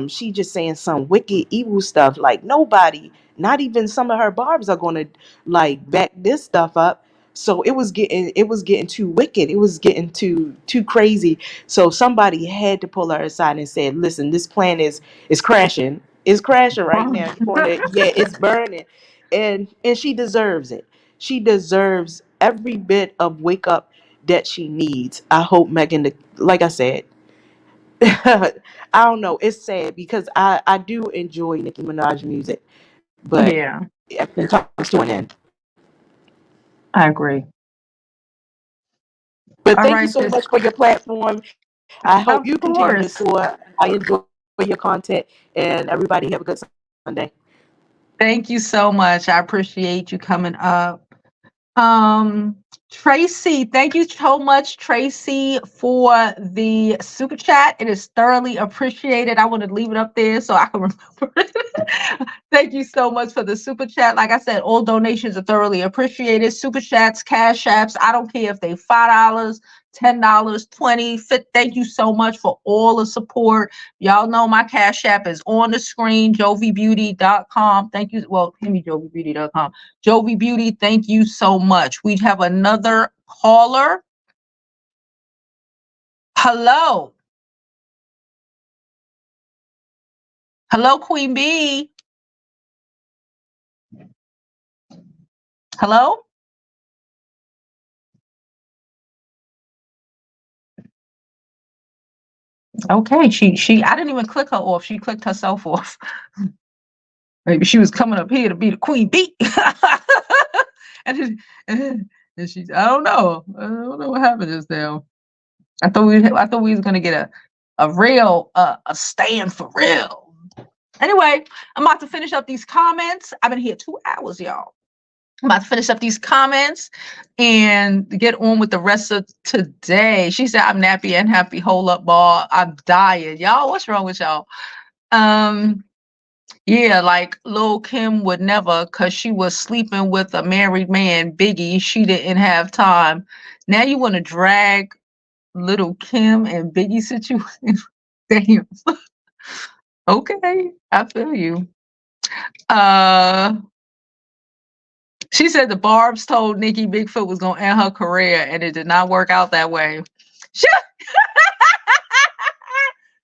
She just saying some wicked, evil stuff. Like nobody, not even some of her barbs are gonna like back this stuff up." So it was getting too wicked. It was getting too crazy. So somebody had to pull her aside and said, "Listen, this plan is crashing. It's crashing right now. You're going to, yeah, it's burning." And she deserves it. She deserves every bit of wake up that she needs. I hope Megan, like I said, I don't know. It's sad because I do enjoy Nicki Minaj music, but Yeah, it comes to an end. I agree. But All thank you right, so sis. much for your platform. I hope Of you continue to course. tour. I enjoy your content, and everybody have a good Sunday. Thank you so much. I appreciate you coming up. Um, Tracy, thank you so much, Tracy, for the super chat. It is thoroughly appreciated. I want to leave it up there so I can remember it. Thank you so much for the super chat. Like I said, all donations are thoroughly appreciated. Super chats, cash apps. I don't care if they $5, $10, 20, 50. Thank you so much for all the support. Y'all know my cash app is on the screen, JOVIBEAUTY.com. Thank you. Well, give me JOVIBEAUTY.com. Jovi Beauty, thank you so much. We have another caller. Hello. Hello, Queen Bee. Hello? Okay, she I didn't even click her off. She clicked herself off. Maybe she was coming up here to be the queen bee. and, and she's I don't know. I don't know what happened just now. I thought we was gonna get a real a stand for real. Anyway, I'm about to finish up these comments. I've been here 2 hours, y'all. I'm about to finish up these comments and get on with the rest of today. She said, I'm nappy and happy. Hold up, ball. I'm dying. Y'all, what's wrong with y'all? Yeah, like Lil Kim would never, because she was sleeping with a married man, Biggie. She didn't have time. Now you want to drag Little Kim and Biggie situation? Damn. Okay, I feel you. She said the Barbs told Nicki Bigfoot was gonna end her career, and it did not work out that way.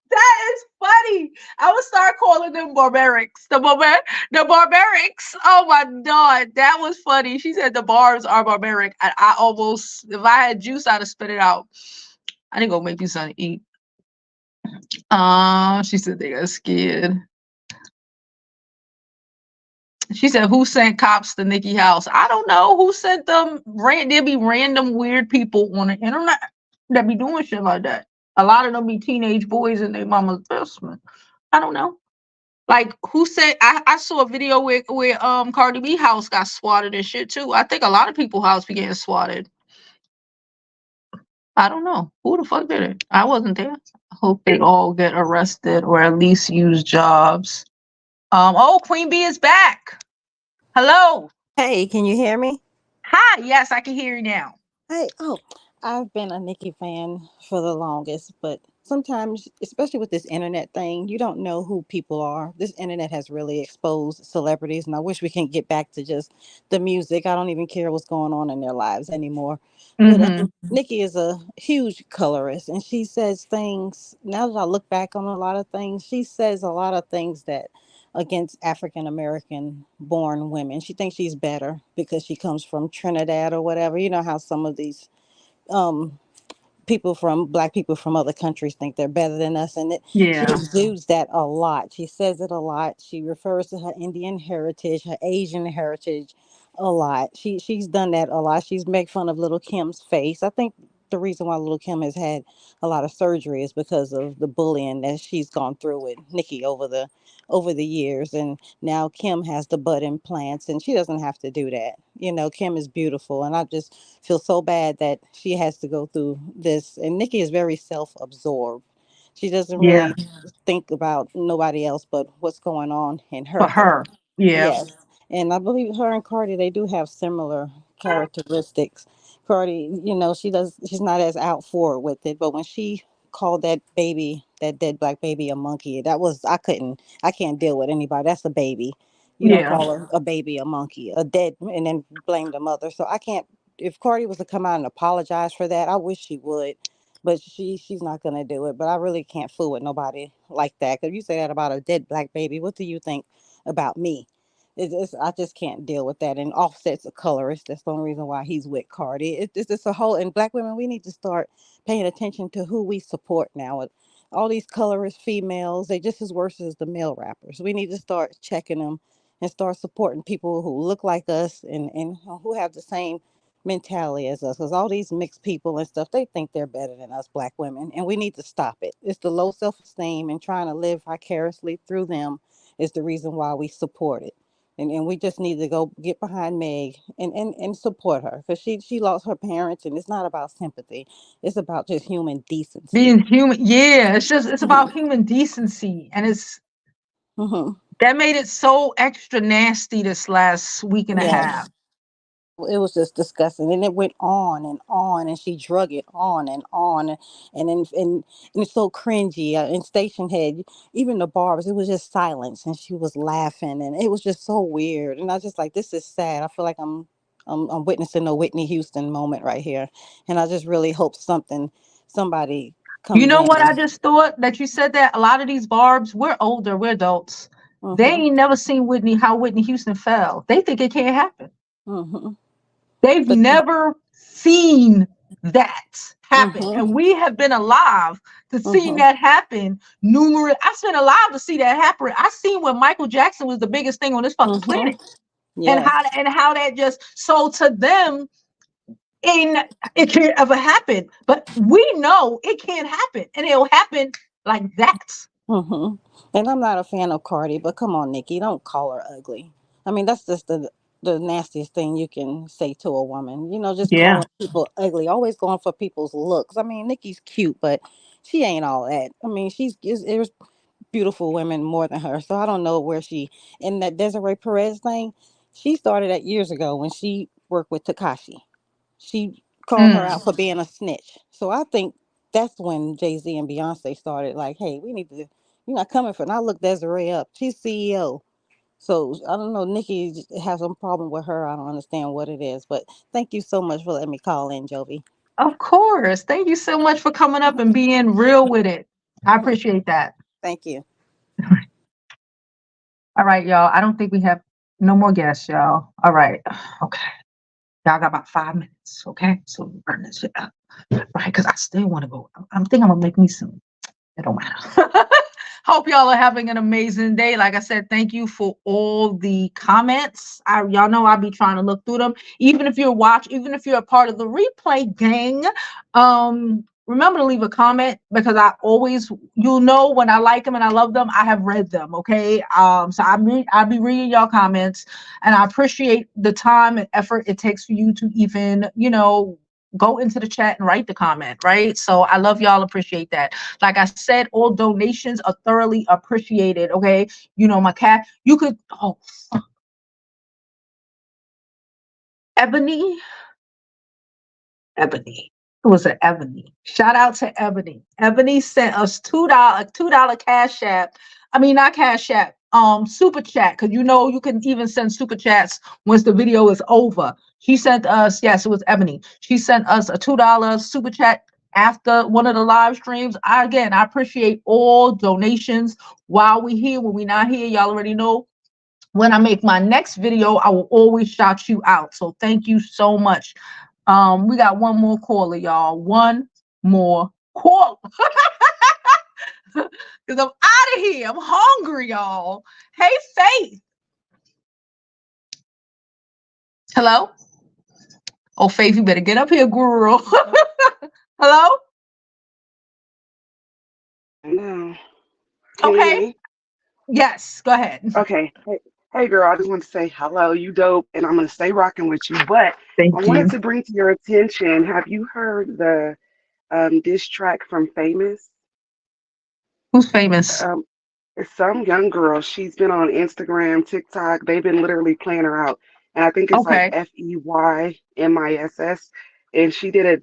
That is funny. I would start calling them barbarics. The barbarics. Oh my god, that was funny. She said the Barbs are barbaric. I almost, if I had juice, I'd have spit it out. I didn't go make you something to eat. She said they got scared. She said, who sent cops to Nicki house? I don't know who sent them. There'll be random weird people on the internet that be doing shit like that. A lot of them be teenage boys in their mama's basement. I don't know. Like, who said? I saw a video where Cardi B house got swatted and shit too. I think a lot of people's house be getting swatted. I don't know. Who the fuck did it? I wasn't there. I hope they all get arrested or at least use jobs. Oh, Queen Bee is back. Hello. Hey, can you hear me? Hi. Yes, I can hear you now. Hey, I've been a Nicki fan for the longest, but sometimes, especially with this internet thing, you don't know who people are. This internet has really exposed celebrities, and I wish we can get back to just the music. I don't even care what's going on in their lives anymore. But Nicki is a huge colorist, and she says things. Now that I look back on a lot of things, she says a lot of things that against African American born women. She thinks she's better because she comes from Trinidad or whatever. You know how some of these um black people from other countries think they're better than us, and she exudes that a lot. She says it a lot. She refers to her Indian heritage, her Asian heritage a lot. She's done that a lot. She's made fun of Little Kim's face. I think the reason why Little Kim has had a lot of surgery is because of the bullying that she's gone through with Nicki over the years, and now Kim has the butt implants, and she doesn't have to do that. You know, Kim is beautiful, and I just feel so bad that she has to go through this. And Nicki is very self-absorbed. She doesn't really think about nobody else but what's going on in her For head. her. Yeah. Yes. And I believe her and Cardi, they do have similar characteristics. Cardi, you know, she's not as out for it with it, but when she called that baby, that dead black baby, a monkey, I can't deal with anybody. That's a baby. You don't call a baby a monkey, a dead, and then blame the mother. So I can't, if Cardi was to come out and apologize for that, I wish she would. But she's not gonna do it. But I really can't fool with nobody like that. Cause you say that about a dead black baby, what do you think about me? I just can't deal with that. And Offset's a colorist. That's the only reason why he's with Cardi. It's just a whole. And black women, we need to start paying attention to who we support now. All these colorist females, they just as worse as the male rappers. We need to start checking them and start supporting people who look like us and who have the same mentality as us. Because all these mixed people and stuff, they think they're better than us black women, and we need to stop it. It's the low self-esteem and trying to live vicariously through them is the reason why we support it. And we just need to go get behind Meg and support her because she lost her parents, and it's not about sympathy. It's about just human decency. Being human. Yeah, it's about human decency. And it's Mm-hmm. That made it so extra nasty this last week and a half. Yes. It was just disgusting, and it went on, and she drug it on and on, and it's so cringy. And Station had even the Barbs. It was just silence, and she was laughing, and it was just so weird. And I was just like, this is sad. I feel like I'm witnessing a Whitney Houston moment right here, and I just really hope somebody You comes know what I in. just thought that you said that a lot of these Barbs, we're older, we're adults. They Mhm. ain't never seen how Whitney Houston fell. They think it can't happen. Mhm. They've But never seen that happen. mhm. And we have been alive to see Mhm. that happen numerous. I've been alive to see that happen. I seen when Michael Jackson was the biggest thing on this fucking Mhm. planet. And Yes. how that just so to them it can't ever happen. But we know it can't happen. And it'll happen like that. And I'm not a fan of Cardi, but come on, Nikki, don't call her ugly. I mean, that's just the nastiest thing you can say to a woman. Just Yeah. calling people ugly, always going for people's looks. I mean, Nikki's cute, but she ain't all that. I mean, there's beautiful women more than her. So I don't know where and that Desiree Perez thing, she started that years ago when she worked with Takashi. She called her out Mm. for being a snitch. So I think that's when Jay-Z and Beyonce started like, hey, we need to, you're not coming for, and I looked Desiree up. She's CEO. So I don't know, Nikki has some problem with her. I don't understand what it is. But thank you so much for letting me call in, Jovi. Of course. Thank you so much for coming up and being real with it. I appreciate that. Thank you. All right, y'all. I don't think we have no more guests, y'all. All right. Okay. Y'all got about 5 minutes. Okay. So we burn this shit up. Right. Because I still want to go. I'm thinking I'm going to make me some. It don't matter. Hope y'all are having an amazing day. Like I said, thank you for all the comments. Y'all know I'll be trying to look through them. Even if even if you're a part of the replay gang, remember to leave a comment because you'll know when I like them and I love them, I have read them. Okay. So I'll be reading y'all comments, and I appreciate the time and effort it takes for you to even, go into the chat and write the comment, right? So I love y'all, appreciate that. Like I said, all donations are thoroughly appreciated, okay? My cat, you could, Ebony. It was an Ebony. Shout out to Ebony. Ebony sent us $2 cash app. I mean, not cash app, super chat, because you can even send super chats once the video is over. She sent us, yes, it was Ebony. She sent us a $2 super chat after one of the live streams. I appreciate all donations while we're here. When we're not here, y'all already know. When I make my next video, I will always shout you out. So thank you so much. We got one more caller, y'all. One more caller. Because I'm out of here. I'm hungry, y'all. Hey, Faith. Hello? Oh, Faith, you better get up here, girl. Hello? No. Can you hear Okay. me? Yes, go ahead. Okay. Hey, girl, I just want to say hello, you dope, and I'm going to stay rocking with you. But I Thank wanted you. to bring to your attention, have you heard the diss track from Famous? Who's famous? Um, it's some young girl. She's been on Instagram, TikTok. They've been literally playing her out. And I think it's like Okay. FEYMISS. And she did a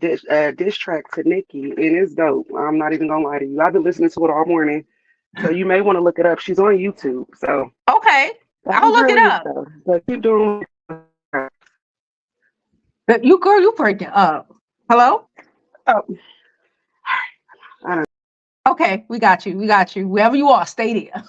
diss track to Nicki, and it's dope. I'm not even going to lie to you. I've been listening to it all morning. So you may want to look it up. She's on YouTube. So. Okay. That I'll was look it really it up. though. But keep doing. But you breaking up. Hello? Oh, I don't. Okay, we got you. We got you. Wherever you are, stay there.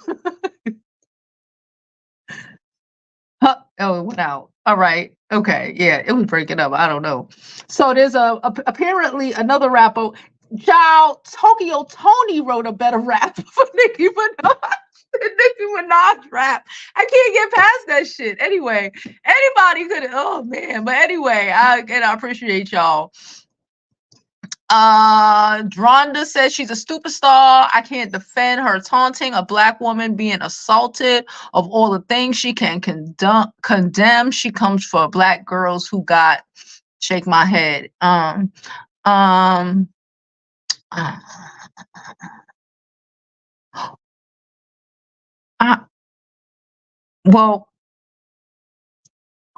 Huh. Oh, it went out. All right. Okay. Yeah, it was breaking up. I don't know. So there's apparently another rapper. Child Tokyo Tony wrote a better rap for Nicki Minaj. Nicki Minaj rap. I can't get past that shit. Anyway, anybody could. Oh man. But anyway, I appreciate y'all. Dronda says she's a superstar. I can't defend her taunting a black woman being assaulted. Of all the things she can condemn, she comes for black girls who got shake my head. Um I, Well,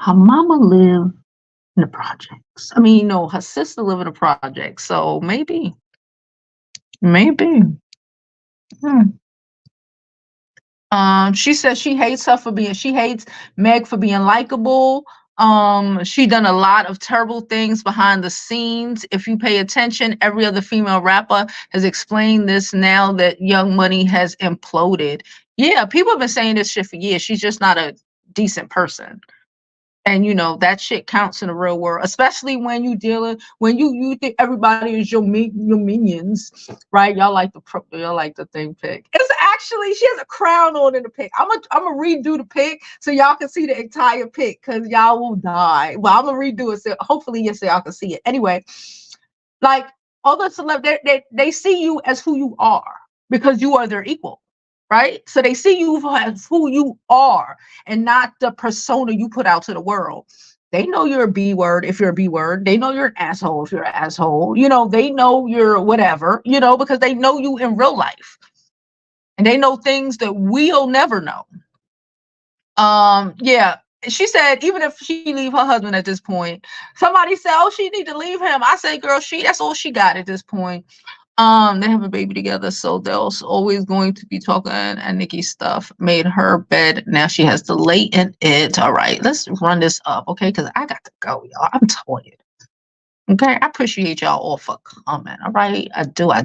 her mama lived in the projects. I mean, her sister lived in the projects. So maybe. She says she hates Meg for being likable. She done a lot of terrible things behind the scenes. If you pay attention, every other female rapper has explained this now that Young Money has imploded. Yeah, people have been saying this shit for years. She's just not a decent person. And that shit counts in the real world, especially when you think everybody is your minions, right? Y'all like the thing pic. It's actually, she has a crown on in the pic. I'm gonna redo the pic so y'all can see the entire pic because y'all will die. Well, I'm gonna redo it so hopefully so y'all can see it. Anyway, like all the celebrities, they see you as who you are because you are their equal. Right? So they see you as who you are and not the persona you put out to the world. They know you're a B word if you're a B word. They know you're an asshole if you're an asshole. They know you're whatever, because they know you in real life. And they know things that we'll never know. Yeah. She said, even if she leave her husband at this point, somebody said, oh, she need to leave him. I say, girl, that's all she got at this point. They have a baby together, so they're always going to be talking. And Nicki stuff made her bed. Now she has to lay in it. All right, let's run this up, okay? Because I got to go, y'all. I'm tired. Okay, I appreciate y'all all for coming. All right, I do. I'm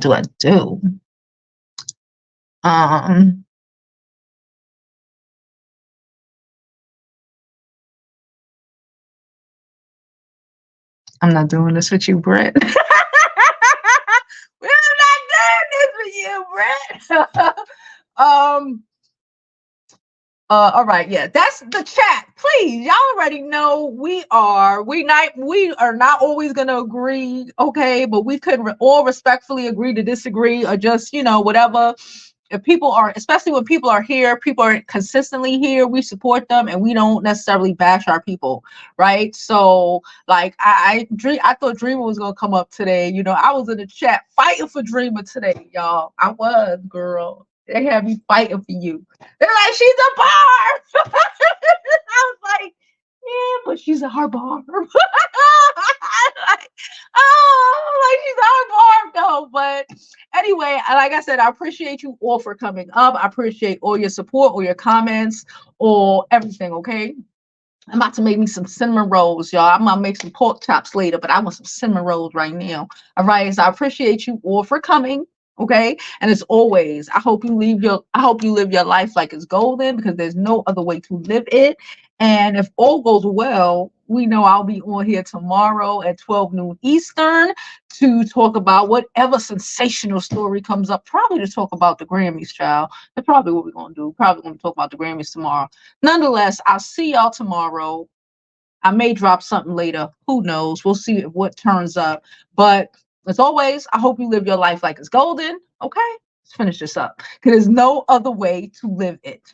not doing this with you, Brett. We're not doing this with you, Brett. All right, yeah, that's the chat. Please, y'all already know we are not always gonna agree, okay? But we could all respectfully agree to disagree, or just whatever. If people are, especially when people are here, people are consistently here, we support them and we don't necessarily bash our people, right? So like I thought Dreamer was gonna come up today. I was in the chat fighting for Dreamer today, y'all. I was, girl. They had me fighting for you. They're like, she's a Barb. I was like, yeah, but she's a hard Barb. like, she's a hard Barb though. But anyway, like I said, I appreciate you all for coming up. I appreciate all your support, all your comments, or everything, okay? I'm about to make me some cinnamon rolls, y'all. I'm gonna make some pork chops later, but I want some cinnamon rolls right now. All right, so I appreciate you all for coming. Okay, and as always, I hope you live your life like it's golden, because there's no other way to live it. And if all goes well, we know I'll be on here tomorrow at 12 noon Eastern to talk about whatever sensational story comes up. Probably to talk about the Grammys, child. That's probably what we're gonna do. Probably gonna talk about the Grammys tomorrow. Nonetheless, I'll see y'all tomorrow. I may drop something later. Who knows? We'll see what turns up. But as always, I hope you live your life like it's golden. Okay? Let's finish this up, because there's no other way to live it.